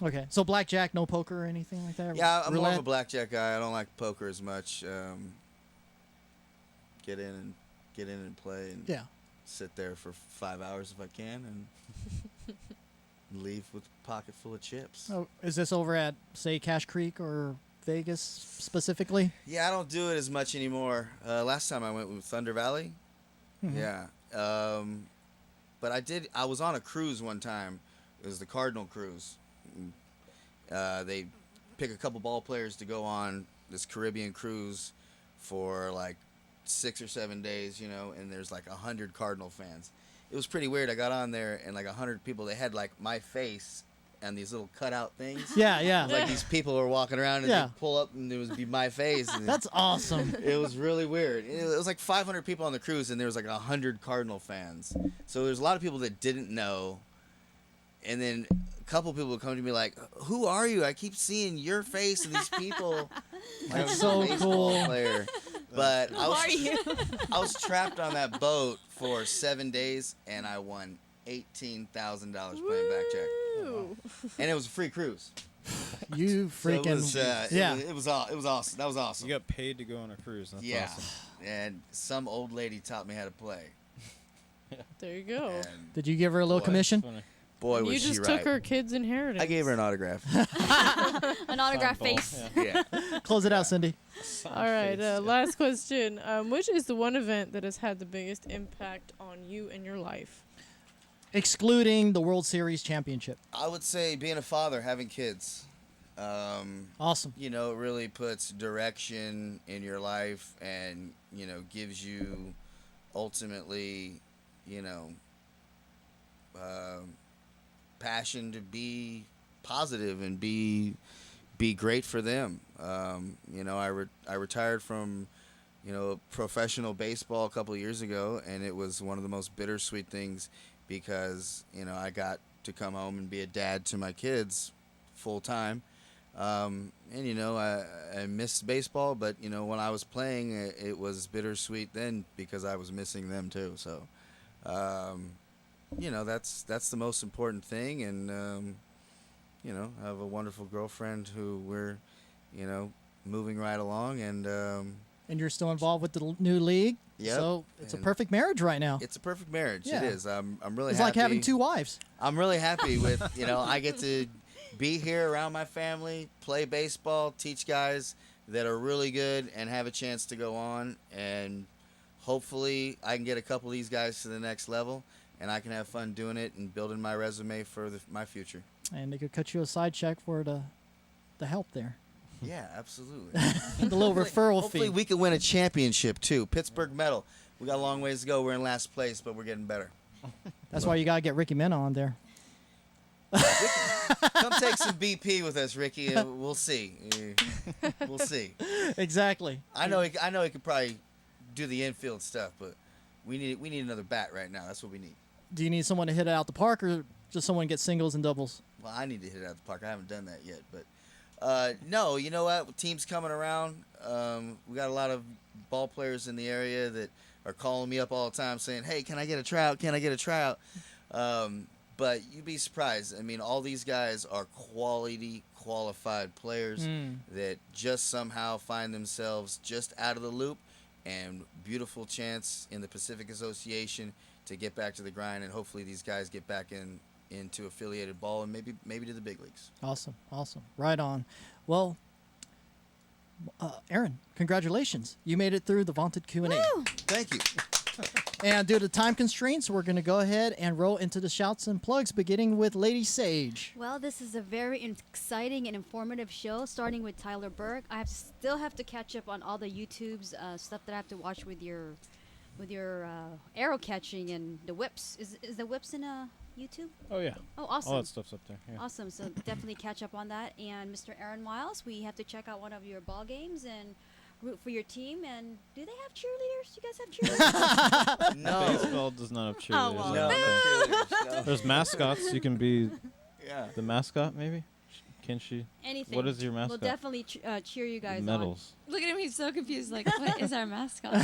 Okay, so blackjack, no poker or anything like that? Yeah, I'm more of Roulette? a blackjack guy. I don't like poker as much. Get in and play and sit there for 5 hours if I can, and leave with a pocket full of chips. Oh, is this over at, say, Cache Creek or Vegas specifically? Yeah, I don't do it as much anymore. Last time I went with Thunder Valley. Mhm. Yeah. But I was on a cruise one time. It was the Cardinal Cruise. They pick a couple ball players to go on this Caribbean cruise for like 6 or 7 days, and there's like 100 Cardinal fans. It was pretty weird. I got on there and like 100 people, they had like my face and these little cutout things. Yeah. It was like these people were walking around and Yeah. they'd pull up and it would be my face. And That's awesome. It was really weird. It was like 500 people on the cruise and there was like 100 Cardinal fans. So there's a lot of people that didn't know. And then a couple people would come to me like, "Who are you? I keep seeing your face and these people." Like, That's so cool. Player. But Who are you? I was trapped on that boat for 7 days, and I won $18,000 playing blackjack. And it was a free cruise. You freaking It was awesome. That was awesome. You got paid to go on a cruise. That's awesome. And some old lady taught me how to play. There you go. Did you give her a little commission? Boy, And was you she just right. took her kid's inheritance. I gave her an autograph. An autograph face. Yeah. Close it out, Cindy. All right, last question. Which is the one event that has had the biggest impact on you and your life? Excluding the World Series championship. I would say being a father, having kids. Awesome. It really puts direction in your life and, gives you ultimately, passion to be positive and be great for them. I retired from, professional baseball a couple of years ago, and it was one of the most bittersweet things because, I got to come home and be a dad to my kids full time. I missed baseball, but, when I was playing, it was bittersweet then because I was missing them too. So, that's the most important thing. And, I have a wonderful girlfriend who we're, moving right along. And you're still involved with the new league? Yep. So it's a perfect marriage right now. It's a perfect marriage. Yeah. It is. I'm really It's happy. like having two wives. I'm really happy with, I get to be here around my family, play baseball, teach guys that are really good and have a chance to go on. And hopefully I can get a couple of these guys to the next level and I can have fun doing it and building my resume for my future. And they could cut you a side check for the help there. Yeah, absolutely. The little referral Hopefully fee. we can win a championship too. Pittsburgh medal. We got a long ways to go. We're in last place, but we're getting better. That's why you got to get Ricky Mena on there. Come take some BP with us, Ricky. We'll see. We'll see. Exactly. I know he could probably do the infield stuff, but we need another bat right now. That's what we need. Do you need someone to hit it out the park or just someone to get singles and doubles? Well, I need to hit it out the park. I haven't done that yet, but no. You know what? Teams coming around. We got a lot of ball players in the area that are calling me up all the time saying, "Hey, can I get a tryout? Can I get a tryout?" But you'd be surprised. I mean, all these guys are qualified players that just somehow find themselves just out of the loop, and beautiful chance in the Pacific Association to get back to the grind, and hopefully these guys get back into affiliated ball and maybe to the big leagues. Awesome. Right on. Well, Aaron, congratulations. You made it through the vaunted Q&A. Thank you. And due to time constraints, we're going to go ahead and roll into the shouts and plugs, beginning with Lady Sage. Well, this is a very exciting and informative show, starting with Tyler Burke. I still have to catch up on all the YouTube's stuff that I have to watch with your arrow catching and the whips. Is the whips in YouTube? Oh, yeah. Oh, awesome. All that stuff's up there. Yeah. Awesome. So definitely catch up on that. And Mr. Aaron Miles, we have to check out one of your ball games and root for your team. And do they have cheerleaders? You guys have cheerleaders? No. Baseball does not have cheerleaders. Oh, well, no, cheerleaders, no. There's mascots. You can be Yeah. the mascot, maybe? Can she? Anything. What is your mascot? We'll definitely cheer you guys Medals. Look at him, he's so confused. Like, what is our mascot? on.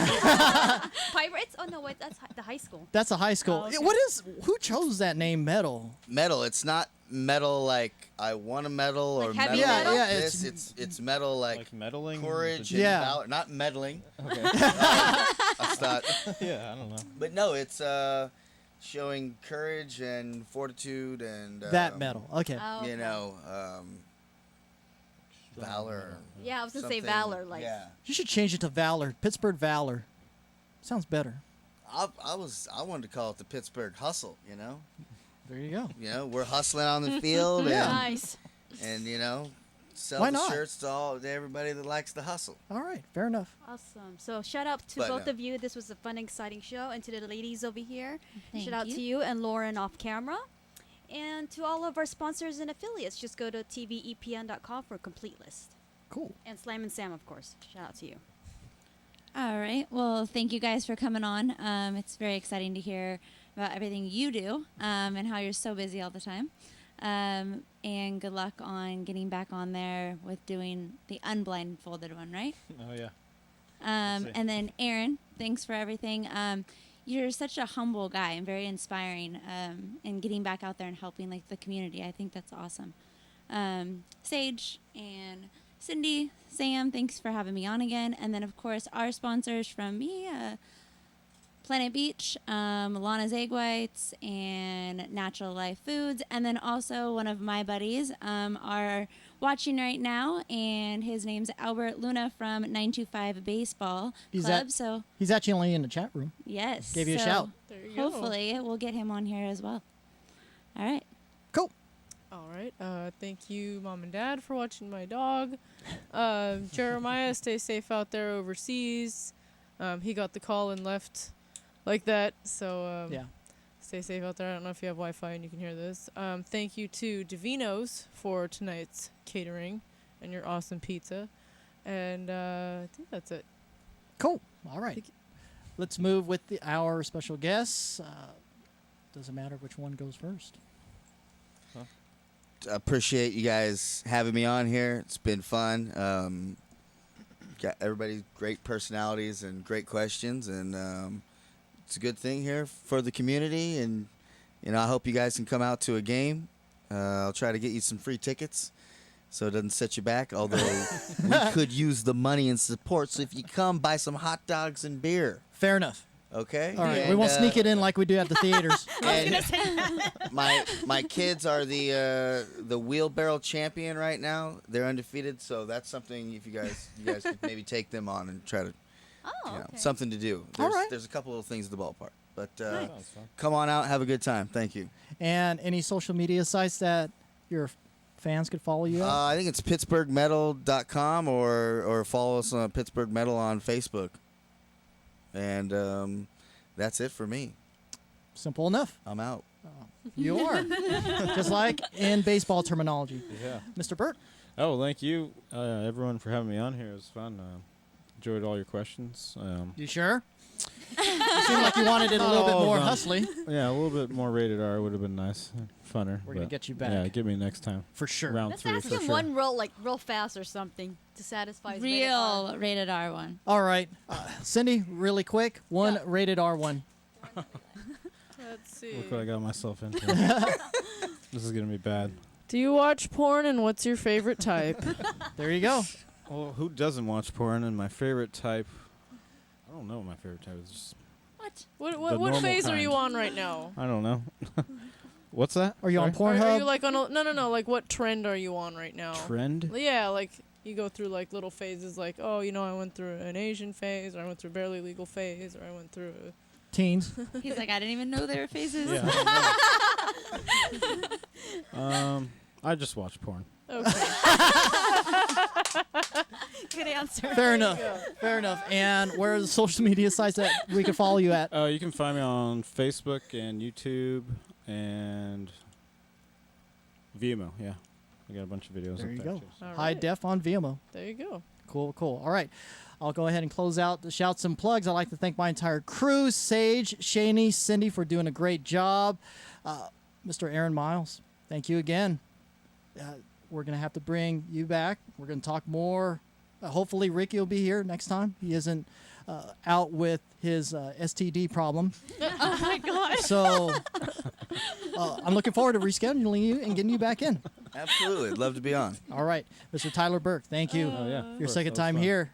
Pirates? Oh, no, wait, that's the high school. That's a high school. Oh, okay. Who chose that name, Medal? Medal. It's not medal like I won a medal or Like heavy medal metal? like Yeah, this. It's medal like meddling? courage and Yeah. valor. Not meddling. Okay. I thought. Yeah, I don't know. But no, it's showing courage and fortitude and That medal. Okay. Oh, okay. you know, valor. Yeah, I was going to say something. valor. Like, Yeah. You should change it to Valor. Pittsburgh Valor. Sounds better. I wanted to call it the Pittsburgh Hustle. You know. There you go. You know, we're hustling on the field. Yeah. Nice. And you know, sell Why the not? shirts to everybody that likes to hustle. All right. Fair enough. Awesome. So shout out to But, both of you. This was a fun, exciting show. And to the ladies over here, Thank shout out you. to you and Lauren off camera. And to all of our sponsors and affiliates, just go to tvepn.com for a complete list. Cool. And Slam and Sam, of course. Shout out to you. All right. Well, thank you guys for coming on. It's very exciting to hear about everything you do and how you're so busy all the time. And good luck on getting back on there with doing the unblindfolded one, right? Oh, yeah. And then Aaron, thanks for everything. You're such a humble guy and very inspiring. And getting back out there and helping like the community, I think that's awesome. Sage and Cindy, Sam, thanks for having me on again. And then of course our sponsors from me, Planet Beach, Lana's Egg Whites, and Natural Life Foods. And then also one of my buddies are watching right now, and his name's Albert Luna from 925 Baseball Club. So he's actually in the chat room. yes, Gave you a so shout. There you go. hopefully we'll get him on here as well. All right. Cool. All right. Thank you, Mom and Dad, for watching my dog. Jeremiah, stay safe out there overseas. He got the call and left like that. So Yeah. stay safe out there. I don't know if you have Wi-Fi and you can hear this. Thank you to Davino's for tonight's catering and your awesome pizza. And I think that's it. Cool. All right. Let's move with our special guests. Doesn't matter which one goes first. Appreciate you guys having me on here. It's been fun. Got everybody great personalities and great questions, and it's a good thing here for the community. And you know, I hope you guys can come out to a game. I'll try to get you some free tickets, so it doesn't set you back. Although we could use the money and support. So if you come, buy some hot dogs and beer. Fair enough. Okay. All right. And, We won't sneak it in like we do at the theaters. and my kids are the wheelbarrow champion right now. They're undefeated, so that's something. If you guys could maybe take them on and try to, something to do. All right. There's a couple of things at the ballpark, but Nice. come on out, have a good time. Thank you. And any social media sites that your fans could follow you at? I think it's pittsburghmetal.com or follow us on Pittsburgh Metal on Facebook. And that's it for me. Simple enough. I'm out. You are. Just like in baseball terminology. Yeah. Mr. Burke? Oh, thank you, everyone, for having me on here. It was fun. Enjoyed all your questions. You sure? You seemed like you wanted it a little bit more hustly. Yeah, a little bit more rated R would have been nice, funner. We're gonna but get you back. Yeah, get me next time. For sure. Round Let's 3 ask for him sure. one real fast or something to satisfy his rated R. Real rated R one. All right. Cindy, really quick. One rated R1. Let's see. Look what I got myself into. This is gonna be bad. Do you watch porn, and what's your favorite type? There you go. Well, who doesn't watch porn? And my favorite type, I don't know what my favorite type is. Just What The what normal phase are you kind. on right now? I don't know. What's that? Are you on Sorry? Pornhub? Are you like on a, no, like what trend are you on right now? Trend? Yeah, like you go through like little phases like, oh, you know, I went through an Asian phase, or I went through barely legal phase, or I went through teens. He's like, I didn't even know there were faces. Yeah. I just watch porn. Okay. Good answer. Fair enough. Fair enough. And where are the social media sites that we can follow you at? You can find me on Facebook and YouTube and Vimeo. Yeah, I got a bunch of videos There up you there. go. Too, so. High def on Vimeo. There you go. Cool, cool. All right. I'll go ahead and close out the shouts and plugs. I'd like to thank my entire crew, Sage, Shani, Cindy, for doing a great job. Mr. Aaron Miles, thank you again. We're going to have to bring you back. We're going to talk more. Hopefully Ricky will be here next time. He isn't out with his STD problem. Oh, my God. So I'm looking forward to rescheduling you and getting you back in. Absolutely. I'd love to be on. All right. Mr. Tyler Burke, thank you. Oh, yeah. Your Of second course, that was time fun. here.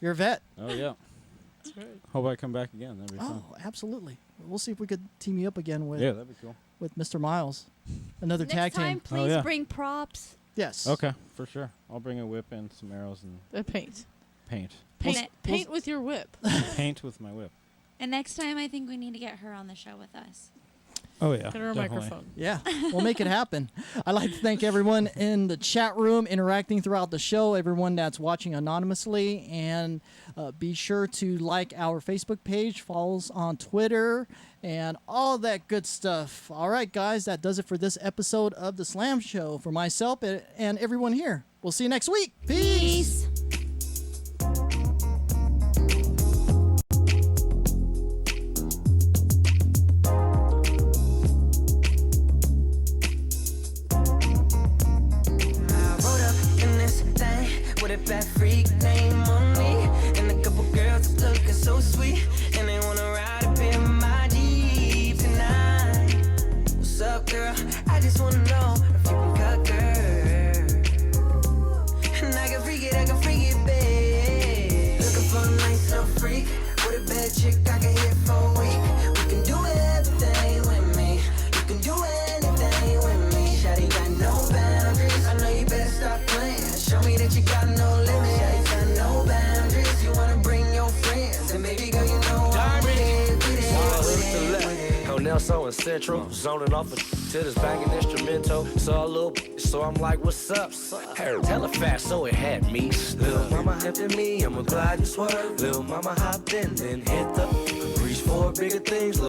You're a vet. Oh, yeah. That's right. Hope I come back again. That'd be fun. Oh, absolutely. We'll see if we could team you up again with Yeah, that'd be cool. with Mr. Miles. Another Next tag time, team. please yeah. bring props. Yes. Okay, for sure. I'll bring a whip and some arrows and Paint. paint. Paint with your whip. Paint with my whip. And next time, I think we need to get her on the show with us. Oh, yeah. Get her a definitely. microphone. Yeah, we'll make it happen. I'd like to thank everyone in the chat room interacting throughout the show, everyone that's watching anonymously, and be sure to like our Facebook page, follow us on Twitter, and all that good stuff. All right, guys, that does it for this episode of The Slam Show. For myself and everyone here, we'll see you next week. Peace. With a bad freak name on me, and a couple girls looking so sweet, and they wanna ride up in my Jeep tonight. What's up, girl? I just wanna know if you can cut, girl. And I can freak it, babe. Looking for a nice little freak with a bad chick I can hit for a week. We can do everything with me. You can do anything with me. Shawty got no boundaries. I know you better stop playing. Show me that you got no limits. Yeah, you got no boundaries. You wanna bring your friends, and baby girl, you know I'm with it. Yo, Nelson and Central, zoning off to this banging instrumental. Saw a little, so I'm like, what's up? Hey, tell her fast, so it had me. Little mama helping me, I'ma glide and swerve. Little mama hopped in, then hit the reach for bigger things.